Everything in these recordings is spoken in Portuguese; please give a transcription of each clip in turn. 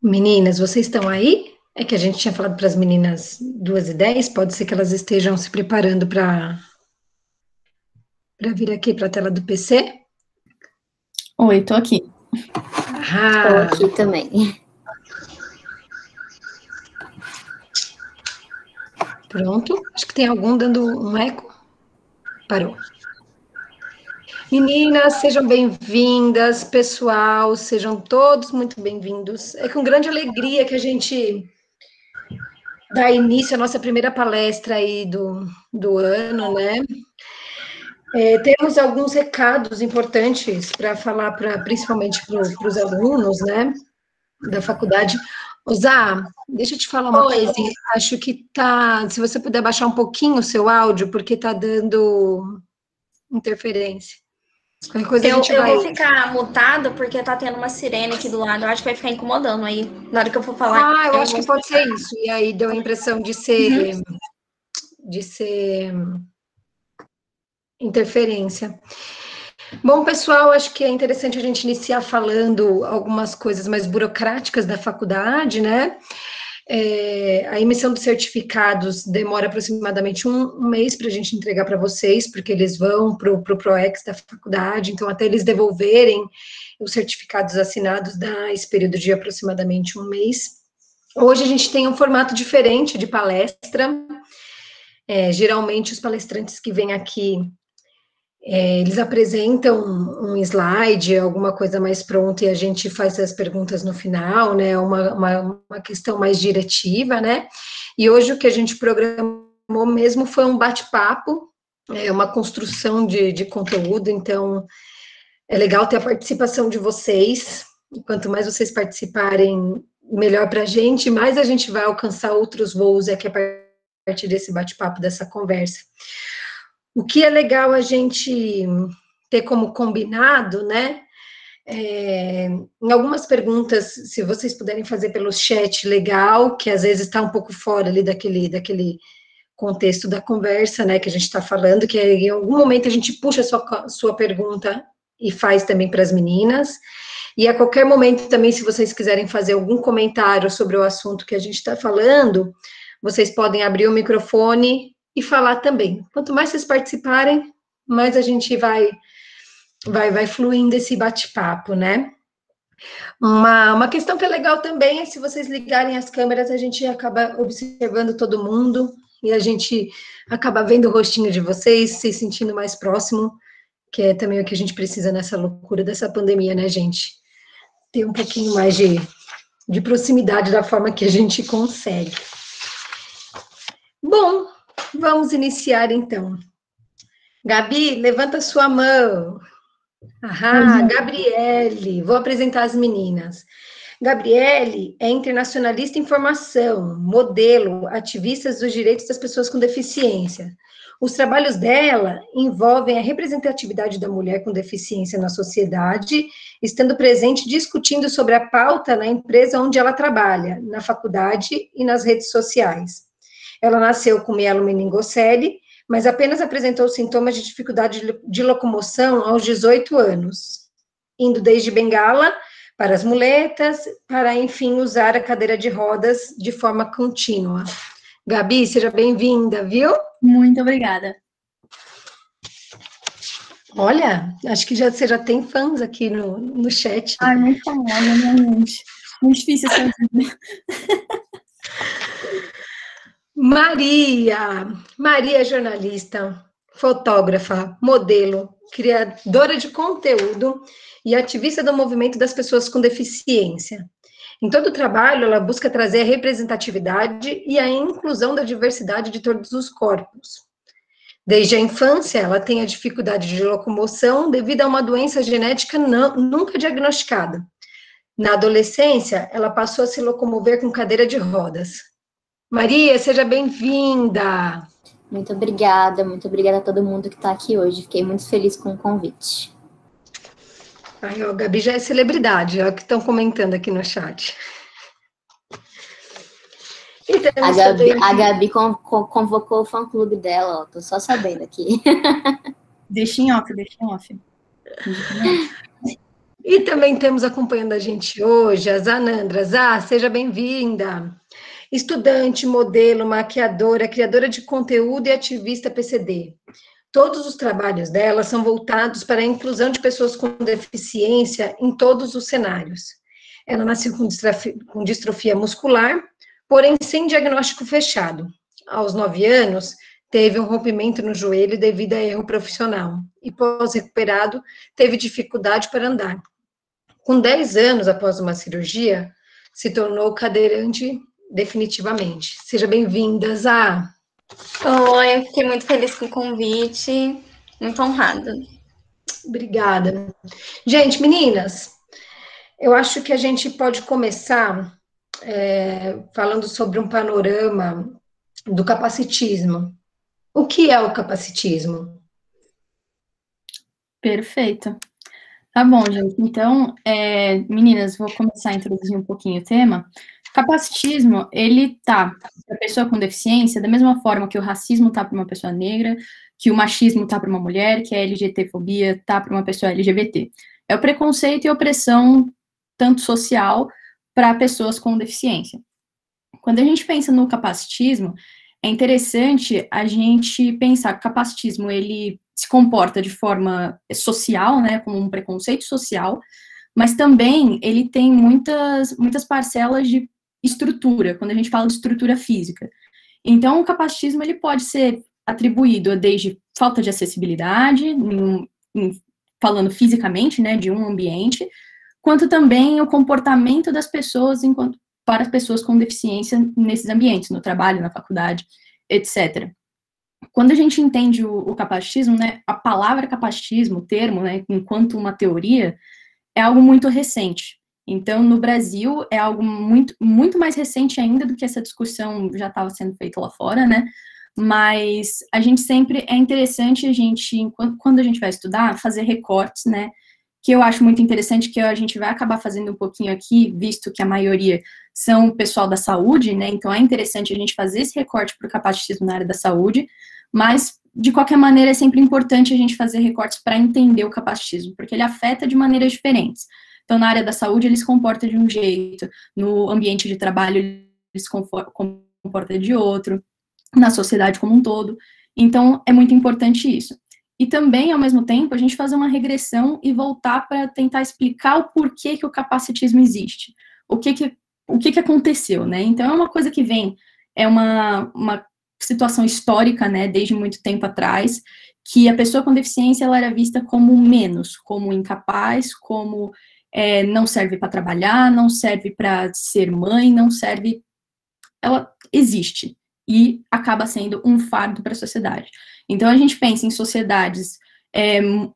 Meninas, vocês estão aí? É que a gente tinha falado para as meninas 2h10, pode ser que elas estejam se preparando para vir aqui para a tela do PC. Oi, tô aqui. Estou Ah, aqui também. pronto. Acho que tem algum dando um eco. Parou. Meninas, sejam bem-vindas, pessoal, sejam todos muito bem-vindos. É com grande alegria que a gente dá início à nossa primeira palestra aí do ano, né? Temos alguns recados importantes para falar, principalmente para os alunos, né, da faculdade. Osá, deixa eu te falar uma Oi. coisa, acho que tá, se você puder baixar um pouquinho o seu áudio, porque tá dando interferência. Qualquer coisa a gente Eu vai... vou ficar mutada porque tá tendo uma sirene aqui do lado. Eu acho que vai ficar incomodando aí. Na hora que eu for falar, Ah, eu eu acho vou. que pode ser isso, e aí deu a impressão de ser interferência. Bom, pessoal, acho que é interessante a gente iniciar falando algumas coisas mais burocráticas da faculdade, né? A emissão dos certificados demora aproximadamente um mês para a gente entregar para vocês, porque eles vão para o PROEX da faculdade, então até eles devolverem os certificados assinados dá esse período de aproximadamente um mês. Hoje a gente tem um formato diferente de palestra, geralmente os palestrantes que vêm aqui eles apresentam um slide, alguma coisa mais pronta, e a gente faz as perguntas no final, né? Uma questão mais diretiva, né? E hoje o que a gente programou mesmo foi um bate-papo, uma construção de conteúdo, então é legal ter a participação de vocês. E quanto mais vocês participarem, melhor para a gente, mais a gente vai alcançar outros voos aqui a partir desse bate-papo, dessa conversa. O que é legal a gente ter como combinado, né? Em algumas perguntas, se vocês puderem fazer pelo chat, legal, que às vezes está um pouco fora ali daquele contexto da conversa, né, que a gente está falando, que em algum momento a gente puxa a sua pergunta e faz também para as meninas, e a qualquer momento também, se vocês quiserem fazer algum comentário sobre o assunto que a gente está falando, vocês podem abrir o microfone e falar também. Quanto mais vocês participarem, mais a gente vai fluindo esse bate-papo, né? Uma questão que é legal também é se vocês ligarem as câmeras, a gente acaba observando todo mundo e a gente acaba vendo o rostinho de vocês, se sentindo mais próximo, que é também o que a gente precisa nessa loucura dessa pandemia, né, gente? Ter um pouquinho mais de proximidade da forma que a gente consegue. Bom, vamos iniciar então. Gabi, levanta sua mão. Gabriele, vou apresentar as meninas. Gabriele é internacionalista em formação, modelo, ativista dos direitos das pessoas com deficiência. Os trabalhos dela envolvem a representatividade da mulher com deficiência na sociedade, estando presente discutindo sobre a pauta na empresa onde ela trabalha, na faculdade e nas redes sociais. Ela nasceu com mielomeningocele, mas apenas apresentou sintomas de dificuldade de locomoção aos 18 anos, indo desde bengala para as muletas, para, enfim, usar a cadeira de rodas de forma contínua. Gabi, seja bem-vinda, viu? Muito obrigada. Olha, acho que você já tem fãs aqui no chat. Ai, muito famosa, realmente. Muito difícil essa vida. Maria é jornalista, fotógrafa, modelo, criadora de conteúdo e ativista do movimento das pessoas com deficiência. Em todo o trabalho, ela busca trazer a representatividade e a inclusão da diversidade de todos os corpos. Desde a infância, ela tem a dificuldade de locomoção devido a uma doença genética nunca diagnosticada. Na adolescência, ela passou a se locomover com cadeira de rodas. Maria, seja bem-vinda! Muito obrigada a todo mundo que está aqui hoje. Fiquei muito feliz com o convite. Ai, ó, a Gabi já é celebridade, é o que estão comentando aqui no chat. A Gabi convocou o fã-clube dela, ó, tô só sabendo aqui. Deixa em off, deixa em off. E também temos acompanhando a gente hoje a Zanandra. Zá, seja bem-vinda. Estudante, modelo, maquiadora, criadora de conteúdo e ativista PCD. Todos os trabalhos dela são voltados para a inclusão de pessoas com deficiência em todos os cenários. Ela nasceu com distrofia muscular, porém sem diagnóstico fechado. Aos 9 anos, teve um rompimento no joelho devido a erro profissional e, pós-recuperado, teve dificuldade para andar. Com 10 anos após uma cirurgia, se tornou cadeirante definitivamente. Seja bem-vinda, Zá. Oi, eu fiquei muito feliz com o convite, muito honrada. Obrigada. Gente, meninas, eu acho que a gente pode começar falando sobre um panorama do capacitismo. O que é o capacitismo? Perfeito. Tá bom, gente. Então, meninas, vou começar a introduzir um pouquinho o tema. Capacitismo, ele tá para pessoa com deficiência da mesma forma que o racismo tá para uma pessoa negra, que o machismo tá para uma mulher, que a LGBTfobia tá para uma pessoa LGBT. É o preconceito e opressão, tanto social, para pessoas com deficiência. Quando a gente pensa no capacitismo, é interessante a gente pensar que o capacitismo, ele se comporta de forma social, né, como um preconceito social, mas também ele tem muitas parcelas de estrutura, quando a gente fala de estrutura física. Então, o capacitismo, ele pode ser atribuído desde falta de acessibilidade, falando fisicamente, né, de um ambiente, quanto também o comportamento das pessoas para as pessoas com deficiência nesses ambientes, no trabalho, na faculdade, etc. Quando a gente entende o capacitismo, né, a palavra capacitismo, o termo, né, enquanto uma teoria, é algo muito recente. Então, no Brasil, é algo muito mais recente ainda do que essa discussão já estava sendo feita lá fora, né? Mas a gente sempre, é interessante a gente, quando a gente vai estudar, fazer recortes, né? Que eu acho muito interessante, que a gente vai acabar fazendo um pouquinho aqui, visto que a maioria são o pessoal da saúde, né? Então, é interessante a gente fazer esse recorte para o capacitismo na área da saúde, mas, de qualquer maneira, é sempre importante a gente fazer recortes para entender o capacitismo, porque ele afeta de maneiras diferentes. Então, na área da saúde, ele se comporta de um jeito, no ambiente de trabalho, ele se comporta de outro, na sociedade como um todo. Então, é muito importante isso. E também, ao mesmo tempo, a gente fazer uma regressão e voltar para tentar explicar o porquê que o capacitismo existe. O que aconteceu, né? Então, é uma coisa que vem, é uma situação histórica, né, desde muito tempo atrás, que a pessoa com deficiência, ela era vista como menos, como incapaz, como não serve para trabalhar, não serve para ser mãe, não serve... Ela existe e acaba sendo um fardo para a sociedade. Então, a gente pensa em sociedades,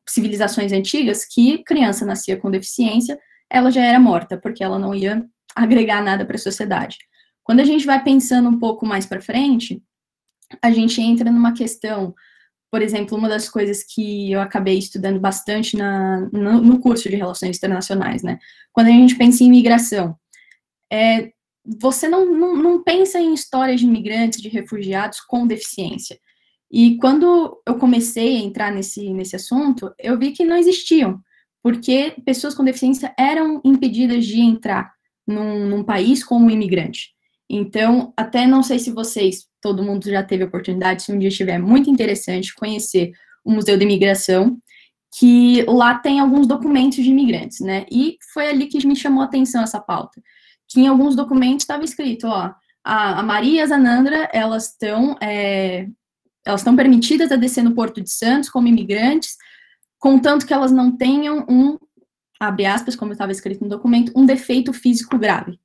civilizações antigas, que criança nascia com deficiência, ela já era morta, porque ela não ia agregar nada para a sociedade. Quando a gente vai pensando um pouco mais para frente, a gente entra numa questão, por exemplo, uma das coisas que eu acabei estudando bastante no curso de Relações Internacionais, né? Quando a gente pensa em imigração, você não pensa em histórias de imigrantes, de refugiados com deficiência. E quando eu comecei a entrar nesse assunto, eu vi que não existiam, porque pessoas com deficiência eram impedidas de entrar num país como imigrante. Então, até não sei se todo mundo já teve a oportunidade, se um dia estiver muito interessante, conhecer o Museu da Imigração, que lá tem alguns documentos de imigrantes, né? E foi ali que me chamou a atenção essa pauta. Que em alguns documentos estava escrito, ó, a Maria e a Zanandra, elas estão permitidas a descer no Porto de Santos como imigrantes, contanto que elas não tenham abre aspas, como estava escrito no documento, um defeito físico grave.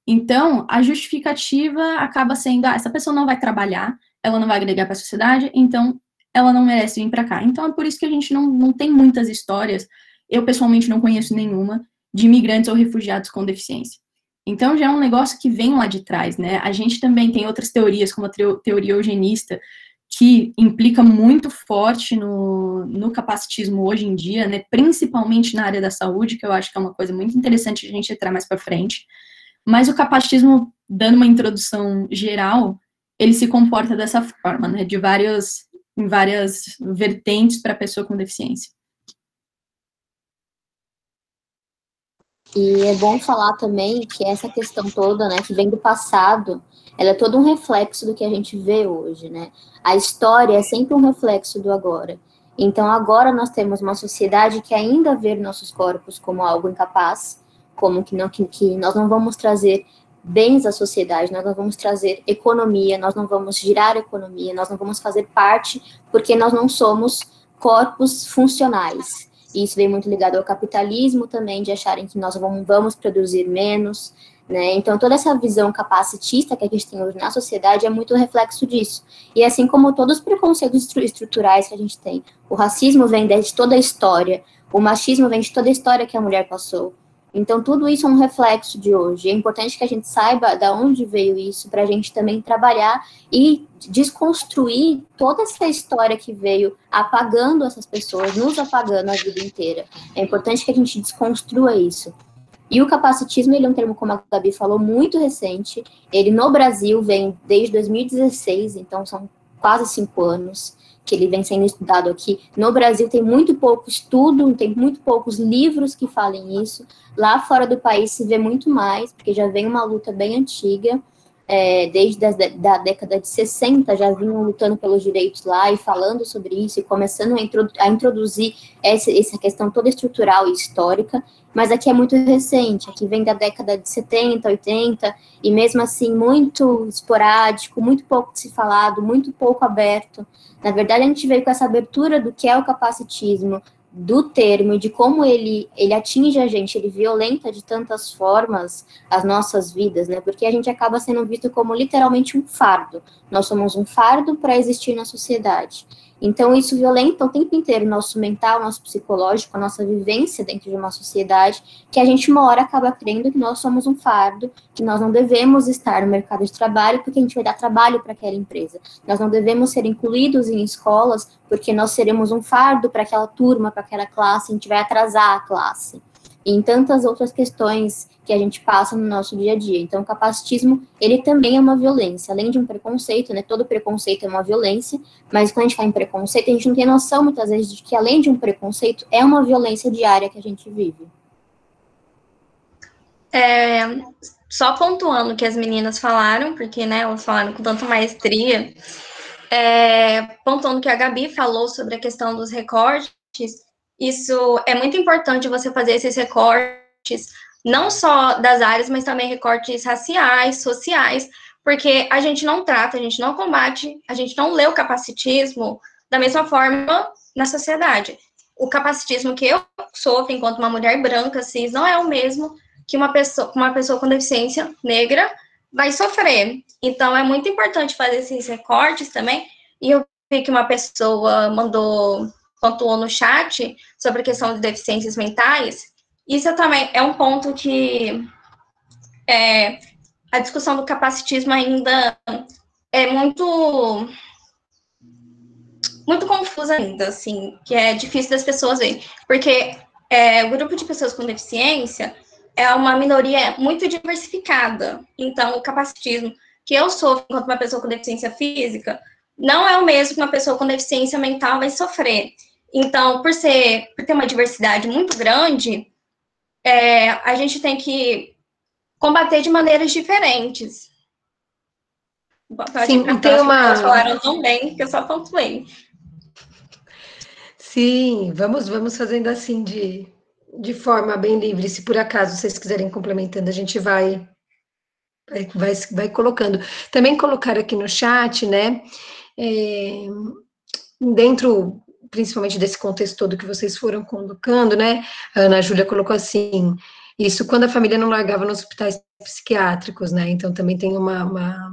Então, a justificativa acaba sendo, essa pessoa não vai trabalhar, ela não vai agregar para a sociedade, então ela não merece vir para cá. Então, é por isso que a gente não tem muitas histórias, eu pessoalmente não conheço nenhuma, de imigrantes ou refugiados com deficiência. Então, já é um negócio que vem lá de trás, né? A gente também tem outras teorias, como a teoria eugenista, que implica muito forte no capacitismo hoje em dia, né? Principalmente na área da saúde, que eu acho que é uma coisa muito interessante a gente entrar mais para frente. Mas o capacitismo, dando uma introdução geral, ele se comporta dessa forma, né? Em várias vertentes para a pessoa com deficiência. E é bom falar também que essa questão toda, né, que vem do passado, ela é todo um reflexo do que a gente vê hoje, né? A história é sempre um reflexo do agora. Então, agora nós temos uma sociedade que ainda vê nossos corpos como algo incapaz, como que nós não vamos trazer bens à sociedade, nós não vamos trazer economia, nós não vamos girar economia, nós não vamos fazer parte, porque nós não somos corpos funcionais. E isso vem muito ligado ao capitalismo também, de acharem que nós vamos produzir menos, né? Então, toda essa visão capacitista que a gente tem hoje na sociedade é muito reflexo disso. E assim como todos os preconceitos estruturais que a gente tem, o racismo vem desde toda a história, o machismo vem de toda a história que a mulher passou. Então, tudo isso é um reflexo de hoje. É importante que a gente saiba de onde veio isso, para a gente também trabalhar e desconstruir toda essa história que veio apagando essas pessoas, nos apagando a vida inteira. É importante que a gente desconstrua isso. E o capacitismo, ele é um termo, como a Gabi falou, muito recente. Ele, no Brasil, vem desde 2016, então são quase 5 anos que ele vem sendo estudado aqui. No Brasil tem muito pouco estudo, tem muito poucos livros que falem isso. Lá fora do país se vê muito mais, porque já vem uma luta bem antiga. Desde da década de 60 já vinham lutando pelos direitos lá e falando sobre isso e começando a introduzir essa questão toda estrutural e histórica, mas aqui é muito recente, aqui vem da década de 70, 80, e mesmo assim muito esporádico, muito pouco se falado, muito pouco aberto. Na verdade, a gente veio com essa abertura do que é o capacitismo, do termo e de como ele atinge a gente, ele violenta de tantas formas as nossas vidas, né? Porque a gente acaba sendo visto como literalmente um fardo. Nós somos um fardo para existir na sociedade. Então, isso violenta o tempo inteiro o nosso mental, o nosso psicológico, a nossa vivência dentro de uma sociedade, que a gente uma hora acaba crendo que nós somos um fardo, que nós não devemos estar no mercado de trabalho porque a gente vai dar trabalho para aquela empresa. Nós não devemos ser incluídos em escolas porque nós seremos um fardo para aquela turma, para aquela classe, a gente vai atrasar a classe. E em tantas outras questões que a gente passa no nosso dia a dia. Então, o capacitismo, ele também é uma violência, além de um preconceito, né? Todo preconceito é uma violência, mas quando a gente fala em preconceito, a gente não tem noção, muitas vezes, de que, além de um preconceito, é uma violência diária que a gente vive. Só pontuando o que as meninas falaram, porque, né, elas falaram com tanta maestria, pontuando que a Gabi falou sobre a questão dos recortes, isso é muito importante você fazer esses recortes, não só das áreas, mas também recortes raciais, sociais, porque a gente não trata, a gente não combate, a gente não lê o capacitismo da mesma forma na sociedade. O capacitismo que eu sofro enquanto uma mulher branca, cis, não é o mesmo que uma pessoa com deficiência negra vai sofrer. Então, é muito importante fazer esses recortes também. E eu vi que uma pessoa pontuou no chat sobre a questão de deficiências mentais. Isso também é um ponto que a discussão do capacitismo ainda é muito confusa ainda, assim, que é difícil das pessoas verem. Porque o grupo de pessoas com deficiência é uma minoria muito diversificada. Então, o capacitismo que eu sofro enquanto uma pessoa com deficiência física não é o mesmo que uma pessoa com deficiência mental vai sofrer. Então, por ter uma diversidade muito grande, a gente tem que combater de maneiras diferentes. Sim, tem uma... Elas falaram tão bem que eu só pontuei. Sim, vamos fazendo assim de forma bem livre. Se por acaso vocês quiserem complementando, a gente vai colocando. Também colocar aqui no chat, né? Dentro, principalmente desse contexto todo que vocês foram colocando, né? A Ana Júlia colocou assim, isso quando a família não largava nos hospitais psiquiátricos, né? Então também tem uma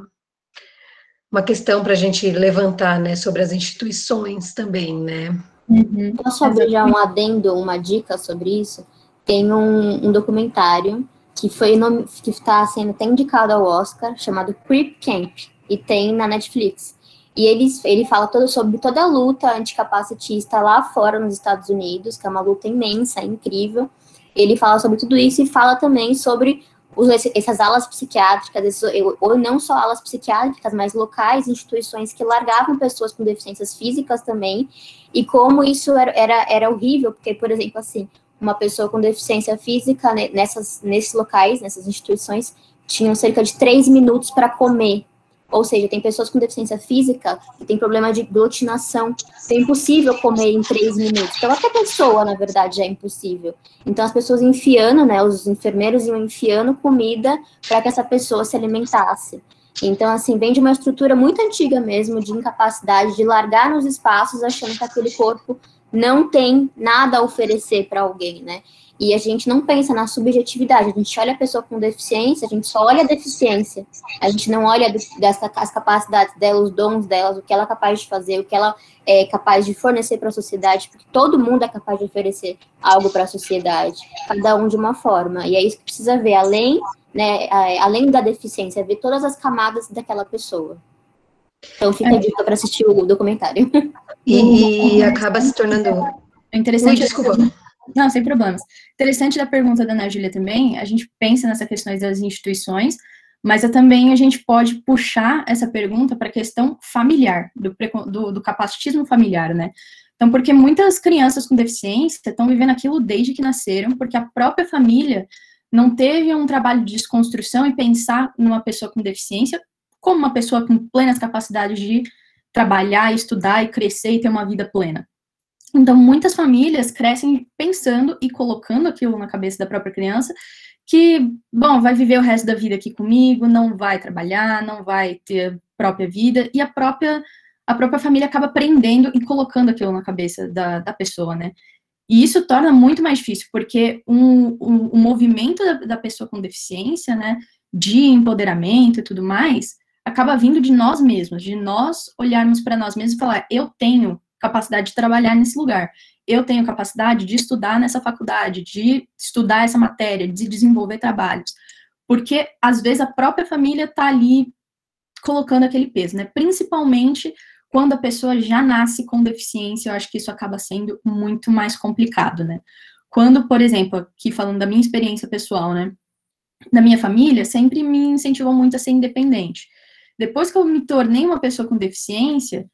questão para a gente levantar, né? Sobre as instituições também, né? Uhum. Posso abrir já um adendo, uma dica sobre isso? Tem um documentário que está sendo até indicado ao Oscar, chamado Crip Camp, e tem na Netflix. E ele fala sobre toda a luta anticapacitista lá fora nos Estados Unidos, que é uma luta imensa, incrível. Ele fala sobre tudo isso e fala também sobre essas alas psiquiátricas, ou não só alas psiquiátricas, mas locais, instituições que largavam pessoas com deficiências físicas também, e como isso era horrível, porque, por exemplo, assim, uma pessoa com deficiência física, né, nesses locais, nessas instituições, tinham cerca de 3 minutos para comer. Ou seja, tem pessoas com deficiência física que tem problema de glutinação. É impossível comer em 3 minutos. Para qualquer pessoa, na verdade, já é impossível. Então, as pessoas enfiando, né, os enfermeiros iam enfiando comida para que essa pessoa se alimentasse. Então, assim, vem de uma estrutura muito antiga mesmo, de incapacidade, de largar nos espaços, achando que aquele corpo não tem nada a oferecer para alguém, né? E a gente não pensa na subjetividade, a gente olha a pessoa com deficiência, a gente só olha a deficiência, a gente não olha as capacidades dela, os dons delas, o que ela é capaz de fazer, o que ela é capaz de fornecer para a sociedade, porque todo mundo é capaz de oferecer algo para a sociedade, cada um de uma forma, e é isso que precisa ver, além, né, além da deficiência, ver todas as camadas daquela pessoa. Então fica a dica para assistir o documentário. E acaba se tornando... É interessante... desculpa. Não, sem problemas. Interessante da pergunta da Ana Júlia também, a gente pensa nessas questões das instituições, mas também a gente pode puxar essa pergunta para a questão familiar, do capacitismo familiar, né? Então, porque muitas crianças com deficiência estão vivendo aquilo desde que nasceram, porque a própria família não teve um trabalho de desconstrução e pensar numa pessoa com deficiência como uma pessoa com plenas capacidades de trabalhar, estudar e crescer e ter uma vida plena. Então, muitas famílias crescem pensando e colocando aquilo na cabeça da própria criança, que, bom, vai viver o resto da vida aqui comigo, não vai trabalhar, não vai ter própria vida, e a própria família acaba aprendendo e colocando aquilo na cabeça da pessoa, né? E isso torna muito mais difícil, porque o movimento da pessoa com deficiência, né, de empoderamento e tudo mais, acaba vindo de nós mesmos, de nós olharmos para nós mesmos e falar, eu tenho capacidade de trabalhar nesse lugar, eu tenho capacidade de estudar nessa faculdade, de estudar essa matéria, de desenvolver trabalhos, porque às vezes a própria família está ali colocando aquele peso, né, principalmente quando a pessoa já nasce com deficiência, eu acho que isso acaba sendo muito mais complicado, né, quando, por exemplo, aqui falando da minha experiência pessoal, né, da minha família, sempre me incentivou muito a ser independente. Depois que eu me tornei uma pessoa com deficiência,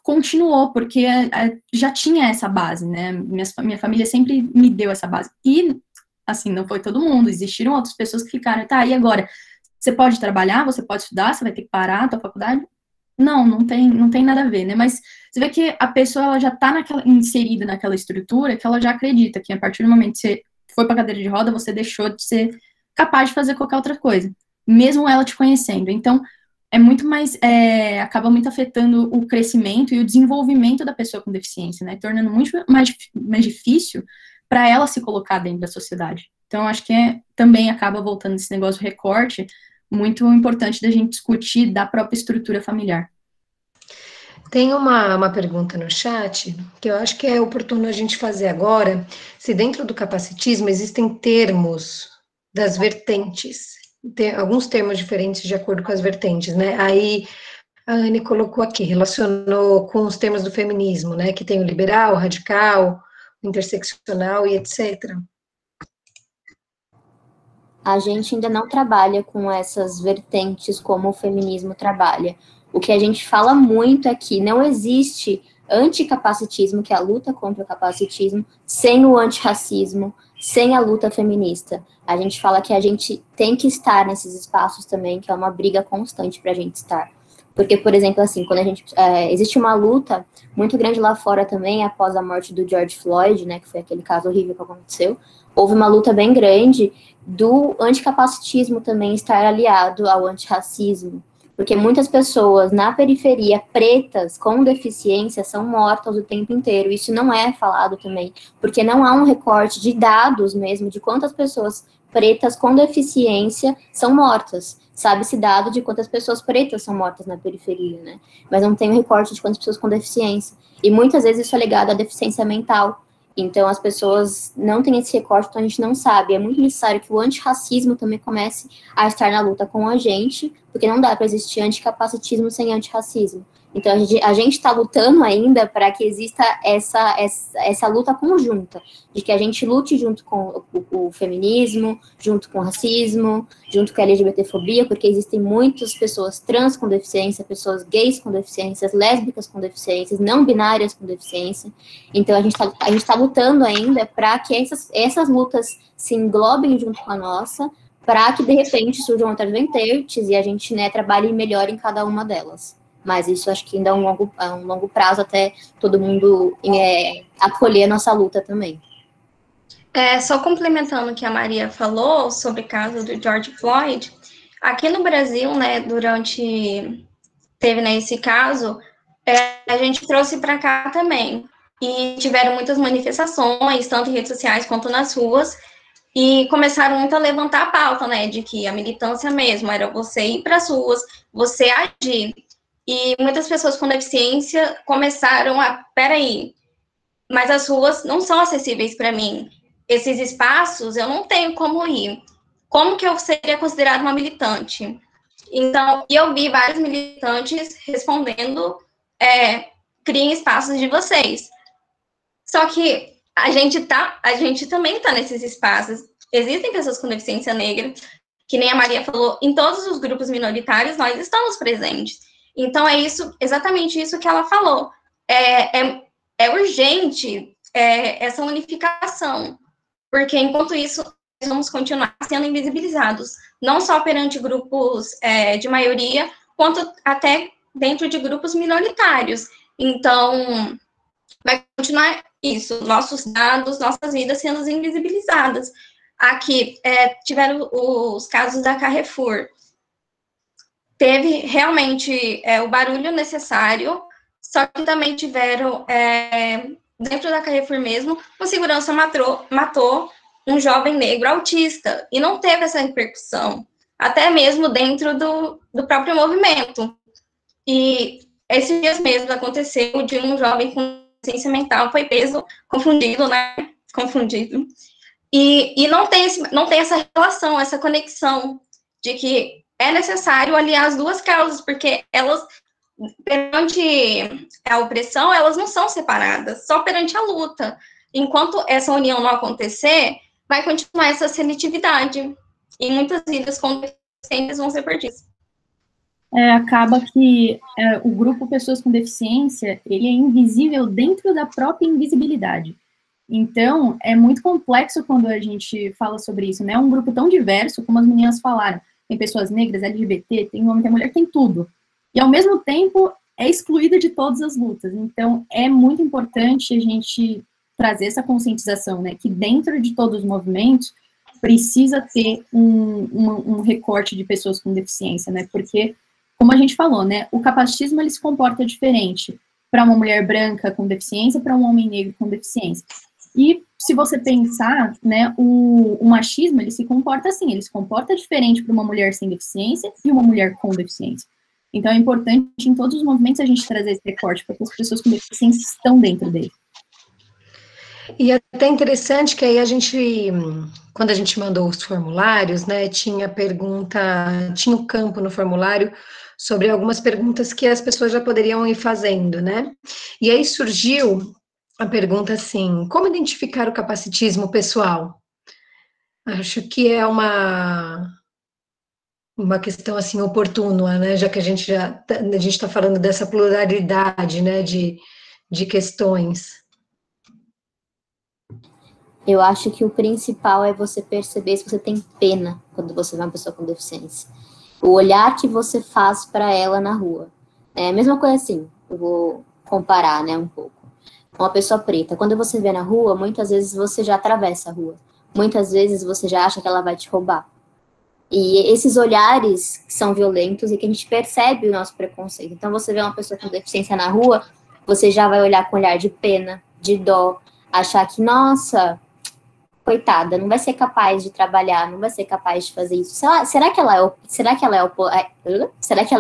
continuou, porque já tinha essa base, né, minha família sempre me deu essa base, e, assim, não foi todo mundo, existiram outras pessoas que ficaram, tá, e agora, você pode trabalhar, você pode estudar, você vai ter que parar a tua faculdade? Não tem nada a ver, né, mas você vê que a pessoa, ela já tá inserida naquela estrutura, que ela já acredita que a partir do momento que você foi pra cadeira de roda, você deixou de ser capaz de fazer qualquer outra coisa, mesmo ela te conhecendo, então, é muito mais, acaba muito afetando o crescimento e o desenvolvimento da pessoa com deficiência, né, tornando muito mais difícil para ela se colocar dentro da sociedade. Então, acho que também acaba voltando esse negócio recorte, muito importante da gente discutir da própria estrutura familiar. Tem uma pergunta no chat, que eu acho que é oportuno a gente fazer agora, se dentro do capacitismo existem termos das vertentes, tem alguns termos diferentes de acordo com as vertentes, né? Aí a Anne colocou aqui, relacionou com os termos do feminismo, né? Que tem o liberal, o radical, o interseccional e etc. A gente ainda não trabalha com essas vertentes como o feminismo trabalha. O que a gente fala muito é que não existe anticapacitismo, que é a luta contra o capacitismo, sem o antirracismo, sem a luta feminista. A gente fala que a gente tem que estar nesses espaços também, que é uma briga constante para a gente estar. Porque, por exemplo, assim, quando existe uma luta muito grande lá fora também, após a morte do George Floyd, né, que foi aquele caso horrível que aconteceu, houve uma luta bem grande do anticapacitismo também estar aliado ao antirracismo. Porque muitas pessoas na periferia, pretas, com deficiência, são mortas o tempo inteiro. Isso não é falado também, porque não há um recorte de dados mesmo, de quantas pessoas pretas com deficiência são mortas. Sabe-se dado de quantas pessoas pretas são mortas na periferia, né? Mas não tem um recorte de quantas pessoas com deficiência. E muitas vezes isso é ligado à deficiência mental. Então, as pessoas não têm esse recorte, então a gente não sabe. É muito necessário que o antirracismo também comece a estar na luta com a gente, porque não dá para existir anticapacitismo sem antirracismo. Então, a gente está lutando ainda para que exista essa luta conjunta, de que a gente lute junto com o feminismo, junto com o racismo, junto com a LGBTfobia, porque existem muitas pessoas trans com deficiência, pessoas gays com deficiências, lésbicas com deficiências, não binárias com deficiência. Então, a gente tá lutando ainda para que essas lutas se englobem junto com a nossa, para que, de repente, surjam outras vertentes e a gente, né, trabalhe melhor em cada uma delas. Mas isso acho que ainda é um longo prazo até todo mundo acolher a nossa luta também. Só complementando o que a Maria falou sobre o caso do George Floyd, aqui no Brasil, né, teve, né, esse caso, a gente trouxe para cá também, e tiveram muitas manifestações, tanto em redes sociais quanto nas ruas, e começaram muito a levantar a pauta, né, de que a militância mesmo era você ir para as ruas, você agir. E muitas pessoas com deficiência começaram peraí, mas as ruas não são acessíveis para mim. Esses espaços eu não tenho como ir. Como que eu seria considerada uma militante? Então, eu vi vários militantes respondendo, criem espaços de vocês. Só que a gente também está nesses espaços. Existem pessoas com deficiência negra, que nem a Maria falou, em todos os grupos minoritários nós estamos presentes. Então, exatamente isso que ela falou. É urgente essa unificação, porque, enquanto isso, nós vamos continuar sendo invisibilizados, não só perante grupos de maioria, quanto até dentro de grupos minoritários. Então, vai continuar isso, nossos dados, nossas vidas sendo invisibilizadas. Aqui, tiveram os casos da Carrefour. Teve realmente o barulho necessário, só que também tiveram, dentro da Carrefour mesmo, um segurança matou um jovem negro autista, e não teve essa repercussão, até mesmo dentro do próprio movimento. E esses dias mesmo aconteceu de um jovem com deficiência mental foi preso, confundido, e não tem essa relação, essa conexão de que é necessário aliar as duas causas, porque elas, perante a opressão, elas não são separadas, só perante a luta. Enquanto essa união não acontecer, vai continuar essa seletividade, e muitas vidas com deficiências vão ser perdidas. Acaba que o grupo Pessoas com Deficiência, ele é invisível dentro da própria invisibilidade. Então, é muito complexo quando a gente fala sobre isso, né? É um grupo tão diverso, como as meninas falaram. Tem pessoas negras, LGBT, tem homem, tem mulher, tem tudo. E, ao mesmo tempo, é excluída de todas as lutas. Então, é muito importante a gente trazer essa conscientização, né? Que dentro de todos os movimentos, precisa ter um recorte de pessoas com deficiência, né? Porque, como a gente falou, né? O capacitismo, ele se comporta diferente para uma mulher branca com deficiência, para um homem negro com deficiência. E se você pensar, né, o machismo, ele se comporta assim, ele se comporta diferente para uma mulher sem deficiência e uma mulher com deficiência. Então é importante em todos os movimentos a gente trazer esse recorte, porque as pessoas com deficiência estão dentro dele. E é até interessante que aí quando a gente mandou os formulários, né, tinha o campo no formulário sobre algumas perguntas que as pessoas já poderiam ir fazendo, né? E aí surgiu a pergunta assim, como identificar o capacitismo pessoal? Acho que é uma questão assim oportuna, né? Já que a gente está falando dessa pluralidade, né, de questões. Eu acho que o principal é você perceber se você tem pena quando você vê uma pessoa com deficiência. O olhar que você faz para ela na rua. É a mesma coisa assim, eu vou comparar, né, um pouco. Uma pessoa preta, quando você vê na rua, muitas vezes você já atravessa a rua. Muitas vezes você já acha que ela vai te roubar. E esses olhares que são violentos e que a gente percebe o nosso preconceito. Então, você vê uma pessoa com deficiência na rua, você já vai olhar com olhar de pena, de dó, achar que, nossa, coitada, não vai ser capaz de trabalhar, não vai ser capaz de fazer isso. Será que ela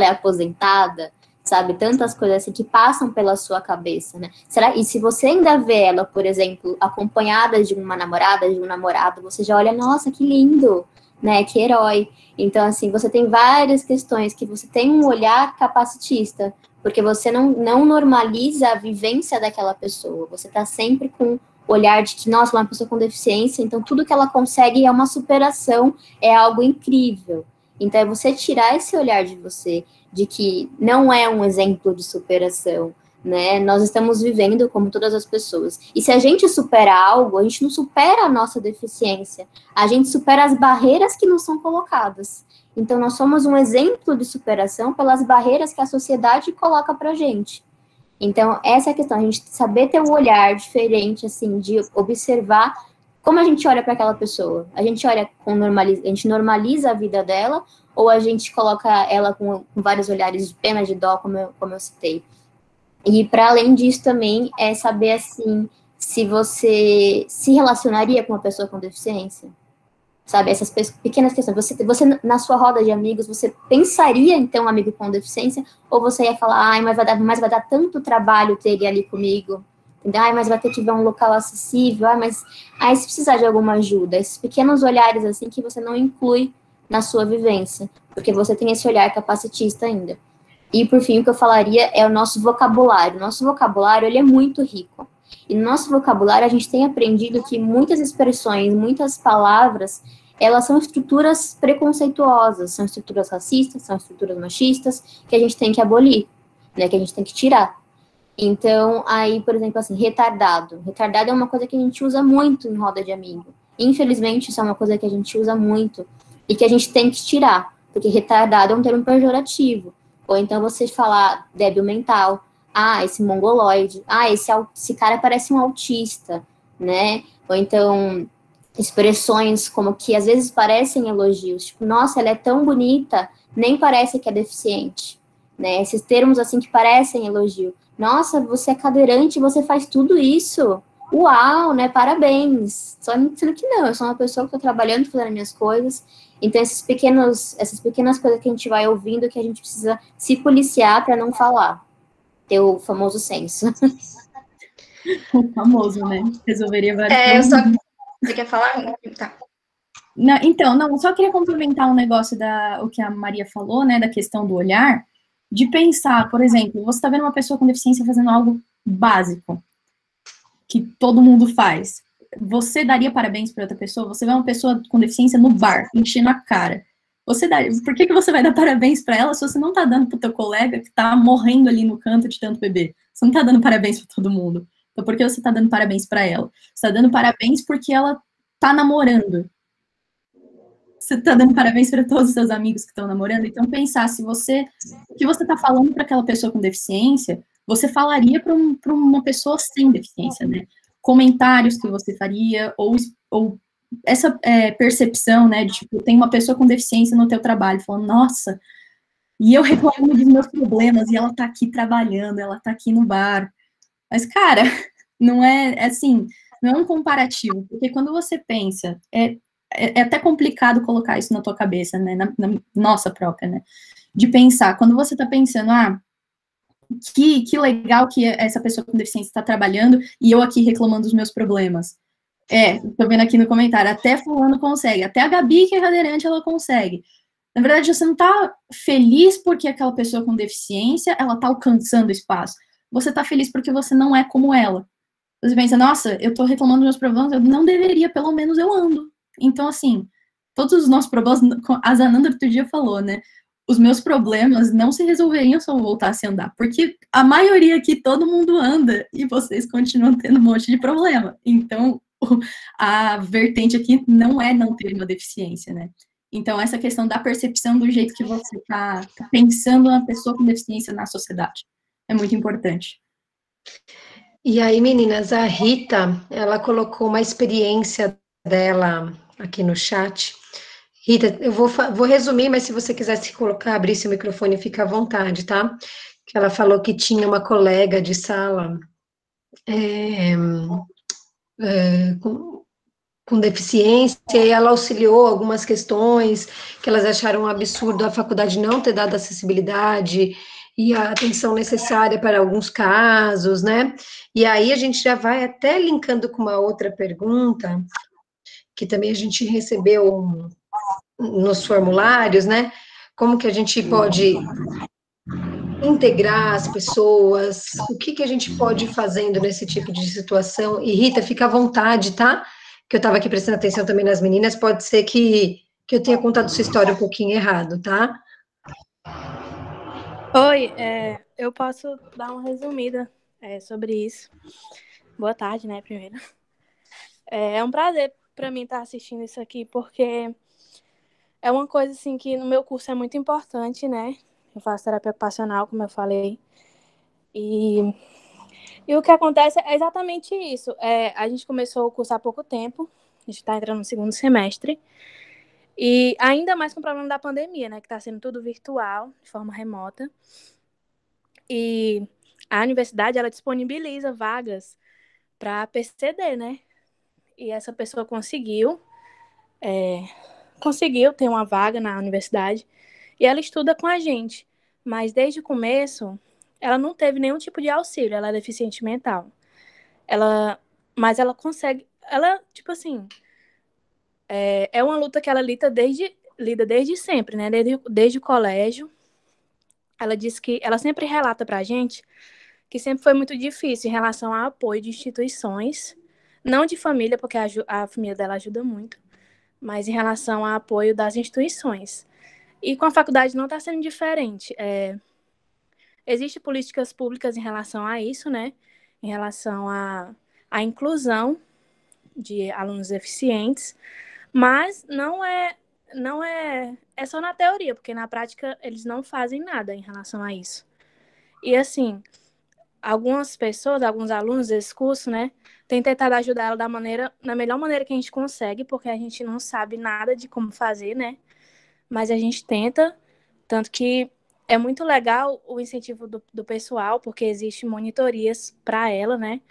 é aposentada? Sabe, tantas coisas assim que passam pela sua cabeça, né? E se você ainda vê ela, por exemplo, acompanhada de uma namorada, de um namorado, você já olha, nossa, que lindo, né, que herói. Então, assim, você tem várias questões que você tem um olhar capacitista, porque você não normaliza a vivência daquela pessoa, você está sempre com o olhar de que, nossa, uma pessoa com deficiência, então tudo que ela consegue é uma superação, é algo incrível. Então, é você tirar esse olhar de você, de que não é um exemplo de superação, né? Nós estamos vivendo como todas as pessoas. E se a gente supera algo, a gente não supera a nossa deficiência, a gente supera as barreiras que nos são colocadas. Então, nós somos um exemplo de superação pelas barreiras que a sociedade coloca pra gente. Então, essa é a questão, a gente saber ter um olhar diferente, assim, de observar como a gente olha para aquela pessoa. A gente olha a gente normaliza a vida dela, ou a gente coloca ela com vários olhares de pena, de dó, como eu citei. E para além disso também é saber, assim, se você se relacionaria com uma pessoa com deficiência. Sabe, essas pequenas questões. Você, na sua roda de amigos, você pensaria em ter um amigo com deficiência? Ou você ia falar, ai, mas vai dar tanto trabalho ter ele ali comigo? Entendeu? Ai, mas vai ter que ver um local acessível. Ai, mas se precisar de alguma ajuda. Esses pequenos olhares, assim, que você não inclui na sua vivência. Porque você tem esse olhar capacitista ainda. E, por fim, o que eu falaria é o nosso vocabulário. O nosso vocabulário, ele é muito rico. E no nosso vocabulário, a gente tem aprendido que muitas expressões, muitas palavras, elas são estruturas preconceituosas, são estruturas racistas, são estruturas machistas, que a gente tem que abolir, né, que a gente tem que tirar. Então, aí, por exemplo, assim, retardado. Retardado é uma coisa que a gente usa muito em roda de amigo. Infelizmente, isso é uma coisa que a gente usa muito e que a gente tem que tirar, porque retardado é um termo pejorativo. Ou então você falar débil mental, esse mongoloide, esse cara parece um autista, né? Ou então expressões como que às vezes parecem elogios, tipo, nossa, ela é tão bonita, nem parece que é deficiente, né? Esses termos assim que parecem elogio. Nossa, você é cadeirante, você faz tudo isso. Uau, né? Parabéns. Só sendo que não, eu sou uma pessoa que estou trabalhando, fazendo minhas coisas. Então, essas pequenas coisas que a gente vai ouvindo, que a gente precisa se policiar para não falar. Ter o famoso senso. O famoso, né? Resolveria vários problemas. Você quer falar? Tá. Não, então, não, só queria complementar um negócio o que a Maria falou, né, da questão do olhar, de pensar, por exemplo, você está vendo uma pessoa com deficiência fazendo algo básico, que todo mundo faz. Você daria parabéns para outra pessoa? Você vê uma pessoa com deficiência no bar, enchendo a cara. Por que você vai dar parabéns para ela se você não está dando para o teu colega que está morrendo ali no canto de tanto bebê? Você não está dando parabéns para todo mundo. Então, por que você está dando parabéns para ela? Você está dando parabéns porque ela está namorando. Você está dando parabéns para todos os seus amigos que estão namorando. Então, pensar se o que você está falando para aquela pessoa com deficiência, você falaria para uma pessoa sem deficiência, né? Comentários que você faria, ou essa percepção, né, de, tipo, tem uma pessoa com deficiência no teu trabalho, falando, nossa, e eu reclamo dos meus problemas, e ela tá aqui trabalhando, ela tá aqui no bar. Mas, cara, não é assim, não é um comparativo, porque quando você pensa, é até complicado colocar isso na tua cabeça, né, na nossa própria, né, de pensar, quando você tá pensando, que legal que essa pessoa com deficiência está trabalhando e eu aqui reclamando dos meus problemas. Tô vendo aqui no comentário, até fulano consegue, até a Gabi, que é cadeirante, ela consegue. Na verdade, você não tá feliz porque aquela pessoa com deficiência, ela tá alcançando espaço. Você tá feliz porque você não é como ela. Você pensa, nossa, eu tô reclamando dos meus problemas, eu não deveria, pelo menos eu ando. Então, assim, todos os nossos problemas, a Zananda outro dia falou, né? Os meus problemas não se resolveriam se eu voltasse a andar, porque a maioria aqui, todo mundo anda, e vocês continuam tendo um monte de problema. Então, a vertente aqui não é não ter uma deficiência, né? Então, essa questão da percepção do jeito que você está pensando na pessoa com deficiência na sociedade é muito importante. E aí, meninas, a Rita, ela colocou uma experiência dela aqui no chat. Rita, eu vou resumir, mas se você quiser se colocar, abrir seu microfone, fica à vontade, tá? Que ela falou que tinha uma colega de sala com deficiência, e ela auxiliou algumas questões que elas acharam um absurdo a faculdade não ter dado acessibilidade e a atenção necessária para alguns casos, né? E aí a gente já vai até linkando com uma outra pergunta, que também a gente recebeu nos formulários, né? Como que a gente pode integrar as pessoas, o que que a gente pode ir fazendo nesse tipo de situação. E Rita, fica à vontade, tá? Que eu estava aqui prestando atenção também nas meninas, pode ser que eu tenha contado sua história um pouquinho errado, tá? Oi, eu posso dar uma resumida sobre isso. Boa tarde, né, primeiro. É um prazer para mim estar assistindo isso aqui, porque é uma coisa, assim, que no meu curso é muito importante, né? Eu faço terapia ocupacional, como eu falei. E o que acontece é exatamente isso. A gente começou o curso há pouco tempo, a gente está entrando no segundo semestre, e ainda mais com o problema da pandemia, né? Que está sendo tudo virtual, de forma remota. E a universidade, ela disponibiliza vagas para PCD, né? E essa pessoa conseguiu ter uma vaga na universidade e ela estuda com a gente. Mas desde o começo, ela não teve nenhum tipo de auxílio, ela é deficiente mental. Mas ela consegue, tipo assim, é uma luta que ela lida desde sempre, né? Desde o colégio. Ela diz que, ela sempre relata pra gente que sempre foi muito difícil em relação ao apoio de instituições, não de família, porque a família dela ajuda muito, mas em relação ao apoio das instituições. E com a faculdade não está sendo diferente. Existem políticas públicas em relação a isso, né? Em relação à inclusão de alunos deficientes, mas é só na teoria, porque na prática eles não fazem nada em relação a isso. E assim, algumas pessoas, alguns alunos desse curso, né, têm tentado ajudar ela na melhor maneira que a gente consegue, porque a gente não sabe nada de como fazer, né? Mas a gente tenta, tanto que é muito legal o incentivo do pessoal, porque existe monitorias para ela, né?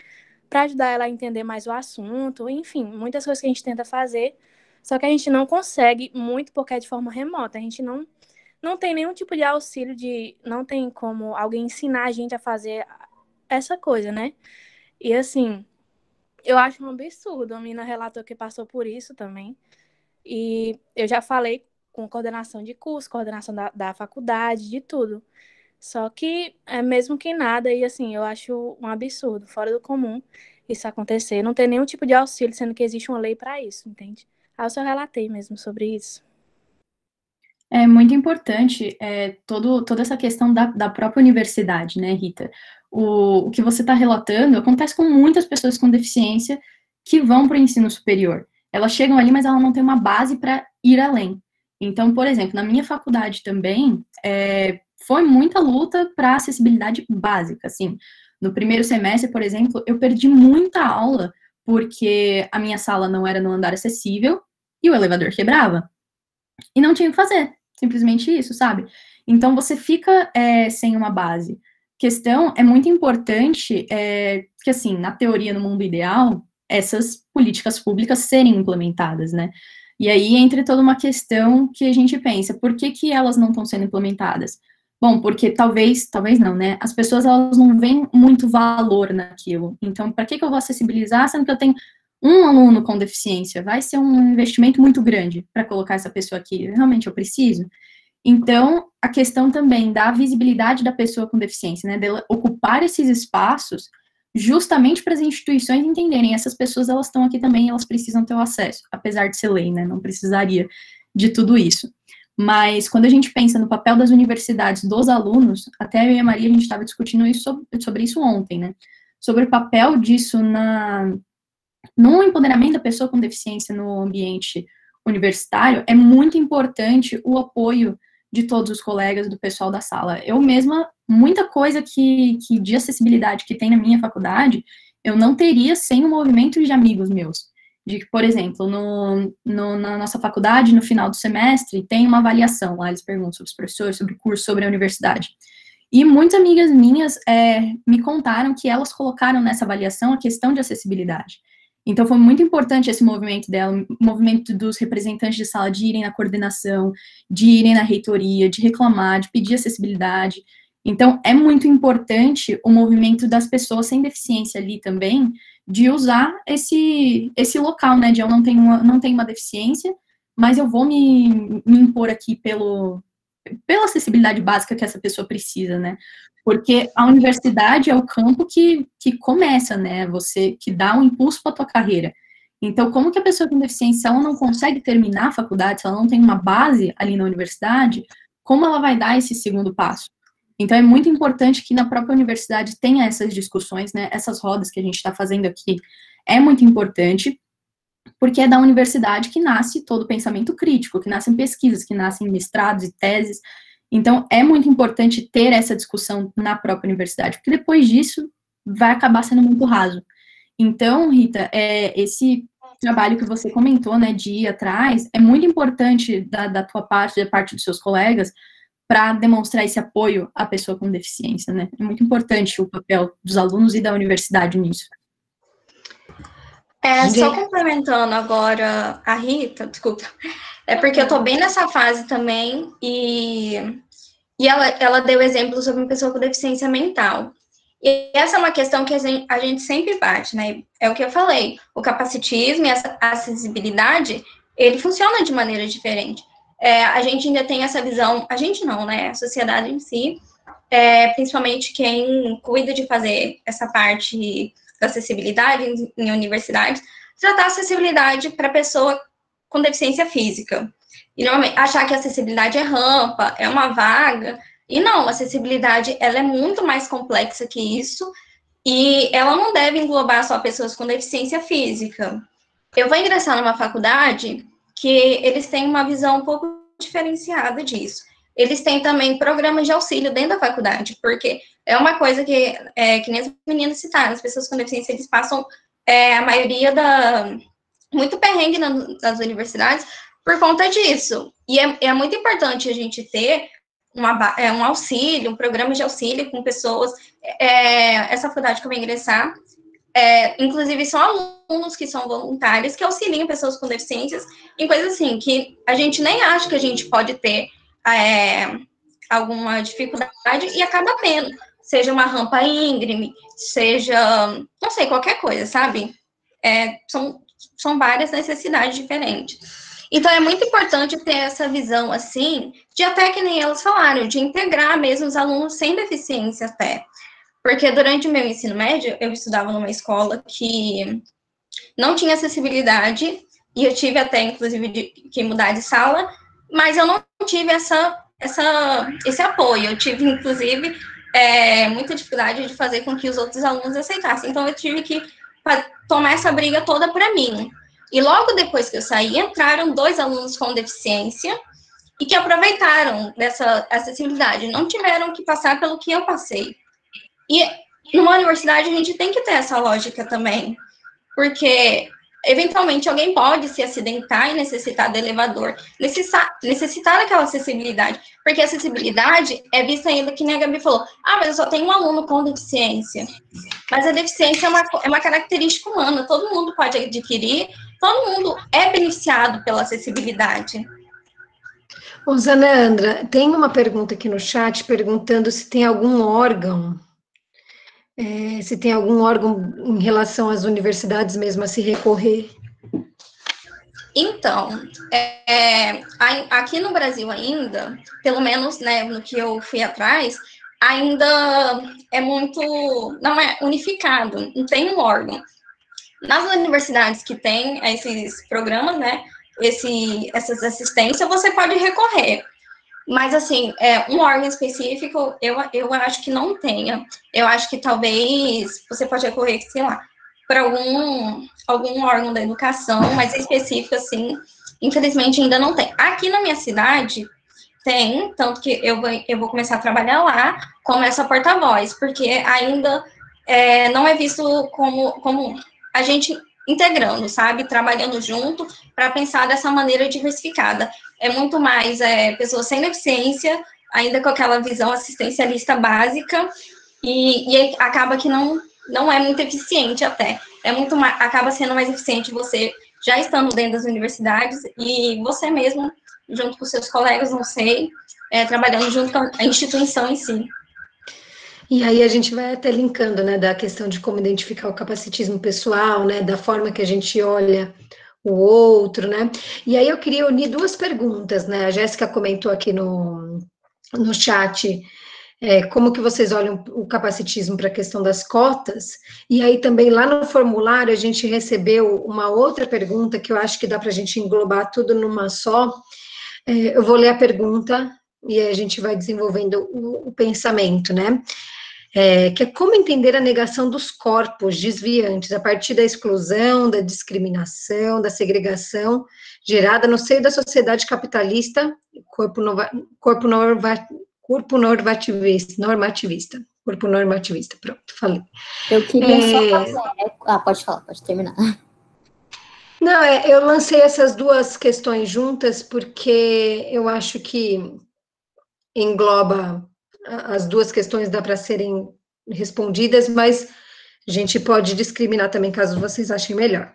Para ajudar ela a entender mais o assunto, enfim, muitas coisas que a gente tenta fazer, só que a gente não consegue muito porque é de forma remota. A gente não tem nenhum tipo de auxílio, não tem como alguém ensinar a gente a fazer essa coisa, né? E assim, eu acho um absurdo. A menina relatou que passou por isso também. E eu já falei com coordenação de curso, coordenação da faculdade, de tudo. Só que é mesmo que nada, e assim, eu acho um absurdo, fora do comum isso acontecer. Não ter nenhum tipo de auxílio, sendo que existe uma lei para isso, entende? Aí eu só relatei mesmo sobre isso. É muito importante toda essa questão da própria universidade, né, Rita? O que você está relatando acontece com muitas pessoas com deficiência que vão para o ensino superior. Elas chegam ali, mas ela não tem uma base para ir além. Então, por exemplo, na minha faculdade também, foi muita luta para acessibilidade básica, assim. No primeiro semestre, por exemplo, eu perdi muita aula porque a minha sala não era no andar acessível e o elevador quebrava. E não tinha o que fazer, simplesmente isso, sabe? Então você fica sem uma base. Questão é muito importante que, assim, na teoria, no mundo ideal, essas políticas públicas serem implementadas, né? E aí entra toda uma questão que a gente pensa, por que elas não estão sendo implementadas? Bom, porque talvez não, né? As pessoas, elas não veem muito valor naquilo. Então, para que eu vou acessibilizar, sendo que eu tenho um aluno com deficiência? Vai ser um investimento muito grande para colocar essa pessoa aqui. Realmente eu preciso? Então, a questão também da visibilidade da pessoa com deficiência, né? Dela ocupar esses espaços justamente para as instituições entenderem, essas pessoas, elas estão aqui também, elas precisam ter o acesso, apesar de ser lei, né? Não precisaria de tudo isso. Mas quando a gente pensa no papel das universidades, dos alunos, até eu e a Maria, a gente estava discutindo sobre isso ontem, né? Sobre o papel disso no empoderamento da pessoa com deficiência no ambiente universitário, é muito importante o apoio de todos os colegas, do pessoal da sala. Eu mesma, muita coisa que de acessibilidade que tem na minha faculdade, eu não teria sem o movimento de amigos meus. De que, por exemplo, na nossa faculdade, no final do semestre, tem uma avaliação lá, eles perguntam sobre os professores, sobre o curso, sobre a universidade. E muitas amigas minhas me contaram que elas colocaram nessa avaliação a questão de acessibilidade. Então, foi muito importante esse movimento dela, o movimento dos representantes de sala de irem na coordenação, de irem na reitoria, de reclamar, de pedir acessibilidade. Então, é muito importante o movimento das pessoas sem deficiência ali também, de usar esse local, né, de eu não tenho uma deficiência, mas eu vou me impor aqui pela acessibilidade básica que essa pessoa precisa, né? Porque a universidade é o campo que começa, né? Você que dá um impulso para a tua carreira. Então, como que a pessoa com deficiência, se ela não consegue terminar a faculdade, se ela não tem uma base ali na universidade, como ela vai dar esse segundo passo? Então, é muito importante que na própria universidade tenha essas discussões, né? Essas rodas que a gente está fazendo aqui é muito importante, porque é da universidade que nasce todo o pensamento crítico, que nascem pesquisas, que nascem mestrados e teses. Então, é muito importante ter essa discussão na própria universidade, porque depois disso vai acabar sendo muito raso. Então, Rita, esse trabalho que você comentou, né, de ir atrás, é muito importante da tua parte, da parte dos seus colegas, para demonstrar esse apoio à pessoa com deficiência, né? É muito importante o papel dos alunos e da universidade nisso. Só complementando agora a Rita, desculpa, é porque eu tô bem nessa fase também, e ela deu exemplo sobre uma pessoa com deficiência mental. E essa é uma questão que a gente sempre bate, né? É o que eu falei, o capacitismo e a acessibilidade, ele funciona de maneira diferente. A gente ainda tem essa visão, a gente não, né? A sociedade em si, principalmente quem cuida de fazer essa parte da acessibilidade em universidades, tratar a acessibilidade para pessoa com deficiência física. E normalmente achar que a acessibilidade é rampa, é uma vaga, e não, a acessibilidade ela é muito mais complexa que isso, e ela não deve englobar só pessoas com deficiência física. Eu vou ingressar numa faculdade que eles têm uma visão um pouco diferenciada disso. Eles têm também programas de auxílio dentro da faculdade, porque é uma coisa que nem as meninas citaram, as pessoas com deficiência, eles passam a maioria muito perrengue nas universidades por conta disso. E é muito importante a gente ter um auxílio, um programa de auxílio com pessoas. Essa faculdade que eu vou ingressar, inclusive são alunos que são voluntários, que auxiliam pessoas com deficiências em coisas assim, que a gente nem acha que a gente pode ter alguma dificuldade e acaba tendo, seja uma rampa íngreme, seja, não sei, qualquer coisa, sabe? São várias necessidades diferentes. Então, é muito importante ter essa visão, assim, de até que nem elas falaram, de integrar mesmo os alunos sem deficiência até. Porque durante o meu ensino médio, eu estudava numa escola que não tinha acessibilidade, e eu tive até, inclusive, que mudar de sala, mas eu não tive esse apoio. Eu tive, inclusive, muita dificuldade de fazer com que os outros alunos aceitassem. Então, eu tive que tomar essa briga toda para mim. E logo depois que eu saí, entraram 2 alunos com deficiência e que aproveitaram dessa acessibilidade, não tiveram que passar pelo que eu passei. E numa universidade a gente tem que ter essa lógica também, porque eventualmente alguém pode se acidentar e necessitar do elevador, necessitar daquela acessibilidade, porque a acessibilidade é vista ainda, que nem a Gabi falou, mas eu só tenho um aluno com deficiência. Mas a deficiência é uma característica humana, todo mundo pode adquirir, todo mundo é beneficiado pela acessibilidade. Zanandra, tem uma pergunta aqui no chat perguntando se tem algum órgão em relação às universidades mesmo a se recorrer. Então, aqui no Brasil ainda, pelo menos, né, no que eu fui atrás, ainda não é unificado, não tem um órgão. Nas universidades que tem esses programas, né, essas assistências, você pode recorrer. Mas, assim, um órgão específico, eu acho que não tenha. Eu acho que talvez você pode recorrer, sei lá, para algum órgão da educação, mas específico, assim, infelizmente ainda não tem. Aqui na minha cidade tem, tanto que eu vou começar a trabalhar lá como essa porta-voz, porque ainda não é visto como a gente integrando, sabe? Trabalhando junto para pensar dessa maneira diversificada. É muito mais pessoas sem deficiência, ainda com aquela visão assistencialista básica, e acaba que não é muito eficiente até. Acaba sendo mais eficiente você já estando dentro das universidades e você mesmo, junto com seus colegas, não sei, trabalhando junto com a instituição em si. E aí a gente vai até linkando, né, da questão de como identificar o capacitismo pessoal, né, da forma que a gente olha o outro, né? E aí eu queria unir duas perguntas, né? A Jéssica comentou aqui no chat como que vocês olham o capacitismo para a questão das cotas, e aí também lá no formulário a gente recebeu uma outra pergunta que eu acho que dá para a gente englobar tudo numa só. Eu vou ler a pergunta e aí a gente vai desenvolvendo o pensamento, né? Que é como entender a negação dos corpos desviantes a partir da exclusão, da discriminação, da segregação gerada no seio da sociedade capitalista, corpo normativista, pronto, falei. Eu queria só fazer... pode falar, pode terminar. Não, eu lancei essas duas questões juntas porque eu acho que engloba as duas questões, dá para serem respondidas, mas a gente pode discriminar também, caso vocês achem melhor.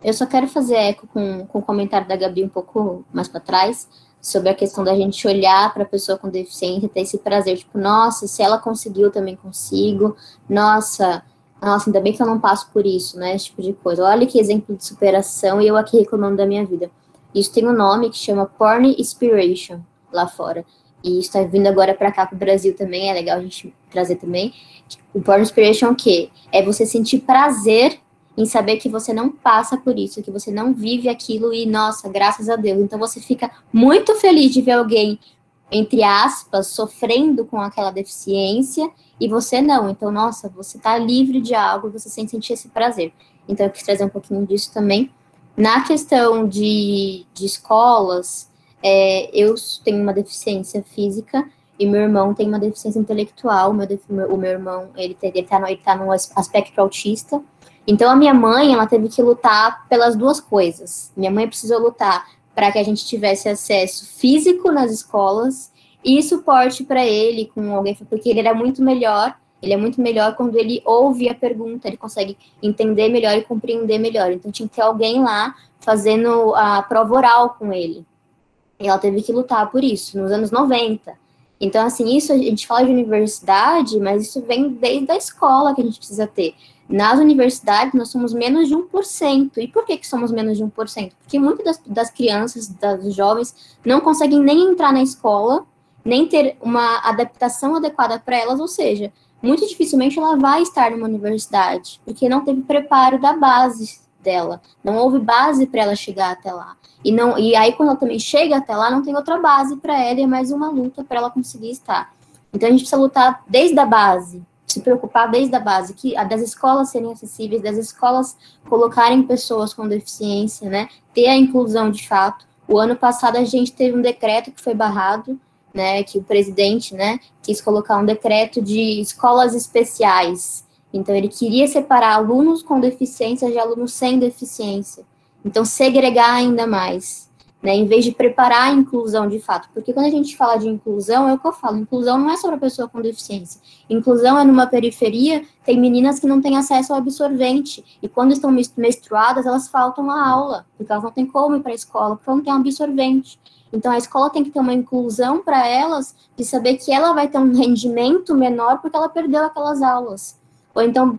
Eu só quero fazer eco com o comentário da Gabi um pouco mais para trás, sobre a questão da gente olhar para a pessoa com deficiência e ter esse prazer, tipo, nossa, se ela conseguiu, eu também consigo, nossa, ainda bem que eu não passo por isso, né, esse tipo de coisa. Olha que exemplo de superação e eu aqui reclamando da minha vida. Isso tem um nome que chama Porn Inspiration, lá fora. E está vindo agora para cá, para o Brasil também, é legal a gente trazer também. O Porn Inspiration é o quê? É você sentir prazer em saber que você não passa por isso, que você não vive aquilo e, nossa, graças a Deus. Então, você fica muito feliz de ver alguém, entre aspas, sofrendo com aquela deficiência e você não. Então, nossa, você tá livre de algo, você sente sentir esse prazer. Então, eu quis trazer um pouquinho disso também. Na questão de escolas, eu tenho uma deficiência física e meu irmão tem uma deficiência intelectual. O meu irmão, ele tá no aspecto autista. Então, a minha mãe, ela teve que lutar pelas duas coisas. Minha mãe precisou lutar para que a gente tivesse acesso físico nas escolas e suporte para ele com alguém, porque ele é muito melhor quando ele ouve a pergunta, ele consegue entender melhor e compreender melhor. Então, tinha que ter alguém lá fazendo a prova oral com ele. E ela teve que lutar por isso, nos anos 90. Então, assim, isso a gente fala de universidade, mas isso vem desde a escola que a gente precisa ter. Nas universidades, nós somos menos de 1%. E por que somos menos de 1%? Porque muitas das crianças, das jovens, não conseguem nem entrar na escola, nem ter uma adaptação adequada para elas, ou seja, muito dificilmente ela vai estar numa universidade, porque não teve preparo da base dela, não houve base para ela chegar até lá. E aí, quando ela também chega até lá, não tem outra base para ela, e é mais uma luta para ela conseguir estar. Então, a gente precisa lutar desde a base, se preocupar desde a base, das escolas serem acessíveis, das escolas colocarem pessoas com deficiência, né, ter a inclusão de fato. O ano passado a gente teve um decreto que foi barrado, né, que o presidente, né, quis colocar um decreto de escolas especiais. Então, ele queria separar alunos com deficiência de alunos sem deficiência. Então, segregar ainda mais, né, em vez de preparar a inclusão de fato. Porque quando a gente fala de inclusão, é o que eu falo, inclusão não é sobre a pessoa com deficiência. Inclusão é numa periferia, tem meninas que não têm acesso ao absorvente, e quando estão menstruadas, elas faltam a aula, porque elas não têm como ir para a escola, porque não tem absorvente. Então, a escola tem que ter uma inclusão para elas, de saber que ela vai ter um rendimento menor porque ela perdeu aquelas aulas.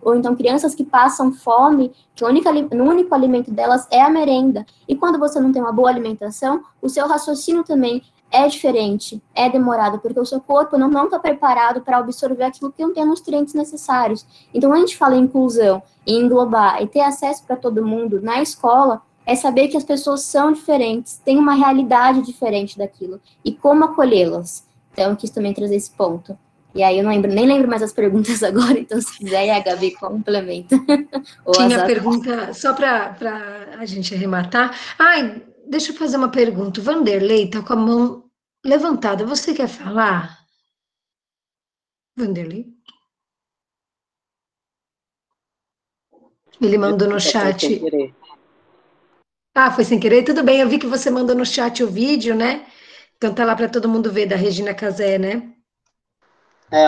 Ou então crianças que passam fome, que o único alimento delas é a merenda. E quando você não tem uma boa alimentação, o seu raciocínio também é diferente, é demorado, porque o seu corpo não está preparado para absorver aquilo que não tem nutrientes necessários. Então, quando a gente fala em inclusão, em englobar e ter acesso para todo mundo na escola, é saber que as pessoas são diferentes, têm uma realidade diferente daquilo, e como acolhê-las. Então, eu quis também trazer esse ponto. E aí eu nem lembro mais as perguntas agora, então se quiser, a Gabi complementa. Tinha pergunta, só para a gente arrematar. Ai, deixa eu fazer uma pergunta. O Vanderlei está com a mão levantada. Você quer falar? Vanderlei? Ele mandou no chat. Foi sem querer? Tudo bem, eu vi que você mandou no chat o vídeo, né? Então tá lá para todo mundo ver, da Regina Casé, né?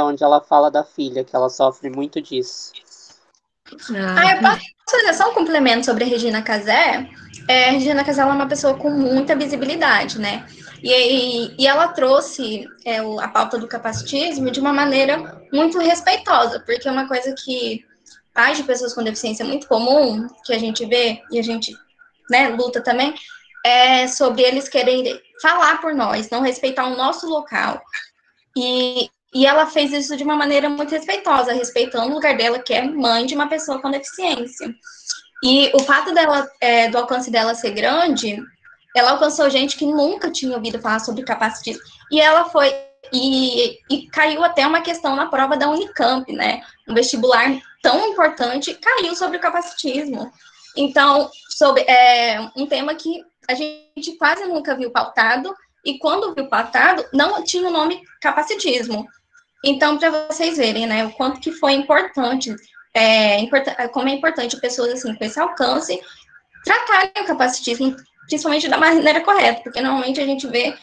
Onde ela fala da filha, que ela sofre muito disso. Eu posso fazer só um complemento sobre a Regina Casé? A Regina Casé é uma pessoa com muita visibilidade, né? E ela trouxe a pauta do capacitismo de uma maneira muito respeitosa, porque uma coisa que pais de pessoas com deficiência muito comum, que a gente vê e a gente, né, luta também, é sobre eles quererem falar por nós, não respeitar o nosso local. E ela fez isso de uma maneira muito respeitosa, respeitando o lugar dela, que é mãe de uma pessoa com deficiência. E o fato dela, do alcance dela ser grande, ela alcançou gente que nunca tinha ouvido falar sobre capacitismo. E ela foi, e caiu até uma questão na prova da Unicamp, né? Um vestibular tão importante, caiu sobre o capacitismo. Então, sobre um tema que a gente quase nunca viu pautado, e quando viu pautado, não tinha o nome capacitismo. Então, para vocês verem, né, o quanto que foi importante, como é importante pessoas assim com esse alcance tratarem o capacitismo, principalmente da maneira correta, porque normalmente a gente vê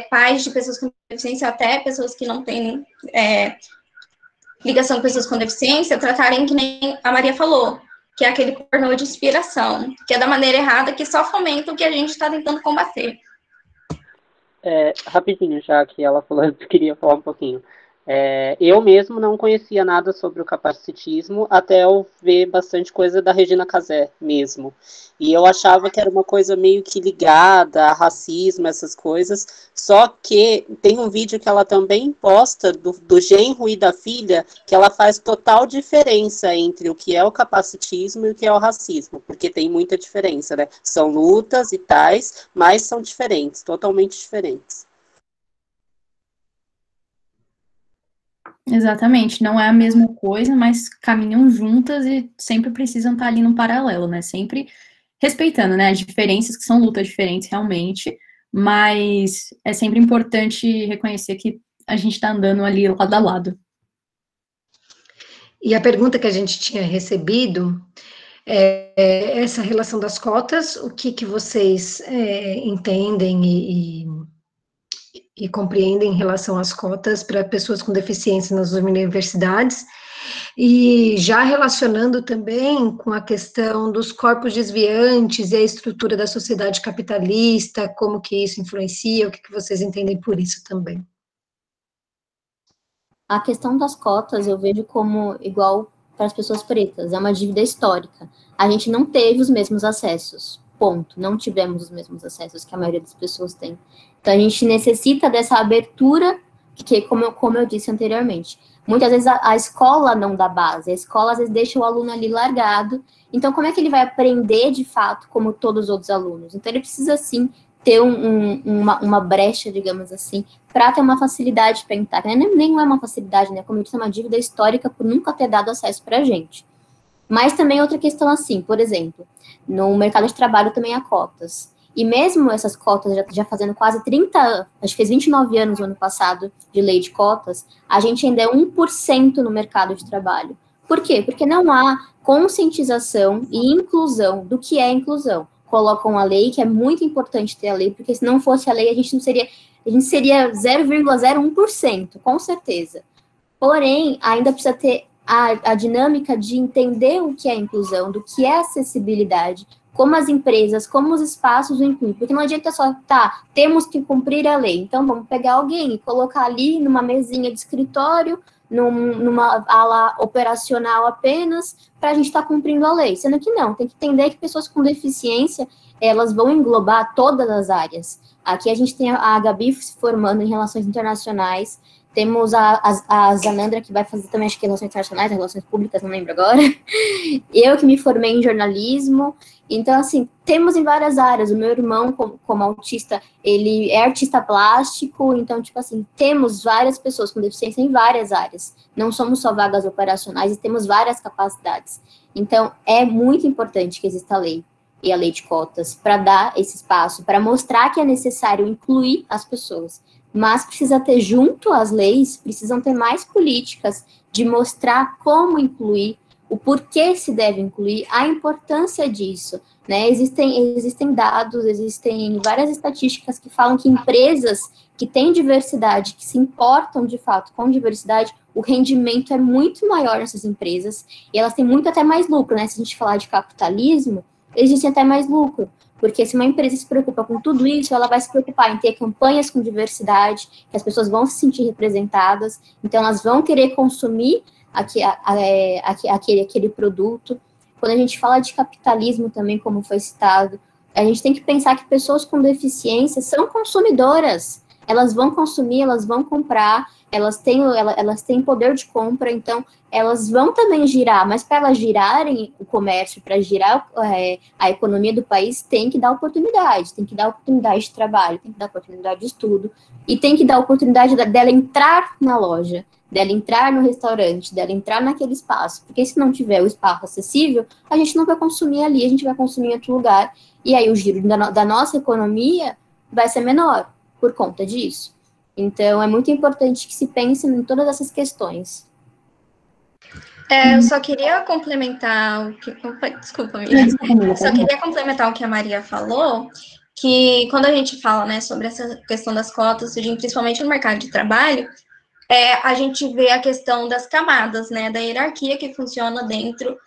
pais de pessoas com deficiência, até pessoas que não têm ligação com pessoas com deficiência, tratarem que nem a Maria falou, que é aquele pornô de inspiração, que é da maneira errada, que só fomenta o que a gente está tentando combater. Rapidinho, já que ela falou, eu queria falar um pouquinho. Eu mesmo não conhecia nada sobre o capacitismo até eu ver bastante coisa da Regina Casé mesmo. E eu achava que era uma coisa meio que ligada a racismo, essas coisas. Só que tem um vídeo que ela também posta do genro e da filha, que ela faz total diferença entre o que é o capacitismo e o que é o racismo, porque tem muita diferença, né? São lutas e tais, mas são diferentes, totalmente diferentes. Exatamente, não é a mesma coisa, mas caminham juntas e sempre precisam estar ali no paralelo, né? Sempre respeitando, né, as diferenças, que são lutas diferentes realmente, mas é sempre importante reconhecer que a gente está andando ali lado a lado. E a pergunta que a gente tinha recebido é essa relação das cotas, o que vocês entendem e compreendem em relação às cotas para pessoas com deficiência nas universidades, e já relacionando também com a questão dos corpos desviantes e a estrutura da sociedade capitalista, como que isso influencia, o que vocês entendem por isso também? A questão das cotas eu vejo como igual para as pessoas pretas, é uma dívida histórica. A gente não teve os mesmos acessos, ponto. Não tivemos os mesmos acessos que a maioria das pessoas tem. Então, a gente necessita dessa abertura, que como eu disse anteriormente, muitas vezes a escola não dá base, a escola às vezes deixa o aluno ali largado, então como é que ele vai aprender de fato como todos os outros alunos? Então, ele precisa, sim, ter uma brecha, digamos assim, para ter uma facilidade para entrar. Nem é uma facilidade, né? Como eu disse, é uma dívida histórica por nunca ter dado acesso para a gente. Mas também outra questão assim, por exemplo, no mercado de trabalho também há cotas. E mesmo essas cotas já fazendo quase 30, acho que fez 29 anos no ano passado de lei de cotas, a gente ainda é 1% no mercado de trabalho. Por quê? Porque não há conscientização e inclusão do que é inclusão. Colocam a lei, que é muito importante ter a lei, porque se não fosse a lei, a gente seria 0,01%, com certeza. Porém, ainda precisa ter a dinâmica de entender o que é inclusão, do que é acessibilidade, como as empresas, como os espaços o incluem, porque não adianta só, temos que cumprir a lei, então vamos pegar alguém e colocar ali numa mesinha de escritório, numa ala operacional apenas, para a gente estar cumprindo a lei, sendo que não, tem que entender que pessoas com deficiência, elas vão englobar todas as áreas. Aqui a gente tem a Gabi se formando em Relações Internacionais, temos a Zanandra, que vai fazer também, acho que Relações Internacionais, Relações Públicas, não lembro agora. Eu que me formei em jornalismo. Então, assim, temos em várias áreas. O meu irmão, como autista, ele é artista plástico. Então, tipo assim, temos várias pessoas com deficiência em várias áreas. Não somos só vagas operacionais e temos várias capacidades. Então, é muito importante que exista a lei e a lei de cotas para dar esse espaço, para mostrar que é necessário incluir as pessoas. Mas precisa ter, junto às leis, precisam ter mais políticas de mostrar como incluir, o porquê se deve incluir, a importância disso, né? Existem dados, existem várias estatísticas que falam que empresas que têm diversidade, que se importam de fato com diversidade, o rendimento é muito maior nessas empresas, e elas têm muito até mais lucro, né? Se a gente falar de capitalismo, existem até mais lucro, Porque se uma empresa se preocupa com tudo isso, ela vai se preocupar em ter campanhas com diversidade, que as pessoas vão se sentir representadas, então elas vão querer consumir aquele produto. Quando a gente fala de capitalismo também, como foi citado, a gente tem que pensar que pessoas com deficiência são consumidoras. Elas vão consumir, elas vão comprar, elas têm poder de compra, então elas vão também girar, mas para elas girarem o comércio, para girar a economia do país, tem que dar oportunidade de trabalho, tem que dar oportunidade de estudo, e tem que dar oportunidade dela entrar na loja, dela entrar no restaurante, dela entrar naquele espaço, porque se não tiver o espaço acessível, a gente não vai consumir ali, a gente vai consumir em outro lugar, e aí o giro da nossa economia vai ser menor por conta disso. Então, é muito importante que se pense em todas essas questões. Eu só queria complementar o que... Desculpa, amiga. Só queria complementar o que a Maria falou, que quando a gente fala, né, sobre essa questão das cotas, principalmente no mercado de trabalho, a gente vê a questão das camadas, né, da hierarquia que funciona dentro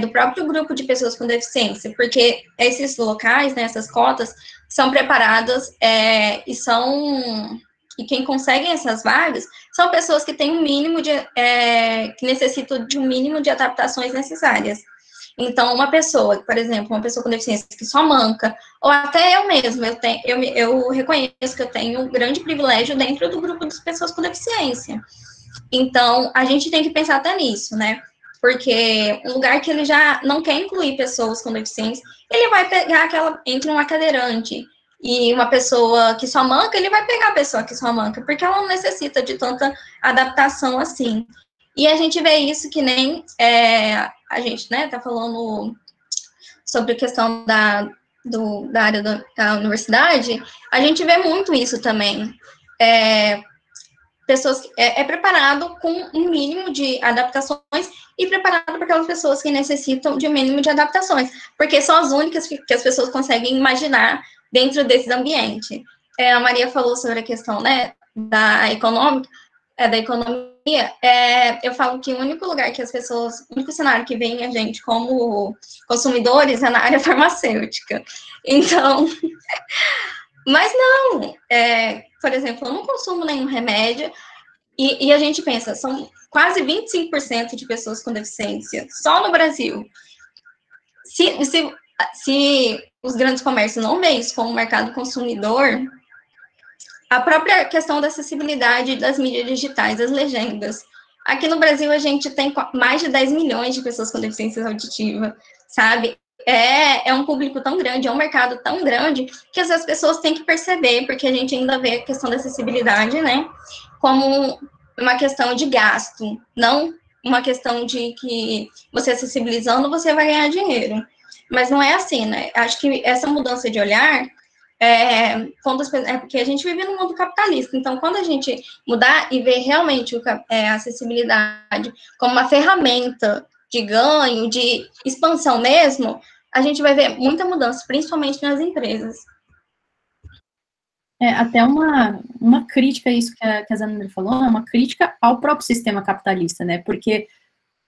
do próprio grupo de pessoas com deficiência, porque esses locais, né, essas cotas, são preparadas e quem consegue essas vagas são pessoas que têm um mínimo que necessitam de um mínimo de adaptações necessárias. Então, uma pessoa, por exemplo, uma pessoa com deficiência que só manca, ou até eu mesma, eu reconheço que eu tenho um grande privilégio dentro do grupo das pessoas com deficiência. Então, a gente tem que pensar até nisso, né? Porque um lugar que ele já não quer incluir pessoas com deficiência, ele vai pegar entre uma cadeirante e uma pessoa que só manca, ele vai pegar a pessoa que só manca, porque ela não necessita de tanta adaptação assim. E a gente vê isso que nem a gente, né, tá falando sobre a questão da área da universidade, a gente vê muito isso também. Pessoas preparado com um mínimo de adaptações e preparado para aquelas pessoas que necessitam de um mínimo de adaptações, porque são as únicas que as pessoas conseguem imaginar dentro desses ambientes. A Maria falou sobre a questão, né, da economia, eu falo que o único lugar que o único cenário que vem a gente como consumidores é na área farmacêutica. Então, mas não, por exemplo, eu não consumo nenhum remédio, e a gente pensa, são quase 25% de pessoas com deficiência, só no Brasil. Se os grandes comércios não veem isso como mercado consumidor, a própria questão da acessibilidade das mídias digitais, as legendas. Aqui no Brasil, a gente tem mais de 10 milhões de pessoas com deficiência auditiva, sabe? É um público tão grande, é um mercado tão grande, que essas pessoas têm que perceber, porque a gente ainda vê a questão da acessibilidade, né, como uma questão de gasto, não uma questão de que você acessibilizando, você vai ganhar dinheiro. Mas não é assim, né? Acho que essa mudança de olhar, porque a gente vive num mundo capitalista, então quando a gente mudar e ver realmente a acessibilidade como uma ferramenta de ganho, de expansão mesmo, a gente vai ver muita mudança, principalmente nas empresas. Até uma crítica a isso que a Zanandra falou, é uma crítica ao próprio sistema capitalista, né? Porque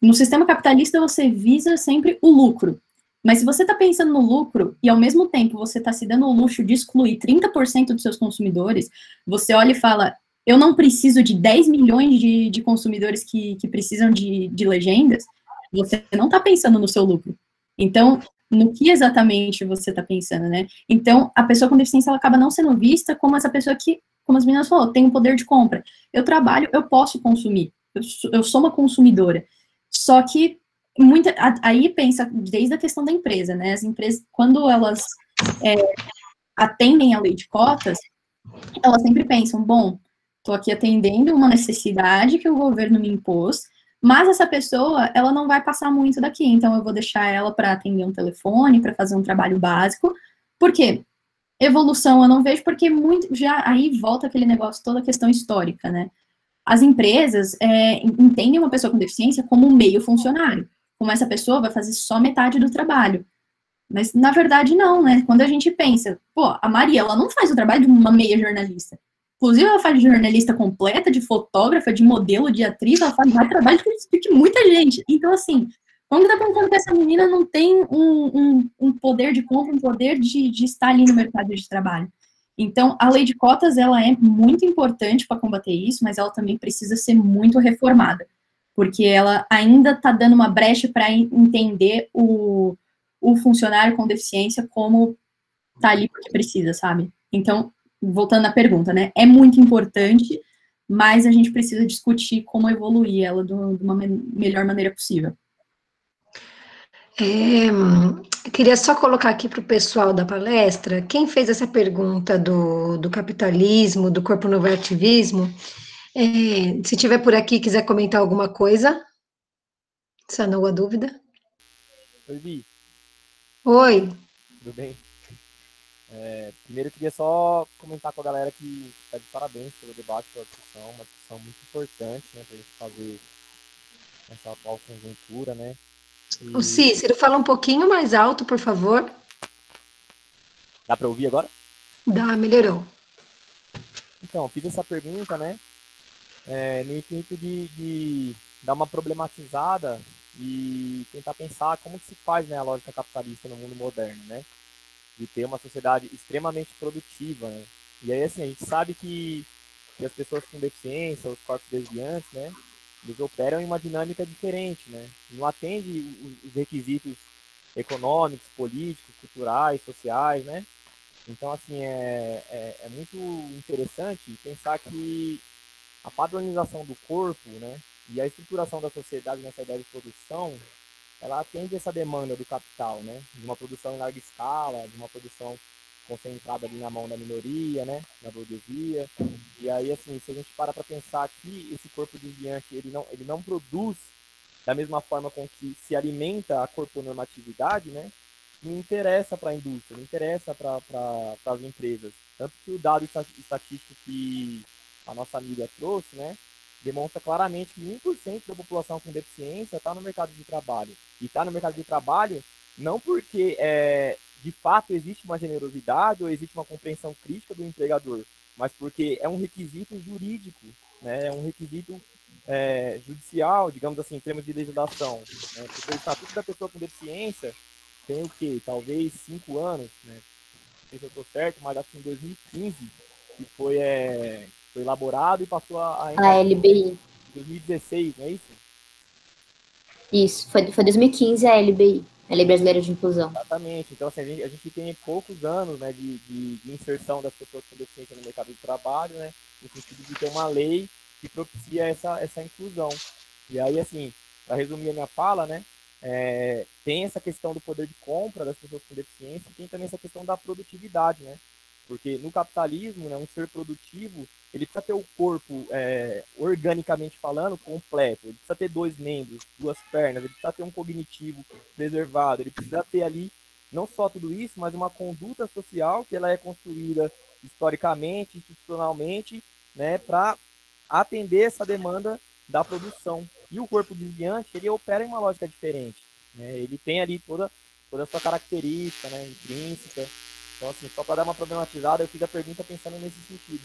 no sistema capitalista você visa sempre o lucro. Mas se você está pensando no lucro e, ao mesmo tempo, você está se dando o luxo de excluir 30% dos seus consumidores, você olha e fala, eu não preciso de 10 milhões de consumidores que precisam de legendas, você não está pensando no seu lucro. Então, no que exatamente você está pensando, né? Então, a pessoa com deficiência, ela acaba não sendo vista como essa pessoa que, como as meninas falaram, tem um poder de compra. Eu trabalho, eu posso consumir. Eu sou uma consumidora. Só que aí pensa desde a questão da empresa, né? As empresas, quando elas atendem a lei de cotas, elas sempre pensam, bom, estou aqui atendendo uma necessidade que o governo me impôs, mas essa pessoa, ela não vai passar muito daqui, então eu vou deixar ela para atender um telefone, para fazer um trabalho básico. Por quê? Evolução eu não vejo, porque já aí volta aquele negócio, toda a questão histórica, né? As empresas entendem uma pessoa com deficiência como um meio funcionário, como essa pessoa vai fazer só metade do trabalho. Mas, na verdade, não, né? Quando a gente pensa, pô, a Maria, ela não faz o trabalho de uma meia jornalista. Inclusive, ela faz de jornalista completa, de fotógrafa, de modelo, de atriz, ela faz mais trabalho que muita gente. Então, assim, Como que tá pensando que essa menina não tem um poder de compra, um poder de estar ali no mercado de trabalho? Então, a lei de cotas, ela é muito importante para combater isso, mas ela também precisa ser muito reformada, porque ela ainda está dando uma brecha para entender o funcionário com deficiência como tá ali porque precisa, sabe? Então, voltando à pergunta, né? É muito importante, mas a gente precisa discutir como evoluir ela de uma melhor maneira possível. Eu queria só colocar aqui para o pessoal da palestra, quem fez essa pergunta do capitalismo, do corpo novo ativismo, se tiver por aqui e quiser comentar alguma coisa, sanou a dúvida. Oi, Vi, Oi, tudo bem? Primeiro eu queria só comentar com a galera que está de parabéns pelo debate, pela discussão, uma discussão muito importante, né, para a gente fazer essa atual conjuntura, né? o Cícero, fala um pouquinho mais alto, por favor. Dá para ouvir agora? Dá, melhorou. Então, fiz essa pergunta, né, no intuito de dar uma problematizada e tentar pensar como que se faz, né, a lógica capitalista no mundo moderno, né? De ter uma sociedade extremamente produtiva, né? E aí, assim, a gente sabe que as pessoas com deficiência, os corpos desviantes, né, eles operam em uma dinâmica diferente, né? Não atende os requisitos econômicos, políticos, culturais, sociais, né? Então, assim, é muito interessante pensar que a padronização do corpo, né, e a estruturação da sociedade nessa ideia de produção, ela atende essa demanda do capital, né, de uma produção em larga escala, de uma produção concentrada ali na mão da minoria, né, da burguesia. E aí, assim, se a gente para pensar que esse corpo desviante, ele não produz da mesma forma com que se alimenta a corponormatividade, né, não interessa para a indústria, não interessa para as empresas. Tanto que o dado estatístico que a nossa amiga trouxe, né, demonstra claramente que 1% da população com deficiência está no mercado de trabalho. E está no mercado de trabalho não porque de fato existe uma generosidade ou existe uma compreensão crítica do empregador, mas porque é um requisito jurídico, né, é um requisito judicial, digamos assim, em termos de legislação. Né, porque o Estatuto da Pessoa com Deficiência tem o quê? Talvez 5 anos, né? Não sei se eu estou certo, mas acho que em 2015 que foi elaborado e passou a LBI. em 2016, não é isso? Isso, foi 2015 a LBI, a Lei Brasileira de Inclusão. Exatamente. Então, assim, a gente tem poucos anos, né, de inserção das pessoas com deficiência no mercado de trabalho, né, no sentido de ter uma lei que propicia essa inclusão. E aí, assim, para resumir a minha fala, né, tem essa questão do poder de compra das pessoas com deficiência e tem também essa questão da produtividade, né? Porque no capitalismo, né, um ser produtivo, ele precisa ter o corpo, organicamente falando, completo. Ele precisa ter 2 membros, 2 pernas, ele precisa ter um cognitivo preservado, ele precisa ter ali não só tudo isso, mas uma conduta social que ela é construída historicamente, institucionalmente, né, para atender essa demanda da produção. E o corpo desviante, ele opera em uma lógica diferente, né? Ele tem ali toda a sua característica, né, intrínseca. Então, assim, só para dar uma problematizada, eu fiz a pergunta pensando nesse sentido.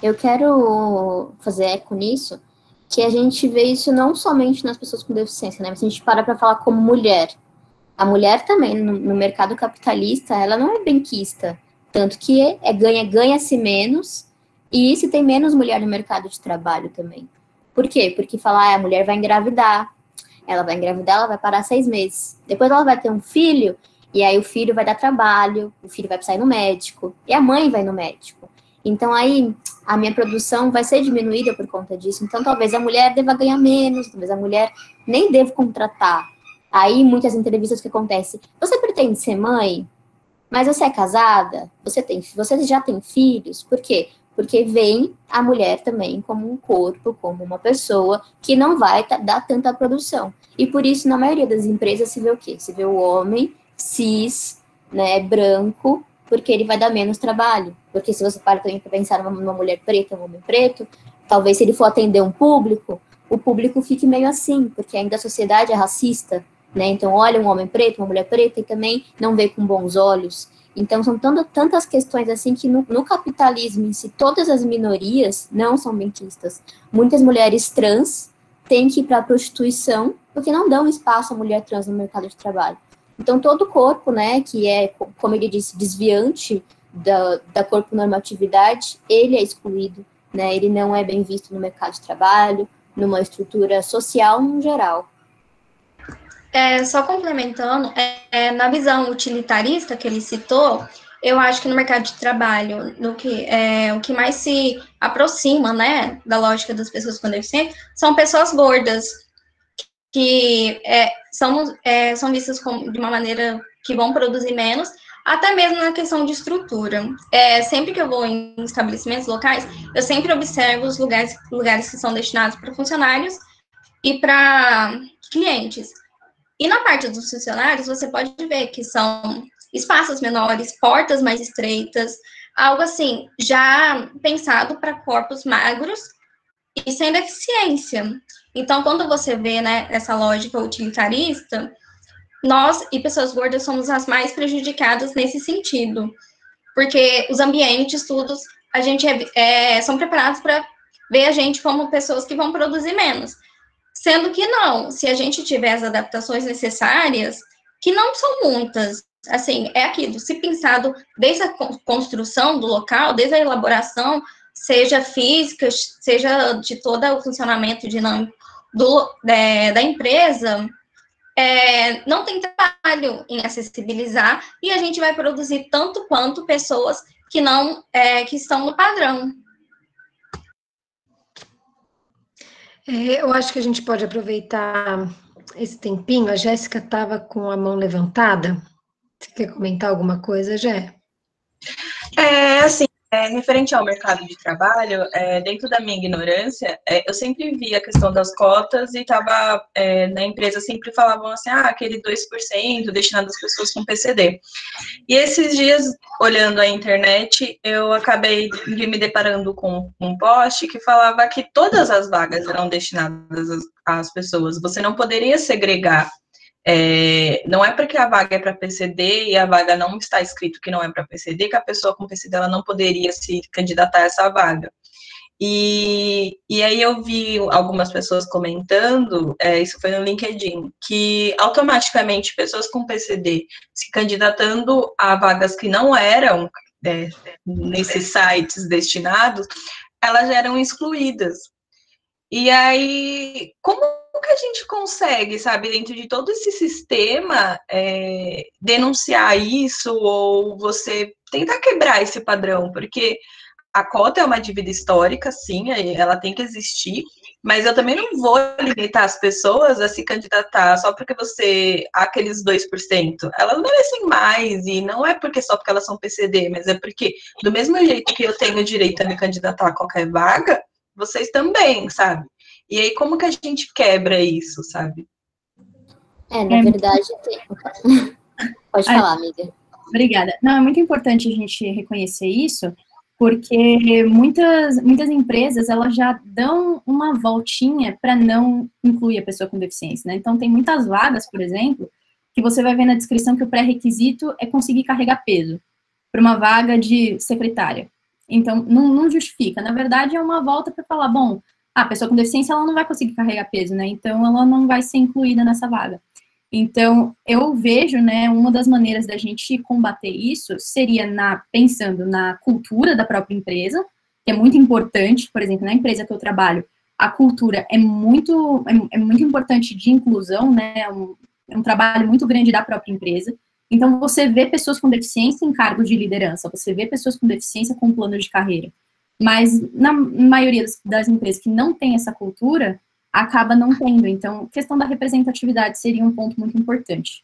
Eu quero fazer eco nisso, que a gente vê isso não somente nas pessoas com deficiência, né? Mas a gente para falar como mulher. A mulher também, no mercado capitalista, ela não é benquista. Tanto que ganha-se menos, e se tem menos mulher no mercado de trabalho também. Por quê? Porque falar, a mulher vai engravidar, ela vai parar 6 meses. Depois ela vai ter um filho, e aí o filho vai dar trabalho, o filho vai precisar ir no médico, e a mãe vai no médico. Então aí a minha produção vai ser diminuída por conta disso. Então talvez a mulher deva ganhar menos, talvez a mulher nem deva contratar. Aí muitas entrevistas que acontecem, você pretende ser mãe? Mas você é casada? Você já tem filhos? Por quê? Porque vem a mulher também como um corpo, como uma pessoa que não vai dar tanta produção. E por isso, na maioria das empresas, se vê o quê? Se vê o homem cis, né, branco, porque ele vai dar menos trabalho. Porque se você para também para pensar numa mulher preta, um homem preto, talvez se ele for atender um público, o público fique meio assim, porque ainda a sociedade é racista, né? Então olha um homem preto, uma mulher preta e também não vê com bons olhos. Então são tantas questões assim que no capitalismo em si, todas as minorias não são benquistas. Muitas mulheres trans tem que ir para a prostituição, porque não dão espaço à mulher trans no mercado de trabalho. Então, todo corpo, né, que é, como ele disse, desviante da corpo-normatividade, ele é excluído, né, ele não é bem visto no mercado de trabalho, numa estrutura social no geral. Só complementando, na visão utilitarista que ele citou, eu acho que no mercado de trabalho, o que mais se aproxima, né, da lógica das pessoas com deficiência, são pessoas gordas, que são vistas de uma maneira que vão produzir menos, até mesmo na questão de estrutura. Sempre que eu vou em estabelecimentos locais, eu sempre observo os lugares que são destinados para funcionários e para clientes. E na parte dos funcionários, você pode ver que são espaços menores, portas mais estreitas, algo assim, já pensado para corpos magros e sem deficiência. Então, quando você vê, né, essa lógica utilitarista, nós e pessoas gordas somos as mais prejudicadas nesse sentido, porque os ambientes, tudo, a gente são preparados para ver a gente como pessoas que vão produzir menos. Sendo que não, se a gente tiver as adaptações necessárias, que não são muitas, assim, é aquilo, se pensado desde a construção do local, desde a elaboração, seja física, seja de todo o funcionamento dinâmico da empresa, não tem trabalho em acessibilizar, e a gente vai produzir tanto quanto pessoas que não, que estão no padrão. Eu acho que a gente pode aproveitar esse tempinho. A Jéssica estava com a mão levantada. Você quer comentar alguma coisa, Jé? Assim, referente ao mercado de trabalho, dentro da minha ignorância, eu sempre vi a questão das cotas e estava na empresa, sempre falavam assim, aquele 2% destinado às pessoas com PCD. E esses dias, olhando a internet, eu acabei me deparando com um post que falava que todas as vagas eram destinadas às pessoas, você não poderia segregar. Não é porque a vaga é para PCD e a vaga não está escrito que não é para PCD, que a pessoa com PCD ela não poderia se candidatar a essa vaga. E aí eu vi algumas pessoas comentando, isso foi no LinkedIn, que automaticamente pessoas com PCD se candidatando a vagas que não eram nesses sites destinados, elas já eram excluídas. E aí, como que a gente consegue, sabe, dentro de todo esse sistema, denunciar isso ou você tentar quebrar esse padrão? Porque a cota é uma dívida histórica, sim, ela tem que existir, mas eu também não vou limitar as pessoas a se candidatar só porque aqueles 2%, elas merecem mais, e não é só porque elas são PCD, mas é porque, do mesmo jeito que eu tenho direito a me candidatar a qualquer vaga, vocês também, sabe? E aí, como que a gente quebra isso, sabe? Na verdade, pode falar, amiga. Obrigada. Não, é muito importante a gente reconhecer isso, porque muitas empresas, elas já dão uma voltinha para não incluir a pessoa com deficiência, né? Então, tem muitas vagas, por exemplo, que você vai ver na descrição que o pré-requisito é conseguir carregar peso para uma vaga de secretária. Então, não justifica. Na verdade, é uma volta para falar, bom, a pessoa com deficiência, ela não vai conseguir carregar peso, né? Então, ela não vai ser incluída nessa vaga. Então, eu vejo, né, uma das maneiras da gente combater isso seria pensando na cultura da própria empresa, que é muito importante. Por exemplo, na empresa que eu trabalho, a cultura é muito importante de inclusão, né? É um trabalho muito grande da própria empresa. Então, você vê pessoas com deficiência em cargos de liderança, você vê pessoas com deficiência com plano de carreira. Mas, na maioria das empresas que não tem essa cultura, acaba não tendo. Então, a questão da representatividade seria um ponto muito importante.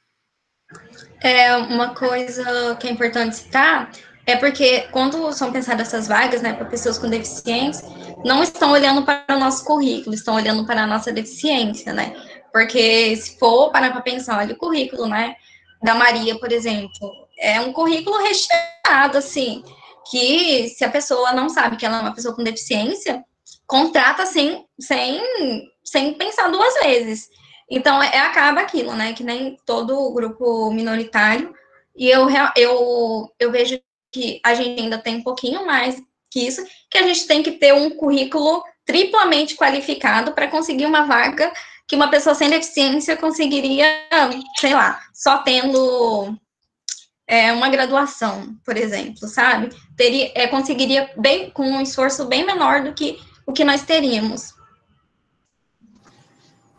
Uma coisa que é importante citar é porque, quando são pensadas essas vagas, né, para pessoas com deficiência, não estão olhando para o nosso currículo, estão olhando para a nossa deficiência, né? Porque, se for parar para pensar, olha o currículo, né, da Maria, por exemplo, é um currículo recheado, assim, que se a pessoa não sabe que ela é uma pessoa com deficiência, contrata assim, sem pensar duas vezes. Então, acaba aquilo, né, que nem todo grupo minoritário, e eu vejo que a gente ainda tem um pouquinho mais que isso, que a gente tem que ter um currículo triplamente qualificado para conseguir uma vaga que uma pessoa sem deficiência conseguiria, sei lá, só tendo uma graduação, por exemplo, sabe? Conseguiria com um esforço bem menor do que o que nós teríamos.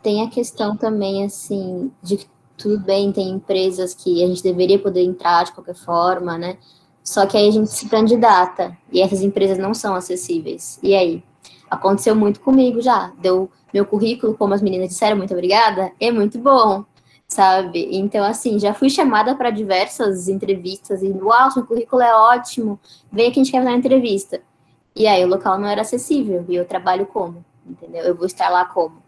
Tem a questão também, assim, de que tudo bem, tem empresas que a gente deveria poder entrar de qualquer forma, né? Só que aí a gente se candidata e essas empresas não são acessíveis. E aí? Aconteceu muito comigo já. Deu meu currículo, como as meninas disseram, muito obrigada, é muito bom, sabe? Então, assim, já fui chamada para diversas entrevistas e, uau, seu currículo é ótimo, vem aqui, a gente quer fazer uma entrevista. E aí o local não era acessível e eu trabalho como, entendeu? Eu vou estar lá como.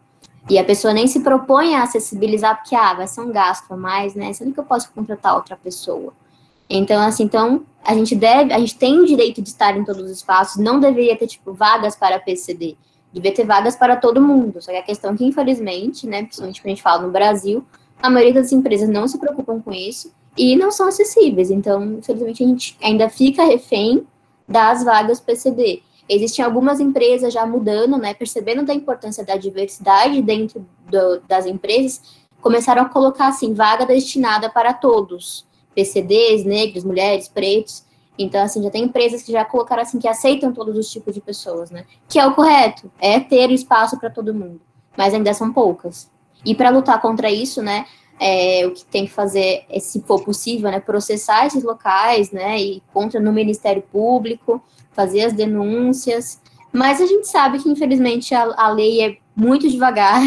E a pessoa nem se propõe a acessibilizar porque, vai ser um gasto a mais, né? Sendo que eu posso contratar outra pessoa. Então, assim, a gente tem o direito de estar em todos os espaços, não deveria ter, tipo, vagas para PCD, devia ter vagas para todo mundo, só que a questão é que, infelizmente, né, principalmente quando a gente fala no Brasil, a maioria das empresas não se preocupam com isso e não são acessíveis, então, infelizmente, a gente ainda fica refém das vagas PCD. Existem algumas empresas já mudando, né, percebendo da importância da diversidade dentro das empresas, começaram a colocar, assim, vaga destinada para todos, PCDs, negros, mulheres, pretos. Então, assim, já tem empresas que já colocaram, assim, que aceitam todos os tipos de pessoas, né? Que é o correto, é ter o espaço para todo mundo. Mas ainda são poucas. E para lutar contra isso, né, o que tem que fazer, se for possível, né, processar esses locais, né, e contra no Ministério Público, fazer as denúncias. Mas a gente sabe que, infelizmente, a lei é muito devagar,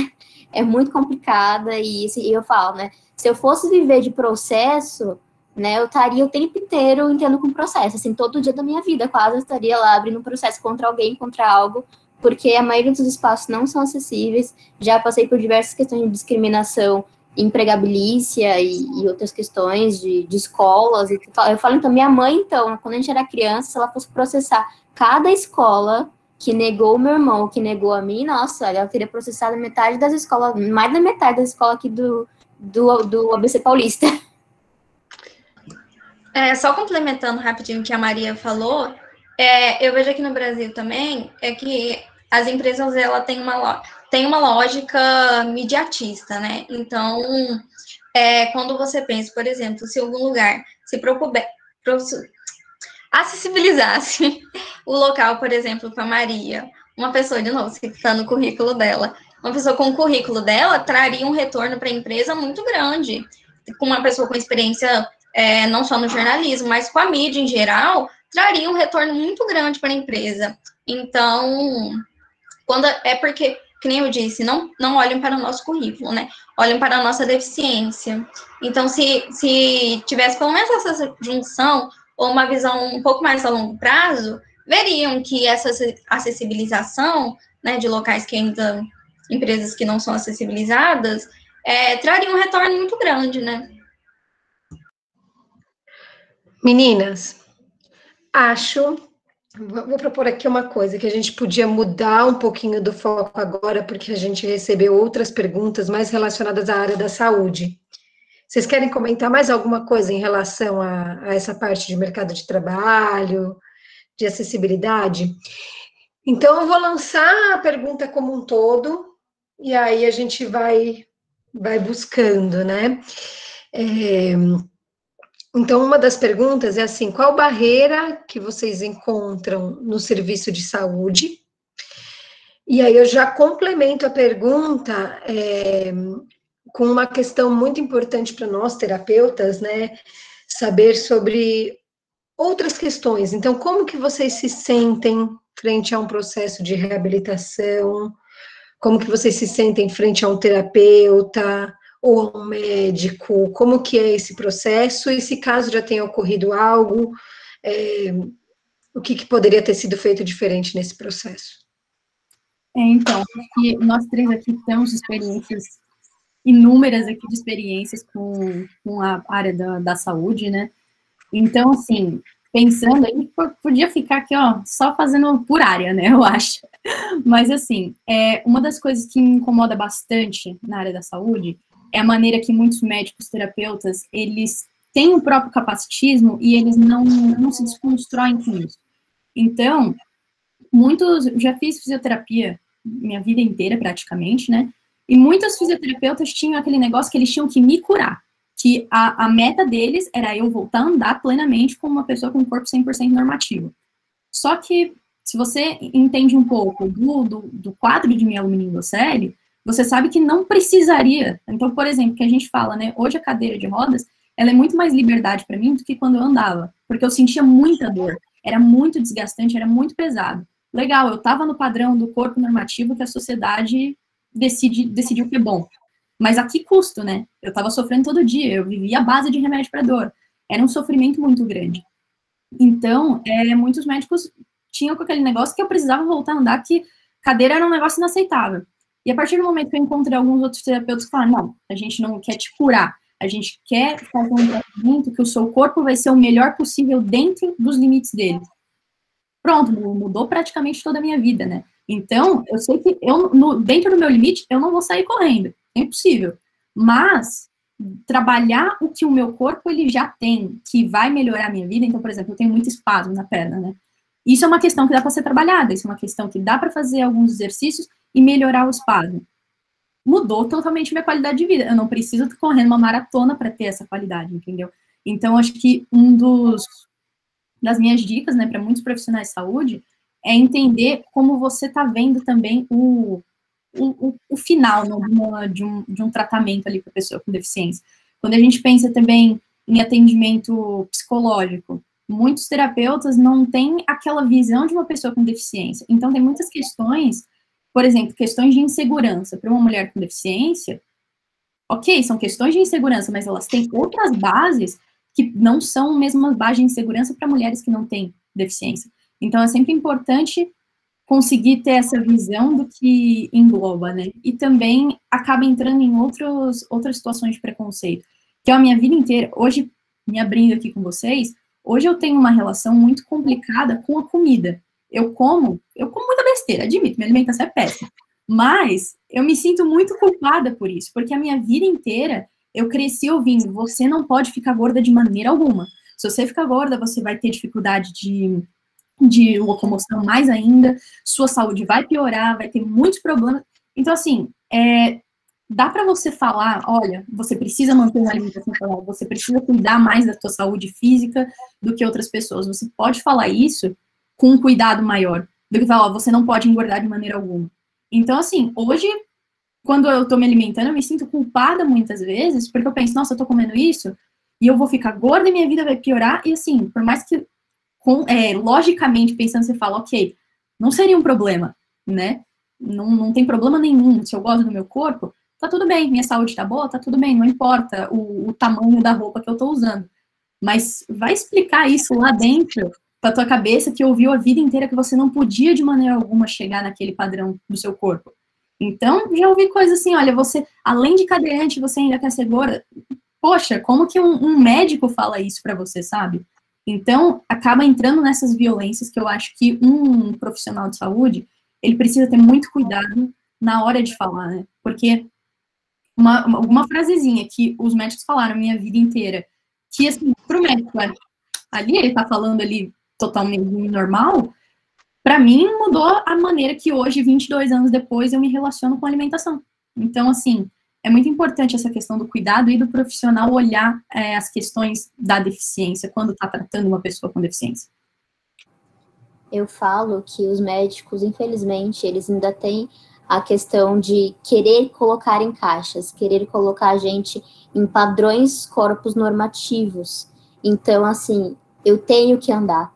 é muito complicada, e eu falo, né, se eu fosse viver de processo, né, eu estaria o tempo inteiro entrando com processo, assim, todo dia da minha vida quase eu estaria lá abrindo um processo contra alguém, contra algo, porque a maioria dos espaços não são acessíveis, já passei por diversas questões de discriminação, empregabilícia e outras questões de escolas, eu falo, então, minha mãe, então, quando a gente era criança, se ela fosse processar cada escola que negou o meu irmão, que negou a mim, nossa, ela teria processado metade das escolas, mais da metade das escolas aqui do ABC Paulista. Só complementando rapidinho o que a Maria falou, eu vejo aqui no Brasil também, que as empresas, ela tem uma lógica mediatista, né? Então, quando você pensa, por exemplo, se algum lugar se acessibilizasse o local, por exemplo, para Maria, uma pessoa, de novo, citando o currículo dela, uma pessoa com o currículo dela traria um retorno para a empresa muito grande, com uma pessoa com experiência não só no jornalismo, mas com a mídia em geral, traria um retorno muito grande para a empresa. Então, porque, que nem eu disse, não olhem para o nosso currículo, né? Olhem para a nossa deficiência. Então, se tivesse pelo menos essa junção, ou uma visão um pouco mais a longo prazo, veriam que essa acessibilização, né, de locais que ainda, empresas que não são acessibilizadas, traria um retorno muito grande, né? Meninas, vou propor aqui uma coisa, que a gente podia mudar um pouquinho do foco agora, porque a gente recebeu outras perguntas mais relacionadas à área da saúde. Vocês querem comentar mais alguma coisa em relação a essa parte de mercado de trabalho, de acessibilidade? Então, eu vou lançar a pergunta como um todo, e aí a gente vai buscando, né? Então, uma das perguntas é assim, qual barreira que vocês encontram no serviço de saúde? E aí eu já complemento a pergunta com uma questão muito importante para nós, terapeutas, né? Saber sobre outras questões. Então, como que vocês se sentem frente a um processo de reabilitação? Como que vocês se sentem frente a um terapeuta ou a um médico? Como que é esse processo? E se caso já tenha ocorrido algo, o que poderia ter sido feito diferente nesse processo? Então, nós três aqui temos experiências, inúmeras aqui de experiências com a área da saúde, né? Então, assim, pensando, a gente podia ficar aqui, ó, só fazendo por área, né, eu acho. Mas, assim, uma das coisas que me incomoda bastante na área da saúde é a maneira que muitos médicos, terapeutas, eles têm o próprio capacitismo e eles não se desconstroem com isso. Então, já fiz fisioterapia minha vida inteira, praticamente, né? E muitos fisioterapeutas tinham aquele negócio que eles tinham que me curar. Que a meta deles era eu voltar a andar plenamente como uma pessoa com um corpo 100% normativo. Só que, se você entende um pouco do quadro de mielomeningocele, você sabe que não precisaria. Então, por exemplo, que a gente fala, né? Hoje a cadeira de rodas, ela é muito mais liberdade para mim do que quando eu andava. Porque eu sentia muita dor. Era muito desgastante, era muito pesado. Legal, eu estava no padrão do corpo normativo que a sociedade decidiu que é bom. Mas a que custo, né? Eu estava sofrendo todo dia, eu vivia à base de remédio para dor. Era um sofrimento muito grande. Então, muitos médicos tinham com aquele negócio que eu precisava voltar a andar, que cadeira era um negócio inaceitável. E a partir do momento que eu encontrei alguns outros terapeutas que falaram, não, a gente não quer te curar, a gente quer fazer um tratamento que o seu corpo vai ser o melhor possível dentro dos limites dele. Pronto, mudou praticamente toda a minha vida, né? Então, eu sei que dentro do meu limite, eu não vou sair correndo. É impossível. Mas, trabalhar o que o meu corpo ele já tem, que vai melhorar a minha vida. Então, por exemplo, eu tenho muito espasmo na perna, né? Isso é uma questão que dá para ser trabalhada. Isso é uma questão que dá para fazer alguns exercícios e melhorar o espasmo. Mudou totalmente minha qualidade de vida. Eu não preciso correr uma maratona para ter essa qualidade, entendeu? Então, acho que das minhas dicas, né, para muitos profissionais de saúde, é entender como você está vendo também o final, né, de um tratamento ali para a pessoa com deficiência. Quando a gente pensa também em atendimento psicológico, muitos terapeutas não têm aquela visão de uma pessoa com deficiência. Então, tem muitas questões, por exemplo, questões de insegurança para uma mulher com deficiência. Ok, são questões de insegurança, mas elas têm outras bases que não são mesmas bases de insegurança para mulheres que não têm deficiência. Então, é sempre importante conseguir ter essa visão do que engloba, né? E também acaba entrando em outras situações de preconceito. Que é a minha vida inteira, hoje, me abrindo aqui com vocês, hoje eu tenho uma relação muito complicada com a comida. Eu como muita besteira, admito, minha alimentação é péssima. Mas eu me sinto muito culpada por isso, porque a minha vida inteira eu cresci ouvindo, você não pode ficar gorda de maneira alguma. Se você ficar gorda, você vai ter dificuldade de locomoção mais ainda, sua saúde vai piorar, vai ter muitos problemas. Então, assim, dá para você falar, olha, você precisa manter uma alimentação saudável, você precisa cuidar mais da sua saúde física do que outras pessoas. Você pode falar isso com um cuidado maior do que falar, ó, você não pode engordar de maneira alguma. Então, assim, hoje, quando eu tô me alimentando, eu me sinto culpada muitas vezes, porque eu penso, nossa, eu tô comendo isso, e eu vou ficar gorda e minha vida vai piorar, e assim, por mais que, logicamente, pensando, você fala, ok, não seria um problema, né? Não tem problema nenhum, se eu gosto do meu corpo, tá tudo bem, minha saúde tá boa, tá tudo bem, não importa o tamanho da roupa que eu tô usando. Mas vai explicar isso lá dentro, pra tua cabeça, que ouviu a vida inteira que você não podia de maneira alguma chegar naquele padrão do seu corpo. Então, já ouvi coisas assim, olha, você, além de cadeirante, você ainda quer ser gorda? Poxa, como que um médico fala isso pra você, sabe? Então, acaba entrando nessas violências que eu acho que um profissional de saúde, ele precisa ter muito cuidado na hora de falar, né? Porque uma frasezinha que os médicos falaram a minha vida inteira, que, assim, pro médico, ali, ele tá falando ali totalmente normal, para mim, mudou a maneira que hoje, 22 anos depois, eu me relaciono com a alimentação. Então, assim, é muito importante essa questão do cuidado e do profissional olhar as questões da deficiência quando está tratando uma pessoa com deficiência. Eu falo que os médicos, infelizmente, eles ainda têm a questão de querer colocar em caixas, querer colocar a gente em padrões corpos normativos. Então, assim, eu tenho que andar.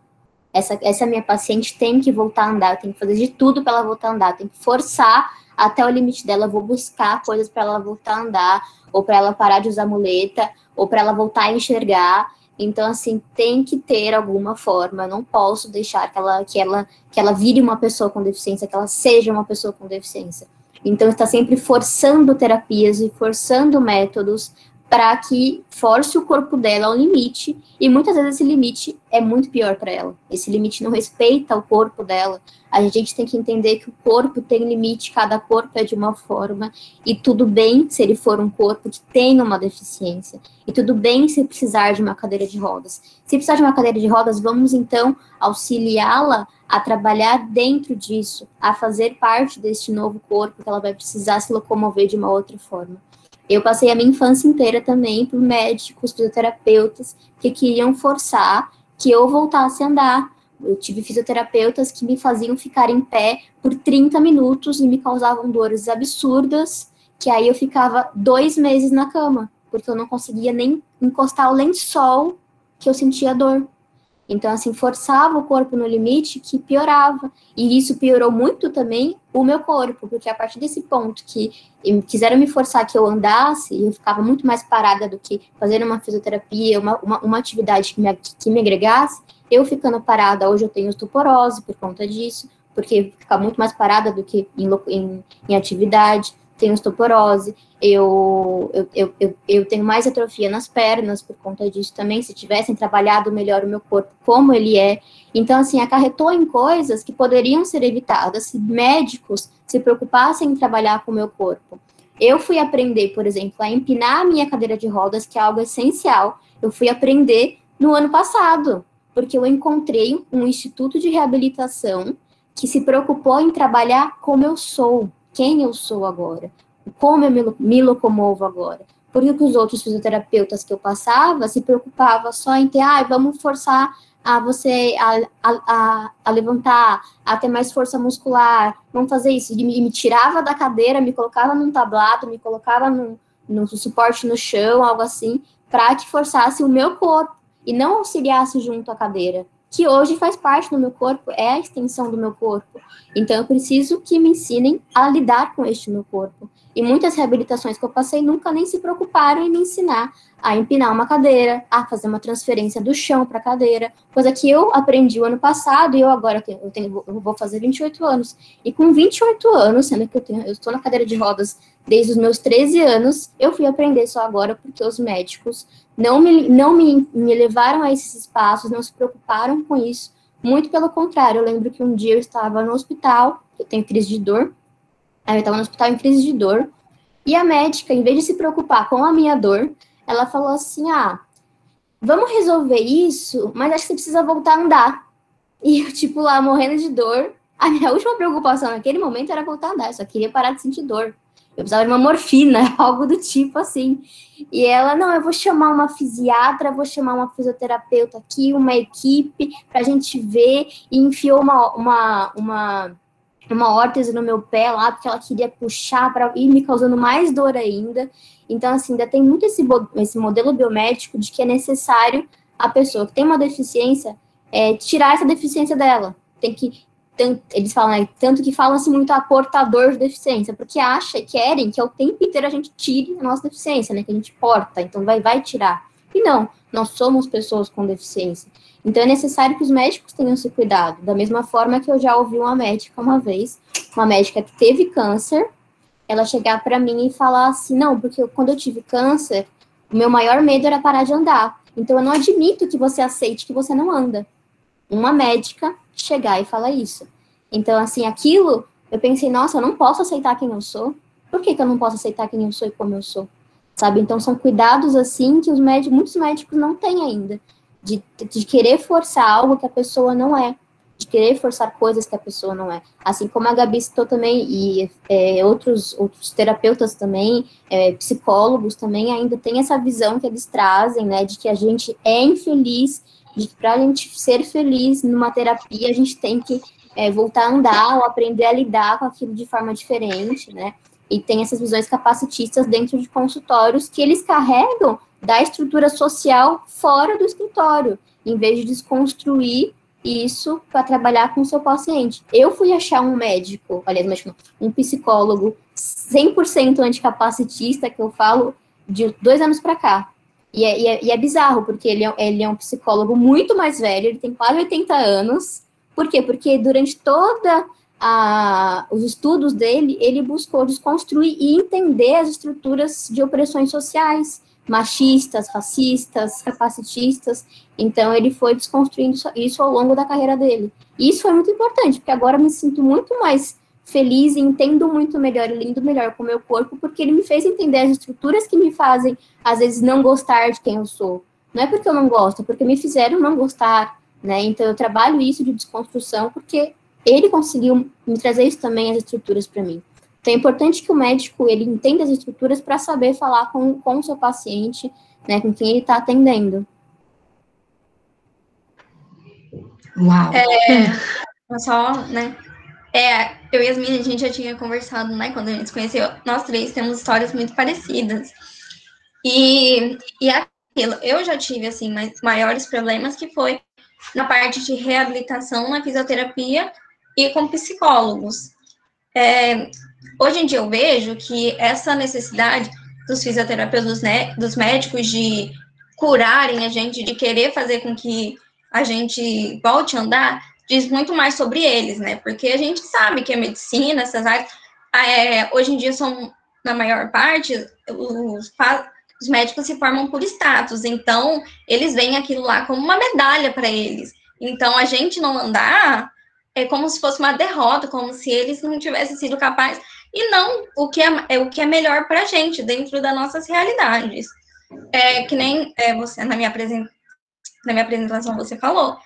Essa minha paciente tem que voltar a andar, eu tenho que fazer de tudo para ela voltar a andar, eu tenho que forçar até o limite dela, eu vou buscar coisas para ela voltar a andar, ou para ela parar de usar muleta, ou para ela voltar a enxergar. Então, assim, tem que ter alguma forma, eu não posso deixar que ela vire uma pessoa com deficiência, que ela seja uma pessoa com deficiência. Então, está sempre forçando terapias e forçando métodos para que force o corpo dela ao limite, e muitas vezes esse limite é muito pior para ela. Esse limite não respeita o corpo dela. A gente tem que entender que o corpo tem limite, cada corpo é de uma forma, e tudo bem se ele for um corpo que tem uma deficiência, e tudo bem se precisar de uma cadeira de rodas. Se precisar de uma cadeira de rodas, vamos então auxiliá-la a trabalhar dentro disso, a fazer parte deste novo corpo, que ela vai precisar se locomover de uma outra forma. Eu passei a minha infância inteira também por médicos, fisioterapeutas, que queriam forçar que eu voltasse a andar. Eu tive fisioterapeutas que me faziam ficar em pé por 30 minutos e me causavam dores absurdas, que aí eu ficava 2 meses na cama, porque eu não conseguia nem encostar o lençol que eu sentia dor. Então, assim, forçava o corpo no limite que piorava. E isso piorou muito também o meu corpo, porque a partir desse ponto que quiseram me forçar que eu andasse, eu ficava muito mais parada do que fazer uma fisioterapia, uma atividade que me agregasse, eu ficando parada, hoje eu tenho osteoporose por conta disso, porque ficar muito mais parada do que em atividade, tenho osteoporose, eu tenho mais atrofia nas pernas por conta disso também, se tivessem trabalhado melhor o meu corpo como ele é. Então, assim, acarretou em coisas que poderiam ser evitadas se médicos se preocupassem em trabalhar com o meu corpo. Eu fui aprender, por exemplo, a empinar a minha cadeira de rodas, que é algo essencial, eu fui aprender no ano passado, porque eu encontrei um instituto de reabilitação que se preocupou em trabalhar como eu sou, quem eu sou agora, como eu me locomovo agora. Porque os outros fisioterapeutas que eu passava se preocupavam só em ter, vamos forçar a você a levantar, a ter mais força muscular, vamos fazer isso. E me tirava da cadeira, me colocava num tablado, me colocava no suporte no chão, algo assim, para que forçasse o meu corpo e não auxiliasse junto à cadeira, que hoje faz parte do meu corpo, é a extensão do meu corpo. Então, eu preciso que me ensinem a lidar com este meu corpo. E muitas reabilitações que eu passei nunca nem se preocuparam em me ensinar a empinar uma cadeira, a fazer uma transferência do chão para a cadeira, coisa que eu aprendi o ano passado e eu agora eu vou fazer 28 anos. E com 28 anos, sendo que eu estou na cadeira de rodas desde os meus 13 anos, eu fui aprender só agora porque os médicos não me levaram a esses espaços, não se preocuparam com isso. Muito pelo contrário, eu lembro que um dia eu estava no hospital, eu tenho crise de dor, aí eu estava no hospital em crise de dor, e a médica, em vez de se preocupar com a minha dor, ela falou assim, vamos resolver isso, mas acho que você precisa voltar a andar. E eu, tipo, lá, morrendo de dor, a minha última preocupação naquele momento era voltar a andar, eu só queria parar de sentir dor. Eu precisava de uma morfina, algo do tipo assim. E ela, não, eu vou chamar uma fisiatra, vou chamar uma fisioterapeuta aqui, uma equipe, pra gente ver. E enfiou uma órtese no meu pé lá, porque ela queria puxar para ir me causando mais dor ainda. Então, assim, ainda tem muito esse modelo biomédico de que é necessário a pessoa que tem uma deficiência tirar essa deficiência dela. Eles falam, né, tanto que falam-se muito a portador de deficiência, porque querem que ao tempo inteiro a gente tire a nossa deficiência, né, que a gente porta, então vai tirar. E não, nós somos pessoas com deficiência. Então é necessário que os médicos tenham esse cuidado, da mesma forma que eu já ouvi uma médica uma vez, uma médica que teve câncer, ela chegar para mim e falar assim, não, porque quando eu tive câncer, o meu maior medo era parar de andar, então eu não admito que você aceite que você não anda. Uma médica chegar e falar isso. Então, assim, aquilo, eu pensei, nossa, eu não posso aceitar quem eu sou. Por que eu não posso aceitar quem eu sou e como eu sou? Sabe? Então, são cuidados, assim, que muitos médicos não têm ainda. De querer forçar algo que a pessoa não é. De querer forçar coisas que a pessoa não é. Assim como a Gabi citou também, e outros terapeutas também, psicólogos também, ainda tem essa visão que eles trazem, né, de que a gente é infeliz, de que para a gente ser feliz numa terapia, a gente tem que voltar a andar ou aprender a lidar com aquilo de forma diferente, né? E tem essas visões capacitistas dentro de consultórios que eles carregam da estrutura social fora do escritório, em vez de desconstruir isso para trabalhar com o seu paciente. Eu fui achar um médico, aliás, um psicólogo 100% anticapacitista, que eu falo, de 2 anos para cá. E é bizarro, porque ele é um psicólogo muito mais velho, ele tem quase 80 anos. Por quê? Porque durante os estudos dele, ele buscou desconstruir e entender as estruturas de opressões sociais, machistas, racistas, capacitistas. Então, ele foi desconstruindo isso ao longo da carreira dele. E isso foi muito importante, porque agora eu me sinto muito mais feliz e entendo muito melhor e lido melhor com o meu corpo, porque ele me fez entender as estruturas que me fazem, às vezes, não gostar de quem eu sou. Não é porque eu não gosto, é porque me fizeram não gostar, né? Então, eu trabalho isso de desconstrução, porque ele conseguiu me trazer isso também, as estruturas para mim. Então, é importante que o médico, ele entenda as estruturas para saber falar com o seu paciente, né, com quem ele está atendendo. Uau! Só, né, eu e Yasmin, a gente já tinha conversado, né, quando a gente se conheceu, nós três temos histórias muito parecidas. E aquilo, eu já tive, assim, maiores problemas que foi na parte de reabilitação, na fisioterapia e com psicólogos. Hoje em dia eu vejo que essa necessidade dos fisioterapeutas, né, dos médicos de curarem a gente, de querer fazer com que a gente volte a andar, diz muito mais sobre eles, né, porque a gente sabe que a medicina, essas áreas, hoje em dia são, na maior parte, os médicos se formam por status, então eles veem aquilo lá como uma medalha para eles. Então, a gente não andar é como se fosse uma derrota, como se eles não tivessem sido capazes, e não o que é melhor para a gente, dentro das nossas realidades. Que nem você, na minha apresentação, você falou,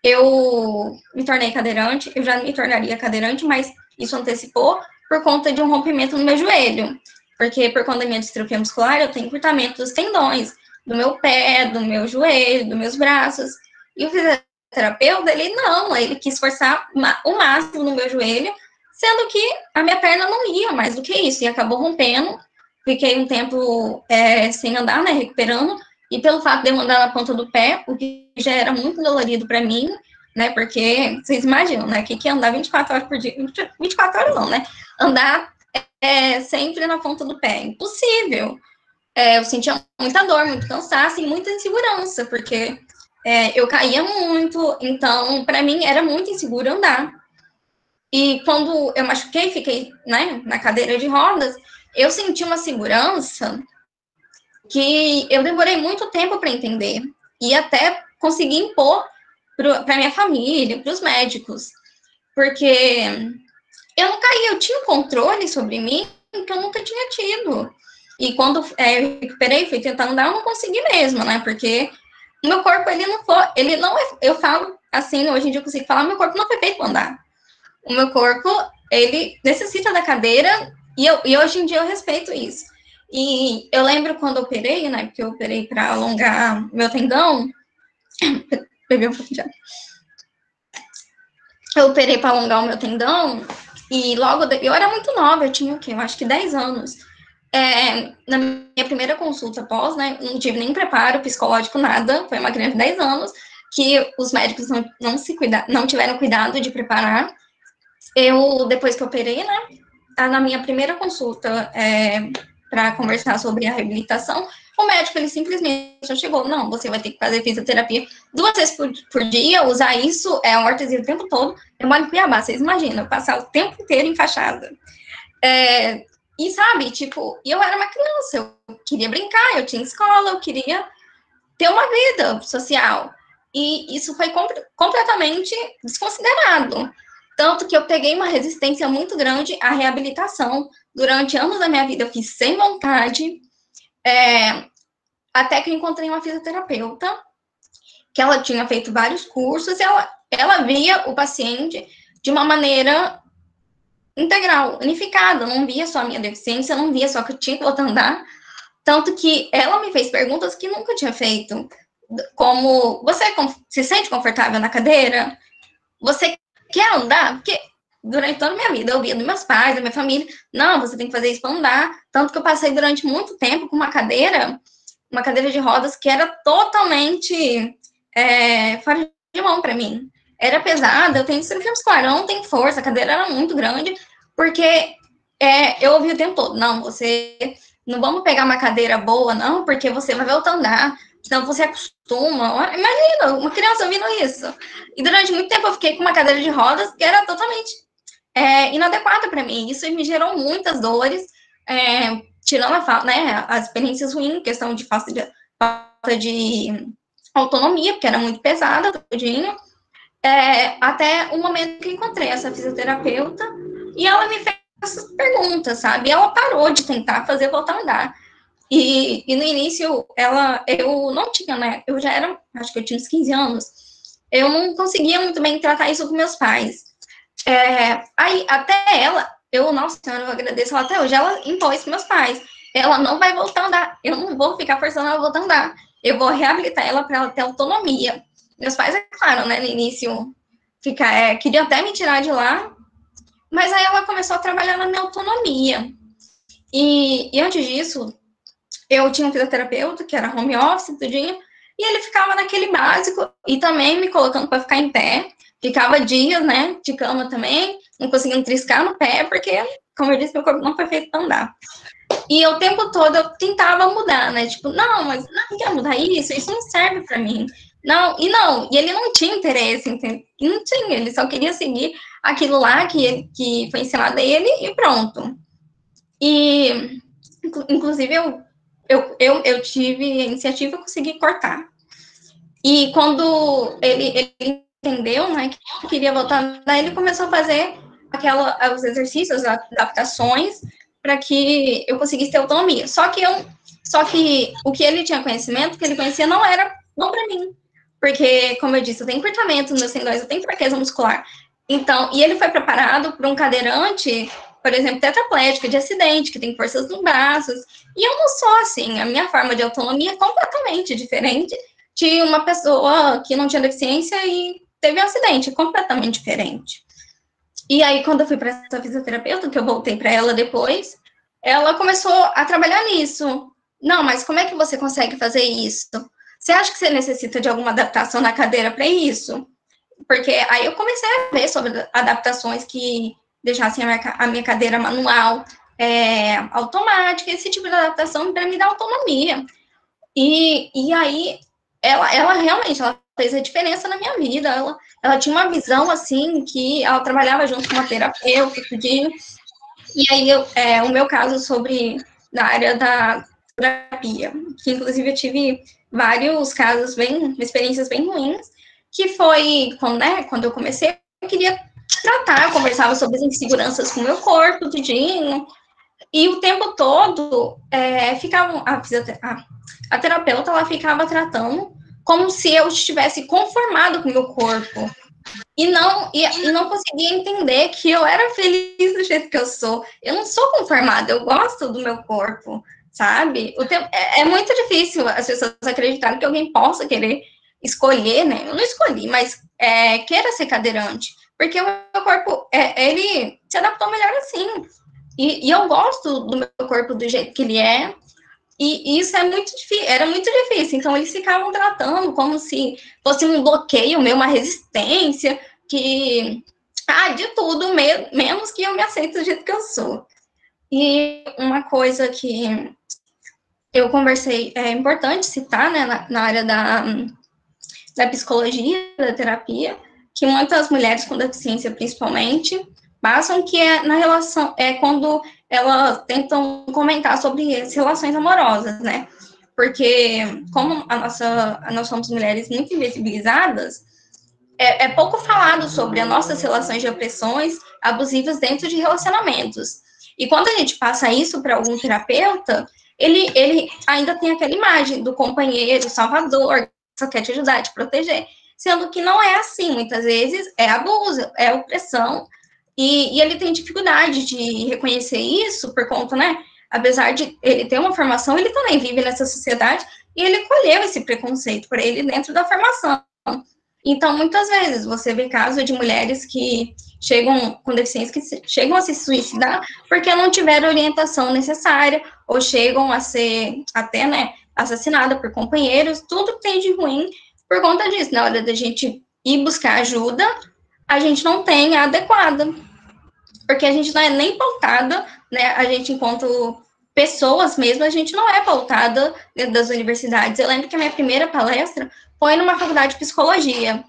eu me tornei cadeirante, eu já me tornaria cadeirante, mas isso antecipou por conta de um rompimento no meu joelho, porque por conta da minha distrofia muscular, eu tenho encurtamento dos tendões, do meu pé, do meu joelho, dos meus braços, e o fisioterapeuta, ele quis forçar o máximo no meu joelho, sendo que a minha perna não ia mais do que isso, e acabou rompendo, fiquei um tempo sem andar, né, recuperando, e pelo fato de eu andar na ponta do pé, o que já era muito dolorido para mim, né, porque vocês imaginam, né, que é andar 24 horas por dia, 24 horas não, né, andar sempre na ponta do pé, impossível. Eu sentia muita dor, muito cansaço e muita insegurança, porque eu caía muito, então, para mim, era muito inseguro andar. E quando eu machuquei, fiquei, né, na cadeira de rodas, eu senti uma segurança que eu demorei muito tempo para entender, e até consegui impor para minha família, para os médicos, porque eu não caí, eu tinha um controle sobre mim que eu nunca tinha tido. E quando eu recuperei, fui tentar andar, eu não consegui mesmo, né? Porque o meu corpo, ele não é, eu falo assim, hoje em dia eu consigo falar, meu corpo não foi feito para andar. O meu corpo, ele necessita da cadeira, e hoje em dia eu respeito isso. E eu lembro quando eu operei, né? Porque eu operei para alongar meu tendão. Bebi um pouquinho de água. Eu operei para alongar o meu tendão, e logo, eu era muito nova, eu tinha o quê? Eu acho que 10 anos. Na minha primeira consulta pós, né, não tive nem preparo psicológico, nada, foi uma criança de 10 anos, que os médicos não tiveram cuidado de preparar. Depois que eu operei, né, na minha primeira consulta para conversar sobre a reabilitação, o médico, ele simplesmente chegou, não, você vai ter que fazer fisioterapia 2 vezes por dia, usar isso, a ortesia o tempo todo. Eu moro em Cuiabá, vocês imaginam, passar o tempo inteiro enfaixada. E sabe, tipo, eu era uma criança, eu queria brincar, eu tinha escola, eu queria ter uma vida social. E isso foi completamente desconsiderado. Tanto que eu peguei uma resistência muito grande à reabilitação. Durante anos da minha vida, eu fiz sem vontade, até que eu encontrei uma fisioterapeuta, que ela tinha feito vários cursos, e ela via o paciente de uma maneira integral, unificada, não via só a minha deficiência, não via só que eu tinha que voltar a andar, tanto que ela me fez perguntas que nunca tinha feito, como, você se sente confortável na cadeira? Você quer andar? Porque durante toda a minha vida eu ouvia dos meus pais, da minha família, não, você tem que fazer isso para andar, tanto que eu passei durante muito tempo com uma cadeira de rodas que era totalmente fora de mão para mim. Era pesada, eu tenho distrofia muscular, eu não tenho força, a cadeira era muito grande, porque eu ouvi o tempo todo, não, não vamos pegar uma cadeira boa, não, porque você vai voltar a andar, senão você acostuma. Imagina, uma criança ouvindo isso. E durante muito tempo eu fiquei com uma cadeira de rodas que era totalmente inadequada para mim. Isso me gerou muitas dores, tirando né, as experiências ruins, questão de falta de autonomia, porque era muito pesada, tudinho, até o momento que eu encontrei essa fisioterapeuta, e ela me fez essas perguntas, sabe? E ela parou de tentar fazer voltar a andar. E no início, eu não tinha, né? Eu já era, acho que eu tinha uns 15 anos, eu não conseguia muito bem tratar isso com meus pais. Aí, até ela, nossa senhora, eu agradeço ela até hoje, ela impôs para meus pais. Ela não vai voltar a andar, eu não vou ficar forçando ela a voltar a andar. Eu vou reabilitar ela para ela ter autonomia. Meus pais, é claro, né, no início, queriam até me tirar de lá, mas aí ela começou a trabalhar na minha autonomia. E antes disso, eu tinha um fisioterapeuta, que era home office, tudinho, e ele ficava naquele básico, e também me colocando para ficar em pé, ficava dias, né, de cama também, não conseguindo triscar no pé, porque, como eu disse, meu corpo não foi feito para andar. E o tempo todo eu tentava mudar, né, tipo, não, mas não quero mudar isso não serve para mim. E ele não tinha interesse, não tinha, ele só queria seguir aquilo lá que foi ensinado a ele e pronto. E, inclusive, eu tive a iniciativa, eu consegui cortar. E quando ele entendeu, né, que eu queria voltar a andar, ele começou a fazer os exercícios, as adaptações, para que eu conseguisse ter autonomia. Só que o que ele tinha conhecimento, que ele conhecia, não era bom para mim. Porque, como eu disse, eu tenho encurtamento nos tendões, eu tenho fraqueza muscular. Então, e ele foi preparado para um cadeirante, por exemplo, tetraplégico, de acidente, que tem forças nos braços. E eu não sou assim, a minha forma de autonomia é completamente diferente de uma pessoa que não tinha deficiência e teve um acidente, completamente diferente. E aí, quando eu fui para essa fisioterapeuta, que eu voltei para ela depois, ela começou a trabalhar nisso. Não, mas como é que você consegue fazer isso? Você acha que você necessita de alguma adaptação na cadeira para isso? Porque aí eu comecei a ver sobre adaptações que deixassem a minha cadeira manual, automática, esse tipo de adaptação para me dar autonomia. E aí, ela realmente fez a diferença na minha vida. Ela tinha uma visão, assim, que ela trabalhava junto com uma terapeuta, tudinho. E aí, o meu caso na área da terapia, que inclusive eu tive vários casos experiências bem ruins, que foi, quando eu comecei, eu queria tratar, eu conversava sobre as inseguranças com o meu corpo, tudinho, e o tempo todo, a terapeuta, ela ficava tratando como se eu estivesse conformado com o meu corpo, e não conseguia entender que eu era feliz do jeito que eu sou. Eu não sou conformada, eu gosto do meu corpo, sabe? É muito difícil as pessoas acreditarem que alguém possa querer escolher, né? Eu não escolhi, mas queira ser cadeirante, porque o meu corpo, ele se adaptou melhor assim. E eu gosto do meu corpo do jeito que ele é, e isso era muito difícil. Então, eles ficavam tratando como se fosse um bloqueio meu, uma resistência, de tudo, menos que eu me aceito do jeito que eu sou. E uma coisa que eu conversei, é importante citar, né, na área da psicologia, da terapia, que muitas mulheres com deficiência, principalmente, passam, que na relação, quando elas tentam comentar sobre as relações amorosas, né? Porque, como nós somos mulheres muito invisibilizadas, é pouco falado sobre as nossas relações de opressões abusivas dentro de relacionamentos. E quando a gente passa isso para algum terapeuta, ele ainda tem aquela imagem do companheiro salvador, que só quer te ajudar, te proteger, sendo que não é assim. Muitas vezes é abuso, é opressão, e ele tem dificuldade de reconhecer isso por conta, né? Apesar de ele ter uma formação, ele também vive nessa sociedade e ele colheu esse preconceito por ele dentro da formação. Então, muitas vezes, você vê casos de mulheres que chegam com deficiência, que chegam a se suicidar porque não tiveram orientação necessária, ou chegam a ser até, né, assassinadas por companheiros, tudo que tem de ruim por conta disso. Na hora da gente ir buscar ajuda, a gente não tem a adequada, porque a gente não é nem pautada, né, a gente, enquanto pessoas mesmo, a gente não é pautada dentro das universidades. Eu lembro que a minha primeira palestra foi numa faculdade de psicologia,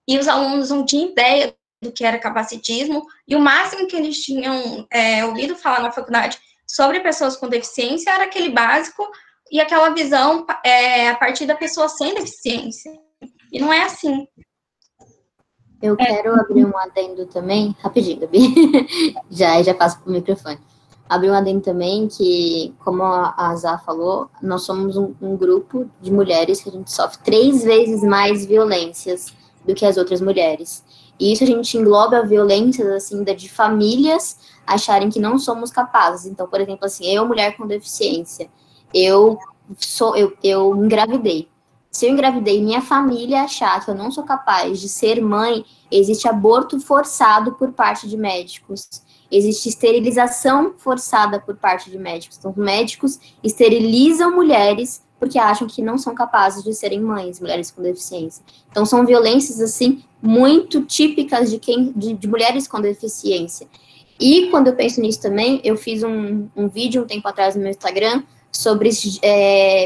e os alunos não tinham ideia do que era capacitismo, e o máximo que eles tinham ouvido falar na faculdade sobre pessoas com deficiência era aquele básico e aquela visão a partir da pessoa sem deficiência. E não é assim. Eu quero abrir um adendo também, rapidinho, Gabi, já passo pro microfone. Abrir um adendo também que, como a Zá falou, nós somos um grupo de mulheres que a gente sofre 3 vezes mais violências do que as outras mulheres. E isso a gente engloba violências, assim, de famílias acharem que não somos capazes. Então, por exemplo, assim, eu, mulher com deficiência, eu engravidei. Se eu engravidei e minha família achar que eu não sou capaz de ser mãe, existe aborto forçado por parte de médicos. Existe esterilização forçada por parte de médicos. Então, médicos esterilizam mulheres porque acham que não são capazes de serem mães, mulheres com deficiência. Então, são violências, assim, muito típicas de mulheres com deficiência. E, quando eu penso nisso também, eu fiz um vídeo um tempo atrás no meu Instagram sobre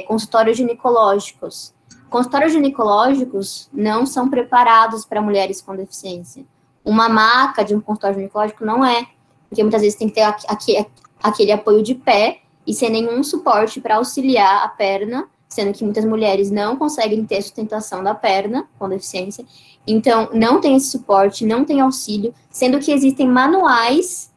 consultórios ginecológicos. Consultórios ginecológicos não são preparados para mulheres com deficiência. Uma maca de um consultório ginecológico não é, porque muitas vezes tem que ter aquele apoio de pé e sem nenhum suporte para auxiliar a perna, sendo que muitas mulheres não conseguem ter sustentação da perna com deficiência. Então, não tem esse suporte, não tem auxílio, sendo que existem manuais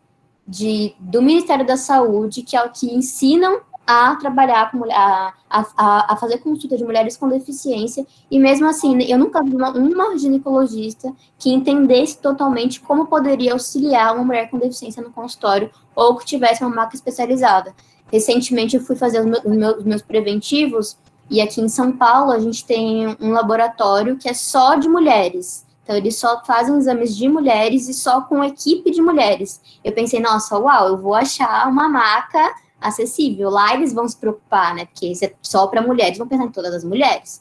do Ministério da Saúde que ensinam a trabalhar com a fazer consulta de mulheres com deficiência, e mesmo assim, eu nunca vi uma ginecologista que entendesse totalmente como poderia auxiliar uma mulher com deficiência no consultório, ou que tivesse uma maca especializada. Recentemente, eu fui fazer os meus preventivos, e aqui em São Paulo, a gente tem um laboratório que é só de mulheres. Então, eles só fazem exames de mulheres e só com equipe de mulheres. Eu pensei, nossa, uau, eu vou achar uma maca acessível. Lá eles vão se preocupar, né? Porque isso é só para mulheres, vão pensar em todas as mulheres.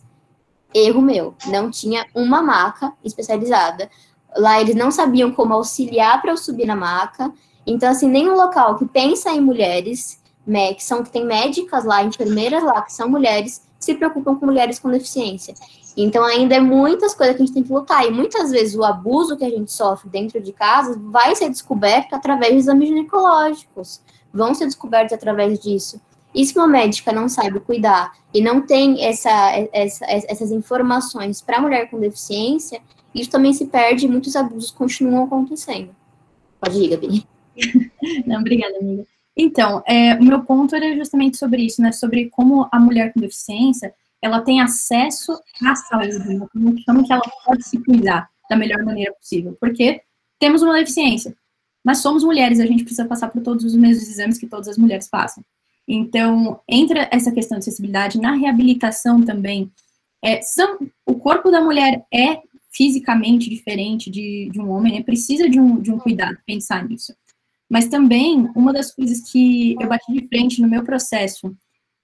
Erro meu, não tinha uma maca especializada. Lá eles não sabiam como auxiliar para eu subir na maca. Então, assim, nenhum local que pensa em mulheres, né, que tem médicas lá, enfermeiras lá, que são mulheres, se preocupam com mulheres com deficiência. Então, ainda é muitas coisas que a gente tem que lutar. E muitas vezes o abuso que a gente sofre dentro de casa vai ser descoberto através de exames ginecológicos. Vão ser descobertos através disso. E se uma médica não sabe cuidar e não tem essas informações para a mulher com deficiência, isso também se perde e muitos abusos continuam acontecendo. Pode ir, Gabi. Não, obrigada, amiga. Então, o meu ponto era justamente sobre isso, né? Sobre como a mulher com deficiência, ela tem acesso à saúde, né? Como que ela pode se cuidar da melhor maneira possível. Porque temos uma deficiência. Mas somos mulheres, a gente precisa passar por todos os mesmos exames que todas as mulheres passam. Então, entra essa questão de acessibilidade na reabilitação também. O corpo da mulher é fisicamente diferente de um homem, né? Precisa de um cuidado, pensar nisso. Mas também, uma das coisas que eu bati de frente no meu processo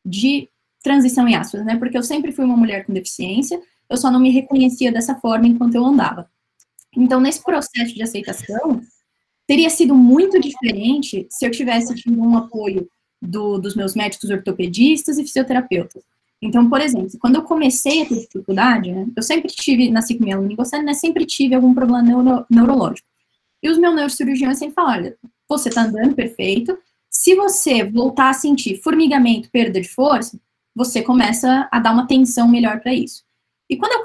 de transição em aspas, né? Porque eu sempre fui uma mulher com deficiência, eu só não me reconhecia dessa forma enquanto eu andava. Então, nesse processo de aceitação, teria sido muito diferente se eu tivesse tido um apoio dos meus médicos ortopedistas e fisioterapeutas. Então, por exemplo, quando eu comecei a ter dificuldade, né, eu sempre tive, nasci com mielomeningocele, né, sempre tive algum problema neurológico. E os meus neurocirurgiões sempre falaram, olha, você tá andando perfeito, se você voltar a sentir formigamento, perda de força, você começa a dar uma atenção melhor para isso. E quando eu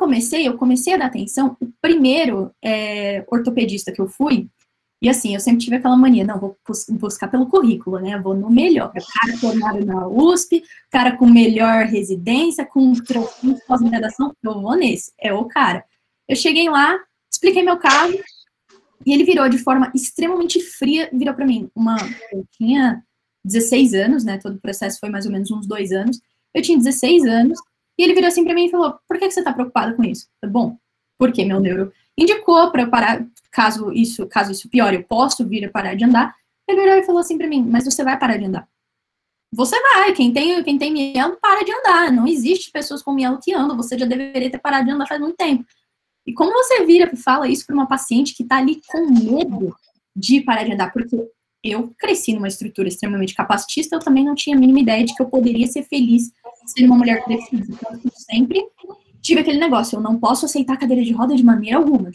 comecei a dar atenção, o primeiro ortopedista que eu fui, e assim, eu sempre tive aquela mania, não, vou buscar pelo currículo, né, eu vou no melhor, o cara formado na USP, o cara com melhor residência, com pós-graduação, eu vou nesse, é o cara. Eu cheguei lá, expliquei meu caso, e ele virou de forma extremamente fria, virou pra mim, eu tinha 16 anos, né, todo o processo foi mais ou menos uns 2 anos, eu tinha 16 anos, e ele virou assim pra mim e falou, por que você tá preocupada com isso? Eu, bom, porque meu neuro indicou pra eu parar, caso isso piore, eu posso vir a parar de andar. Ele virou e falou assim pra mim, mas você vai parar de andar. Você vai, quem tem mielo para de andar, não existe pessoas com mielo que andam, você já deveria ter parado de andar faz muito tempo. E como você vira e fala isso para uma paciente que tá ali com medo de parar de andar, porque eu cresci numa estrutura extremamente capacitista, eu também não tinha a mínima ideia de que eu poderia ser feliz sendo uma mulher com deficiência. Então, eu sempre tive aquele negócio, eu não posso aceitar cadeira de roda de maneira alguma.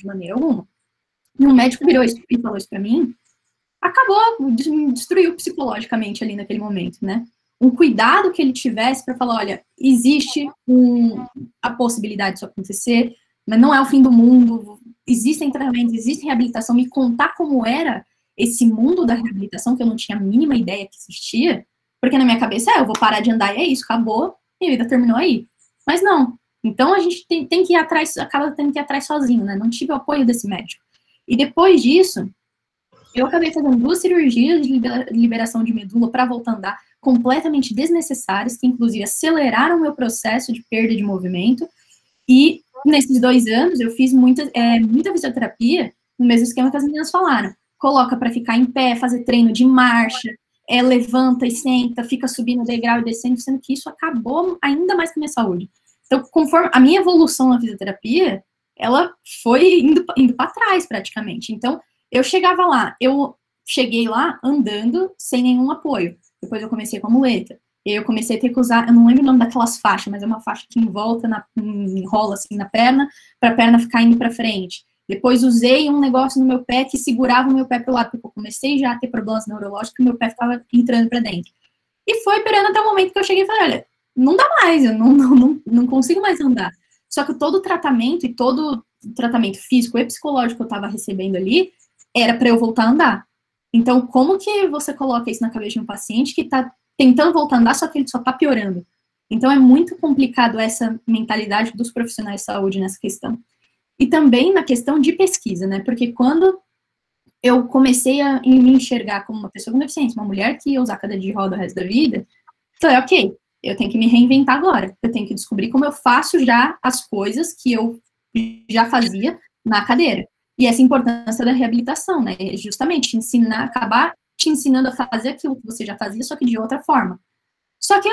E um médico virou isso e falou isso pra mim, acabou, me destruiu psicologicamente ali naquele momento, né? Um cuidado que ele tivesse para falar, olha, existe a possibilidade disso acontecer, mas não é o fim do mundo, existem tratamentos, existe reabilitação, me contar como era esse mundo da reabilitação, que eu não tinha a mínima ideia que existia, porque na minha cabeça, eu vou parar de andar e é isso, acabou, minha vida terminou aí. Mas não. Então, a gente tem que ir atrás, acaba tendo que ir atrás sozinho, né? Não tive o apoio desse médico. E depois disso, eu acabei fazendo 2 cirurgias de liberação de medula para voltar a andar, completamente desnecessárias, que inclusive aceleraram o meu processo de perda de movimento. E nesses 2 anos, eu fiz muita fisioterapia, no mesmo esquema que as meninas falaram. Coloca para ficar em pé, fazer treino de marcha, levanta e senta, fica subindo o degrau e descendo, sendo que isso acabou ainda mais com a minha saúde. Então, conforme a minha evolução na fisioterapia, ela foi indo para trás, praticamente. Então, eu cheguei lá andando sem nenhum apoio. Depois eu comecei com a muleta. E aí eu comecei a ter que usar, eu não lembro o nome daquelas faixas, mas é uma faixa que enrola assim na perna, para a perna ficar indo para frente. Depois usei um negócio no meu pé que segurava o meu pé pro lado, porque eu comecei já a ter problemas neurológicos, e meu pé ficava entrando para dentro. E foi esperando até o momento que eu cheguei e falei, olha, não dá mais, eu não consigo mais andar. Só que todo o tratamento e todo o tratamento físico e psicológico que eu estava recebendo ali era para eu voltar a andar. Então, como que você coloca isso na cabeça de um paciente que está tentando voltar a andar, só que ele só está piorando? Então, é muito complicado essa mentalidade dos profissionais de saúde nessa questão. E também na questão de pesquisa, né? Porque quando eu comecei a me enxergar como uma pessoa com deficiência, uma mulher que ia usar cadeira de roda o resto da vida, falei, ok, eu tenho que me reinventar agora. Eu tenho que descobrir como eu faço já as coisas que eu já fazia na cadeira. E essa importância da reabilitação, né? Justamente acabar te ensinando a fazer aquilo que você já fazia, só que de outra forma. Só que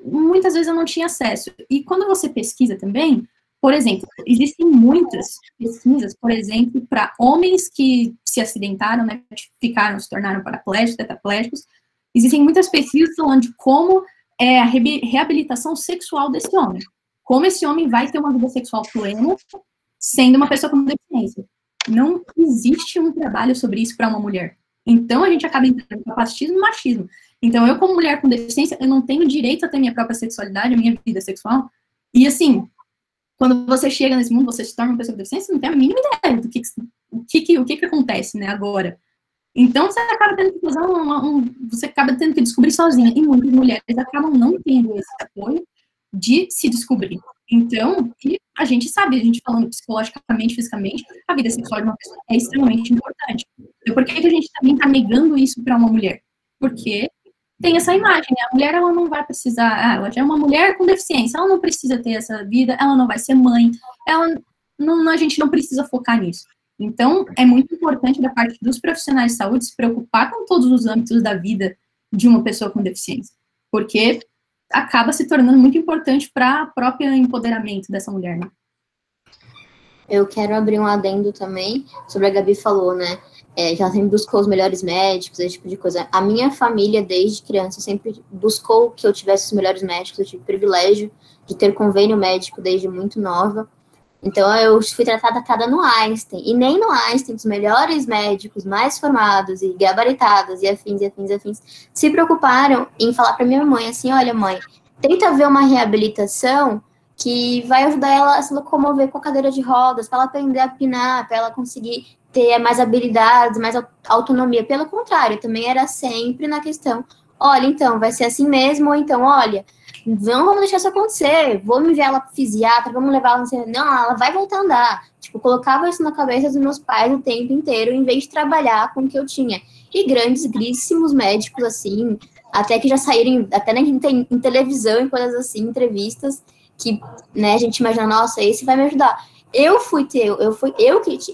muitas vezes eu não tinha acesso. E quando você pesquisa também, por exemplo, existem muitas pesquisas, por exemplo, para homens que se acidentaram, né, se tornaram paraplégicos, tetraplégicos. Existem muitas pesquisas falando de como é a reabilitação sexual desse homem. Como esse homem vai ter uma vida sexual plena sendo uma pessoa com deficiência. Não existe um trabalho sobre isso para uma mulher. Então, a gente acaba entrando no capacitismo e machismo. Então, eu, como mulher com deficiência, eu não tenho direito a ter minha própria sexualidade, a minha vida sexual. E, assim, quando você chega nesse mundo, você se torna uma pessoa com deficiência, você não tem a mínima ideia do que acontece, né, agora. Então, você acaba tendo que fazer você acaba tendo que descobrir sozinha. E muitas mulheres acabam não tendo esse apoio de se descobrir. Então, a gente sabe, a gente falando psicologicamente, fisicamente, a vida sexual de uma pessoa é extremamente importante. Então, por que a gente também está negando isso para uma mulher? Porque tem essa imagem, né? A mulher, ela não vai precisar, ela já é uma mulher com deficiência, ela não precisa ter essa vida, ela não vai ser mãe, a gente não precisa focar nisso. Então, é muito importante da parte dos profissionais de saúde se preocupar com todos os âmbitos da vida de uma pessoa com deficiência, porque acaba se tornando muito importante para o próprio empoderamento dessa mulher, né? Eu quero abrir um adendo também sobre a Gabi falou, né? Já sempre buscou os melhores médicos, esse tipo de coisa. A minha família, desde criança, sempre buscou que eu tivesse os melhores médicos. Eu tive o privilégio de ter convênio médico desde muito nova. Então, eu fui tratada no Einstein. E nem no Einstein, os melhores médicos, mais formados e gabaritados, e afins, se preocuparam em falar para minha mãe, assim, olha, mãe, tenta ver uma reabilitação que vai ajudar ela a se locomover com a cadeira de rodas, para ela aprender a pinar, para ela conseguir ter mais habilidades, mais autonomia. Pelo contrário, também era sempre na questão, olha, então, vai ser assim mesmo, ou então, olha, não vamos deixar isso acontecer, vamos enviar ela para o fisiatra, vamos levar ela, não, ela vai voltar a andar. Tipo, colocava isso na cabeça dos meus pais o tempo inteiro, em vez de trabalhar com o que eu tinha. E grandíssimos médicos, assim, até que já saíram, até em televisão, em coisas assim, entrevistas, que, né, a gente imagina, nossa, esse vai me ajudar. Eu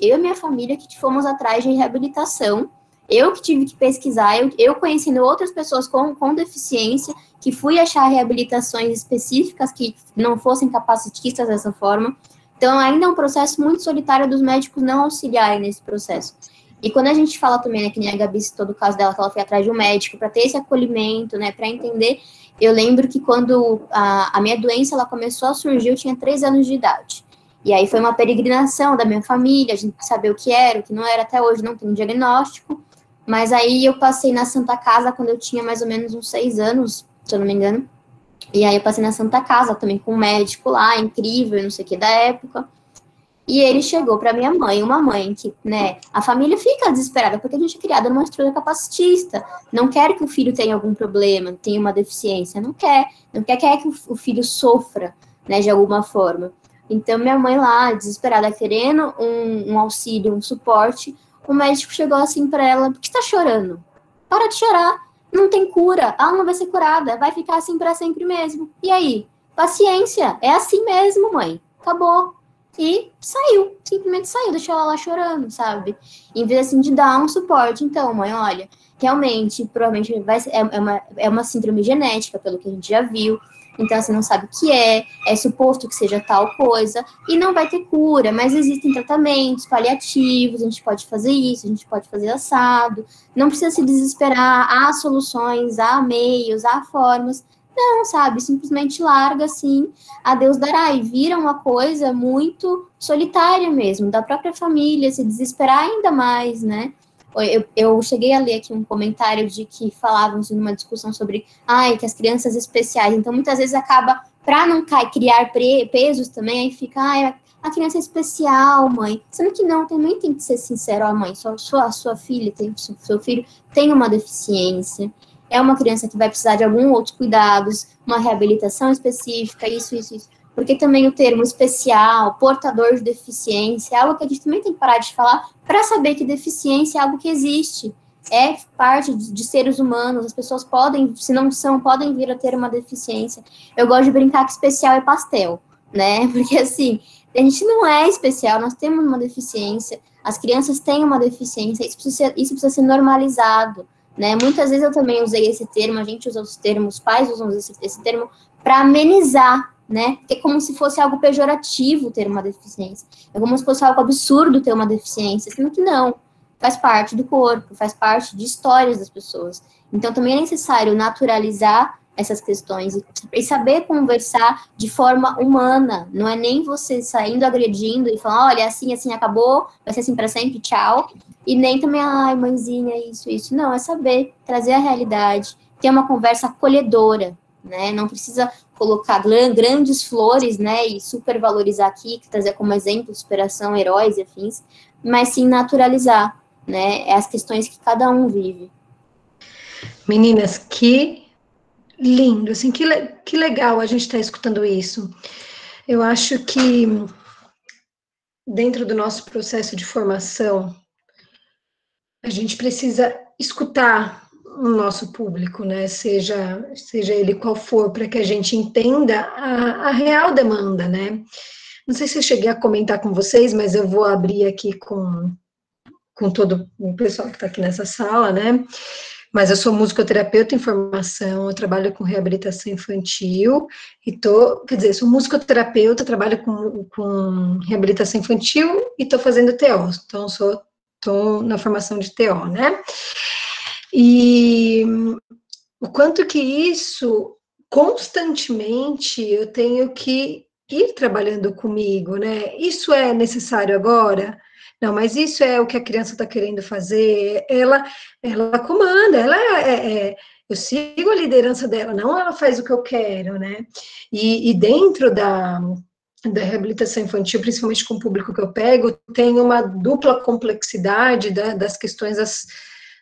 e minha família que fomos atrás de reabilitação, eu que tive que pesquisar, eu conhecendo outras pessoas com deficiência, que fui achar reabilitações específicas que não fossem capacitistas dessa forma. Então, ainda é um processo muito solitário dos médicos não auxiliarem nesse processo. E quando a gente fala também, né, que nem a Gabi citou do caso dela, que ela foi atrás de um médico para ter esse acolhimento, né, para entender, eu lembro que quando a minha doença ela começou a surgir, eu tinha 3 anos de idade. E aí foi uma peregrinação da minha família, a gente saber o que era, o que não era, até hoje não tem um diagnóstico, Mas aí eu passei na Santa Casa quando eu tinha mais ou menos uns 6 anos, se eu não me engano. E aí eu passei na Santa Casa também com um médico lá, incrível, não sei o que, da época. E ele chegou para minha mãe, uma mãe que, né, a família fica desesperada, porque a gente é criada numa estrutura capacitista, não quer que o filho tenha algum problema, tenha uma deficiência, não quer que o filho sofra, né, de alguma forma. Então, minha mãe lá, desesperada, querendo um auxílio, um suporte, o médico chegou assim para ela, por que está chorando? Para de chorar, não tem cura, ela não vai ser curada, vai ficar assim para sempre mesmo. E aí? Paciência, é assim mesmo, mãe, acabou. E saiu, simplesmente saiu, deixou ela lá chorando, sabe? Em vez, assim, de dar um suporte. Então, mãe, olha, realmente, provavelmente é uma síndrome genética, pelo que a gente já viu. Então, você não sabe o que é suposto que seja tal coisa, e não vai ter cura, mas existem tratamentos paliativos, a gente pode fazer isso, a gente pode fazer assado, não precisa se desesperar, há soluções, há meios, há formas. Não, sabe, simplesmente larga assim, a Deus dará, e vira uma coisa muito solitária mesmo, da própria família, se desesperar ainda mais, né? Eu cheguei a ler aqui um comentário de que falavam numa discussão sobre, que as crianças especiais, então muitas vezes acaba, para não criar pesos também, aí fica, a criança é especial, mãe. Sendo que não, também tem que ser sincero, mãe, sua filha, seu filho tem uma deficiência, é uma criança que vai precisar de algum outros cuidados, uma reabilitação específica, isso. Porque também o termo especial, portador de deficiência, é algo que a gente também tem que parar de falar para saber que deficiência é algo que existe. É parte de seres humanos, as pessoas podem, se não são, podem vir a ter uma deficiência. Eu gosto de brincar que especial é pastel, né? Porque assim, a gente não é especial, nós temos uma deficiência, as crianças têm uma deficiência, isso precisa ser normalizado. Né? Muitas vezes eu também usei esse termo, a gente usa os termos, os pais usam esse termo para amenizar, né? É como se fosse algo pejorativo ter uma deficiência. É como se fosse algo absurdo ter uma deficiência, sendo que não. Faz parte do corpo, faz parte de histórias das pessoas. Então também é necessário naturalizar essas questões e saber conversar de forma humana. Não é nem você saindo agredindo e falando, olha, assim, acabou, vai ser assim para sempre, tchau. E nem também, mãezinha, isso. Não, é saber trazer a realidade, ter uma conversa acolhedora, né? Não precisa colocar grandes flores, né? E supervalorizar aqui, trazer como exemplo superação, heróis e afins, mas sim naturalizar, né? As questões que cada um vive. Meninas, que lindo, assim, que legal a gente estar escutando isso. Eu acho que dentro do nosso processo de formação, a gente precisa escutar o nosso público, né? Seja ele qual for, para que a gente entenda a real demanda, né? Não sei se eu cheguei a comentar com vocês, mas eu vou abrir aqui com todo o pessoal que está aqui nessa sala, né? Mas eu sou musicoterapeuta em formação, eu trabalho com reabilitação infantil, sou musicoterapeuta, trabalho com reabilitação infantil e estou fazendo TO, então estou na formação de TO, né? E o quanto que isso, constantemente, eu tenho que ir trabalhando comigo, né? Isso é necessário agora? Não, mas isso é o que a criança está querendo fazer, ela comanda, eu sigo a liderança dela, não ela faz o que eu quero, né? E dentro da reabilitação infantil, principalmente com o público que eu pego, tem uma dupla complexidade das questões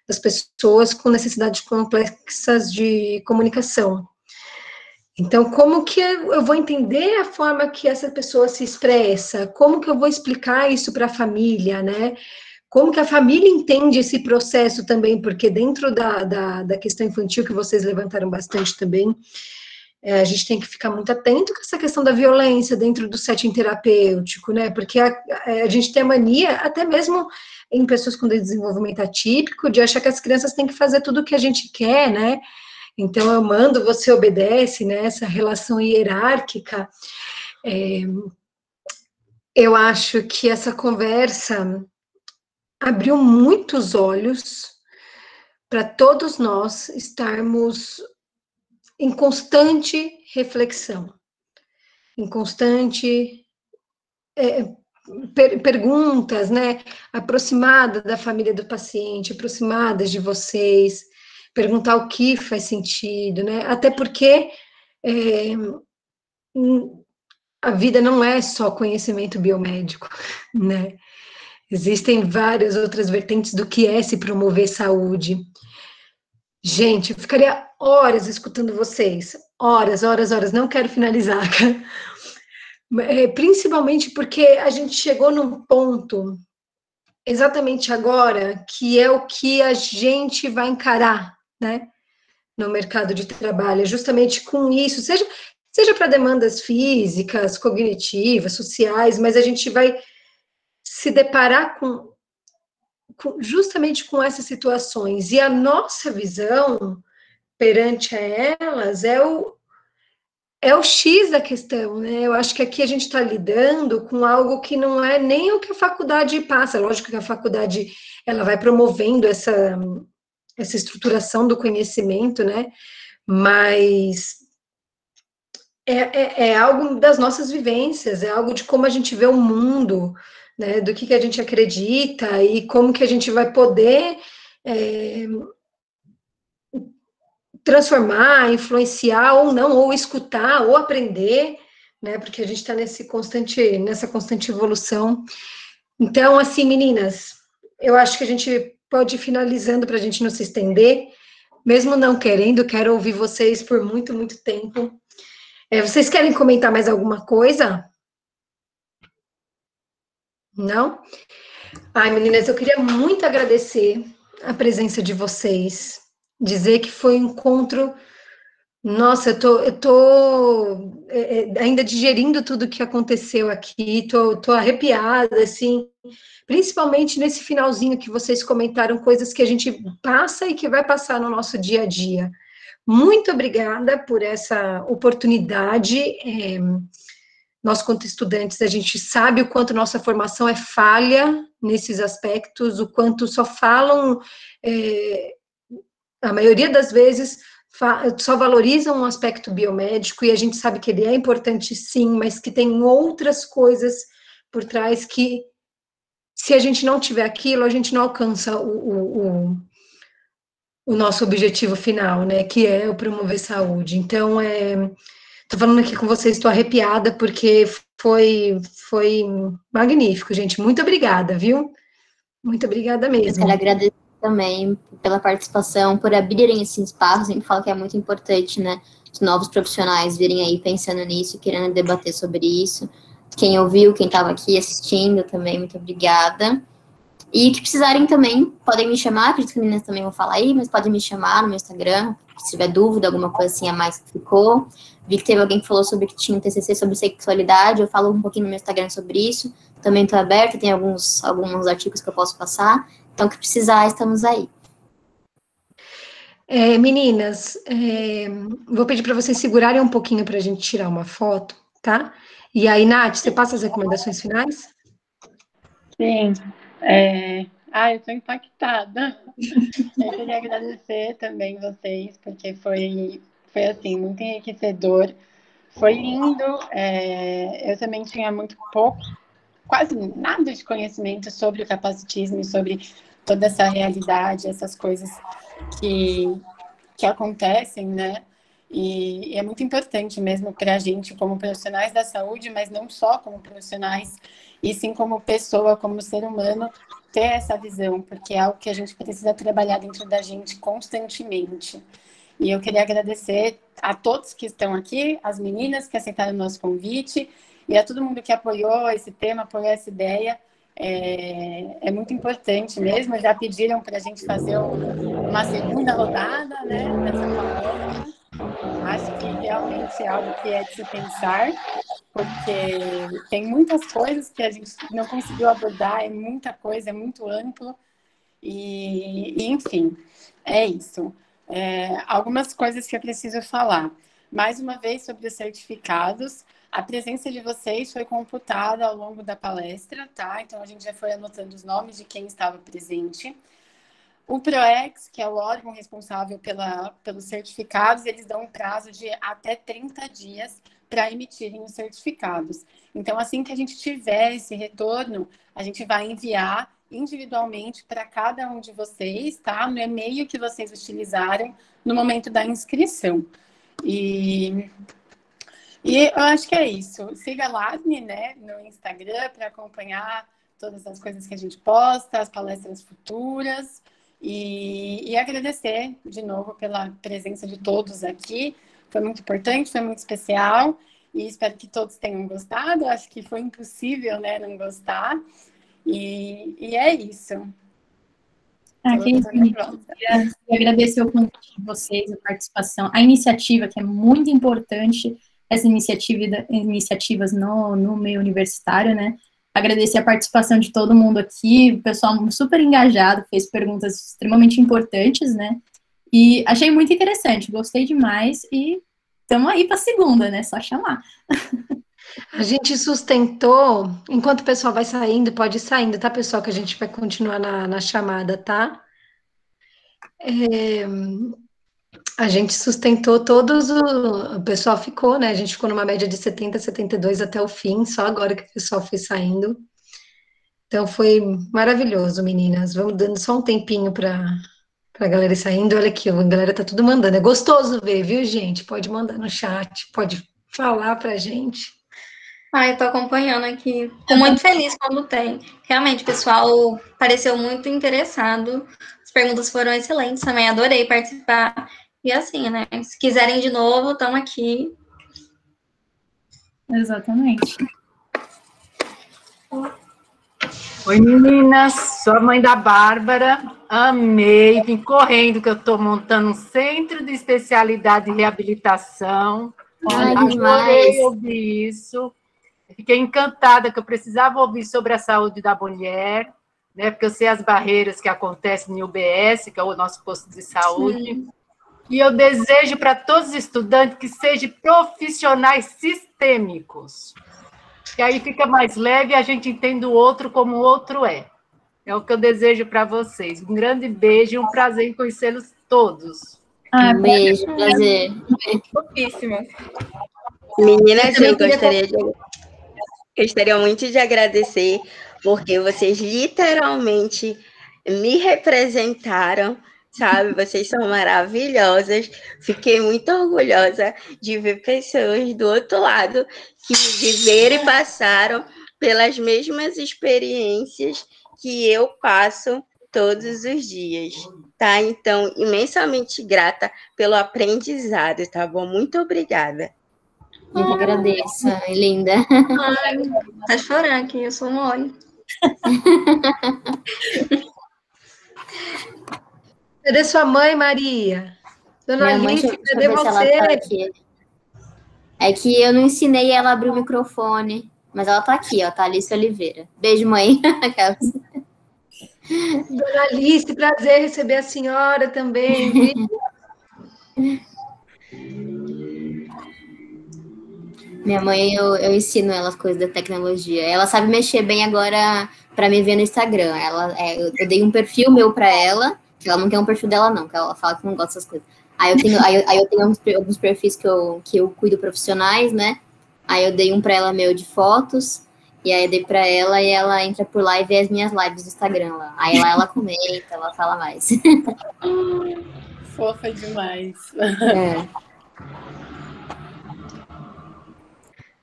das pessoas com necessidades complexas de comunicação. Então, como que eu vou entender a forma que essa pessoa se expressa? Como que eu vou explicar isso para a família, né? Como que a família entende esse processo também? Porque dentro da questão infantil, que vocês levantaram bastante também, a gente tem que ficar muito atento com essa questão da violência dentro do setting terapêutico, né? Porque a gente tem a mania, até mesmo em pessoas com desenvolvimento atípico, de achar que as crianças têm que fazer tudo o que a gente quer, né? Então, eu mando, você obedece, né? Essa relação hierárquica. Eu acho que essa conversa abriu muitos olhos para todos nós estarmos em constante reflexão, em constante perguntas, né, aproximadas da família do paciente, aproximadas de vocês, perguntar o que faz sentido, né, até porque a vida não é só conhecimento biomédico, né, existem várias outras vertentes do que é se promover saúde. Gente, eu ficaria horas escutando vocês, horas, não quero finalizar, principalmente porque a gente chegou num ponto, exatamente agora, que é o que a gente vai encarar, né, no mercado de trabalho, justamente com isso, seja para demandas físicas, cognitivas, sociais, mas a gente vai se deparar justamente com essas situações, e a nossa visão perante elas é o X da questão, né? Eu acho que aqui a gente está lidando com algo que não é nem o que a faculdade passa. Lógico que a faculdade ela vai promovendo essa estruturação do conhecimento, né? Mas é algo das nossas vivências, é algo de como a gente vê o mundo, né? Do que a gente acredita e como que a gente vai poder transformar, influenciar ou não, ou escutar, ou aprender, né? Porque a gente está nessa constante evolução. Então, assim, meninas, eu acho que a gente pode ir finalizando para a gente não se estender, mesmo não querendo, quero ouvir vocês por muito, muito tempo. Vocês querem comentar mais alguma coisa? Não? Ai, meninas, eu queria muito agradecer a presença de vocês, dizer que foi um encontro. Nossa, eu tô ainda digerindo tudo que aconteceu aqui, tô arrepiada, assim, principalmente nesse finalzinho que vocês comentaram, coisas que a gente passa e que vai passar no nosso dia a dia. Muito obrigada por essa oportunidade. Nós, quanto estudantes, a gente sabe o quanto nossa formação é falha nesses aspectos, o quanto só falam, a maioria das vezes, só valorizam um aspecto biomédico, e a gente sabe que ele é importante sim, mas que tem outras coisas por trás que, se a gente não tiver aquilo, a gente não alcança o nosso objetivo final, né, que é o promover saúde. Então, tô falando aqui com vocês, estou arrepiada, porque foi magnífico, gente. Muito obrigada, viu? Muito obrigada Eu mesmo. quero agradecer também pela participação, por abrirem esse espaço. Sempre falo que é muito importante, né? Os novos profissionais virem aí pensando nisso, querendo debater sobre isso. Quem ouviu, quem estava aqui assistindo também, muito obrigada. E que precisarem também, podem me chamar, acredito que as meninas também vão falar aí, mas podem me chamar no meu Instagram, se tiver dúvida, alguma coisa assim a mais que ficou. Vi que teve alguém que falou sobre que tinha um TCC sobre sexualidade, eu falo um pouquinho no meu Instagram sobre isso. Também estou aberta, tem alguns artigos que eu posso passar. Então, que precisar, estamos aí. Meninas, vou pedir para vocês segurarem um pouquinho para a gente tirar uma foto, tá? E aí, Nath, você passa as recomendações finais? Sim. Eu estou impactada. Eu queria agradecer também vocês, porque foi assim, muito enriquecedor. Foi lindo. Eu também tinha muito pouco, quase nada de conhecimento sobre o capacitismo e sobre toda essa realidade, essas coisas que acontecem, né? E é muito importante mesmo para a gente, como profissionais da saúde, mas não só como profissionais, e sim como pessoa, como ser humano, ter essa visão, porque é algo que a gente precisa trabalhar dentro da gente constantemente. E eu queria agradecer a todos que estão aqui, as meninas que aceitaram o nosso convite, e a todo mundo que apoiou esse tema, apoiou essa ideia. É muito importante mesmo. Já pediram para a gente fazer uma segunda rodada, né, dessa palestra. Acho que realmente é algo que é de se pensar, porque tem muitas coisas que a gente não conseguiu abordar, é muita coisa, é muito amplo. E enfim, é isso. Algumas coisas que eu preciso falar. Mais uma vez, sobre os certificados, a presença de vocês foi computada ao longo da palestra, tá? Então, a gente já foi anotando os nomes de quem estava presente. O PROEX, que é o órgão responsável pelos certificados, eles dão um prazo de até 30 dias para emitirem os certificados. Então, assim que a gente tiver esse retorno, a gente vai enviar individualmente para cada um de vocês, tá? No e-mail que vocês utilizaram no momento da inscrição. E eu acho que é isso. Siga a Lasme, né, no Instagram para acompanhar todas as coisas que a gente posta, as palestras futuras. E agradecer de novo pela presença de todos aqui. Foi muito importante, foi muito especial. E espero que todos tenham gostado. Acho que foi impossível, né, não gostar. E é isso. Queria agradecer o convite de vocês, a participação, a iniciativa, que é muito importante, essa iniciativas no meio universitário, né? Agradecer a participação de todo mundo aqui, o pessoal super engajado, fez perguntas extremamente importantes, né? E achei muito interessante, gostei demais e estamos aí para a segunda, né? Só chamar. A gente sustentou, enquanto o pessoal vai saindo, pode ir saindo, tá, pessoal? Que a gente vai continuar na chamada, tá? A gente sustentou o pessoal ficou, né? A gente ficou numa média de 70, 72 até o fim, só agora que o pessoal foi saindo. Então foi maravilhoso, meninas. Vamos dando só um tempinho para a galera ir saindo. Olha aqui, a galera tá tudo mandando. É gostoso ver, viu, gente? Pode mandar no chat, pode falar pra gente. Eu tô acompanhando aqui. Fico muito feliz quando tem. Realmente, o pessoal pareceu muito interessado. As perguntas foram excelentes também, adorei participar. E assim, né? Se quiserem de novo, estamos aqui. Exatamente. Oi, meninas. Sou a mãe da Bárbara. Amei. Vim correndo que eu estou montando um centro de especialidade de reabilitação. Adorei ouvir isso. Fiquei encantada que eu precisava ouvir sobre a saúde da mulher, né? Porque eu sei as barreiras que acontecem no UBS, que é o nosso posto de saúde. Sim. E eu desejo para todos os estudantes que sejam profissionais sistêmicos. Que aí fica mais leve e a gente entende o outro como o outro é. É o que eu desejo para vocês. Um grande beijo e um prazer em conhecê-los todos. Um beijo, prazer. Pouquíssimo. Meninas, gostaria muito de agradecer, porque vocês literalmente me representaram, sabe? Vocês são maravilhosas. Fiquei muito orgulhosa de ver pessoas do outro lado que viveram e passaram pelas mesmas experiências que eu passo todos os dias, tá? Então, imensamente grata pelo aprendizado, tá bom? Muito obrigada. Eu que agradeço, linda. Tá chorando aqui, eu sou mole. Cadê sua mãe, Maria? Dona Alice, cadê você? É que eu não ensinei ela a abrir o microfone, mas ela tá aqui, ó, tá Alice Oliveira. Beijo, mãe. Dona Alice, prazer receber a senhora também, viu? Minha mãe, eu ensino ela as coisas da tecnologia. Ela sabe mexer bem agora para me ver no Instagram. Eu dei um perfil meu para ela, que ela não quer um perfil dela, não, que ela fala que não gosta dessas coisas. Aí eu tenho alguns perfis que eu cuido profissionais, né? Aí eu dei um para ela meu de fotos, e aí eu dei para ela e ela entra por lá e vê as minhas lives do Instagram lá. Aí ela comenta, ela fala mais. Fofa demais.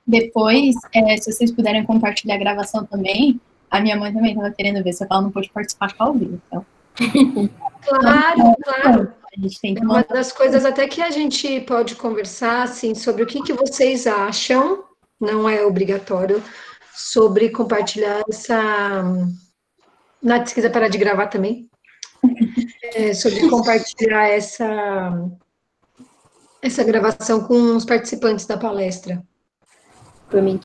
Depois, se vocês puderem compartilhar a gravação também, a minha mãe também estava querendo ver, só que ela não pôde participar ao vivo. Então. Claro. É uma das coisas até que a gente pode conversar, assim, sobre o que vocês acham, não é obrigatório, sobre compartilhar essa... Nath, se quiser parar de gravar também. Sobre compartilhar essa gravação com os participantes da palestra. Por mim,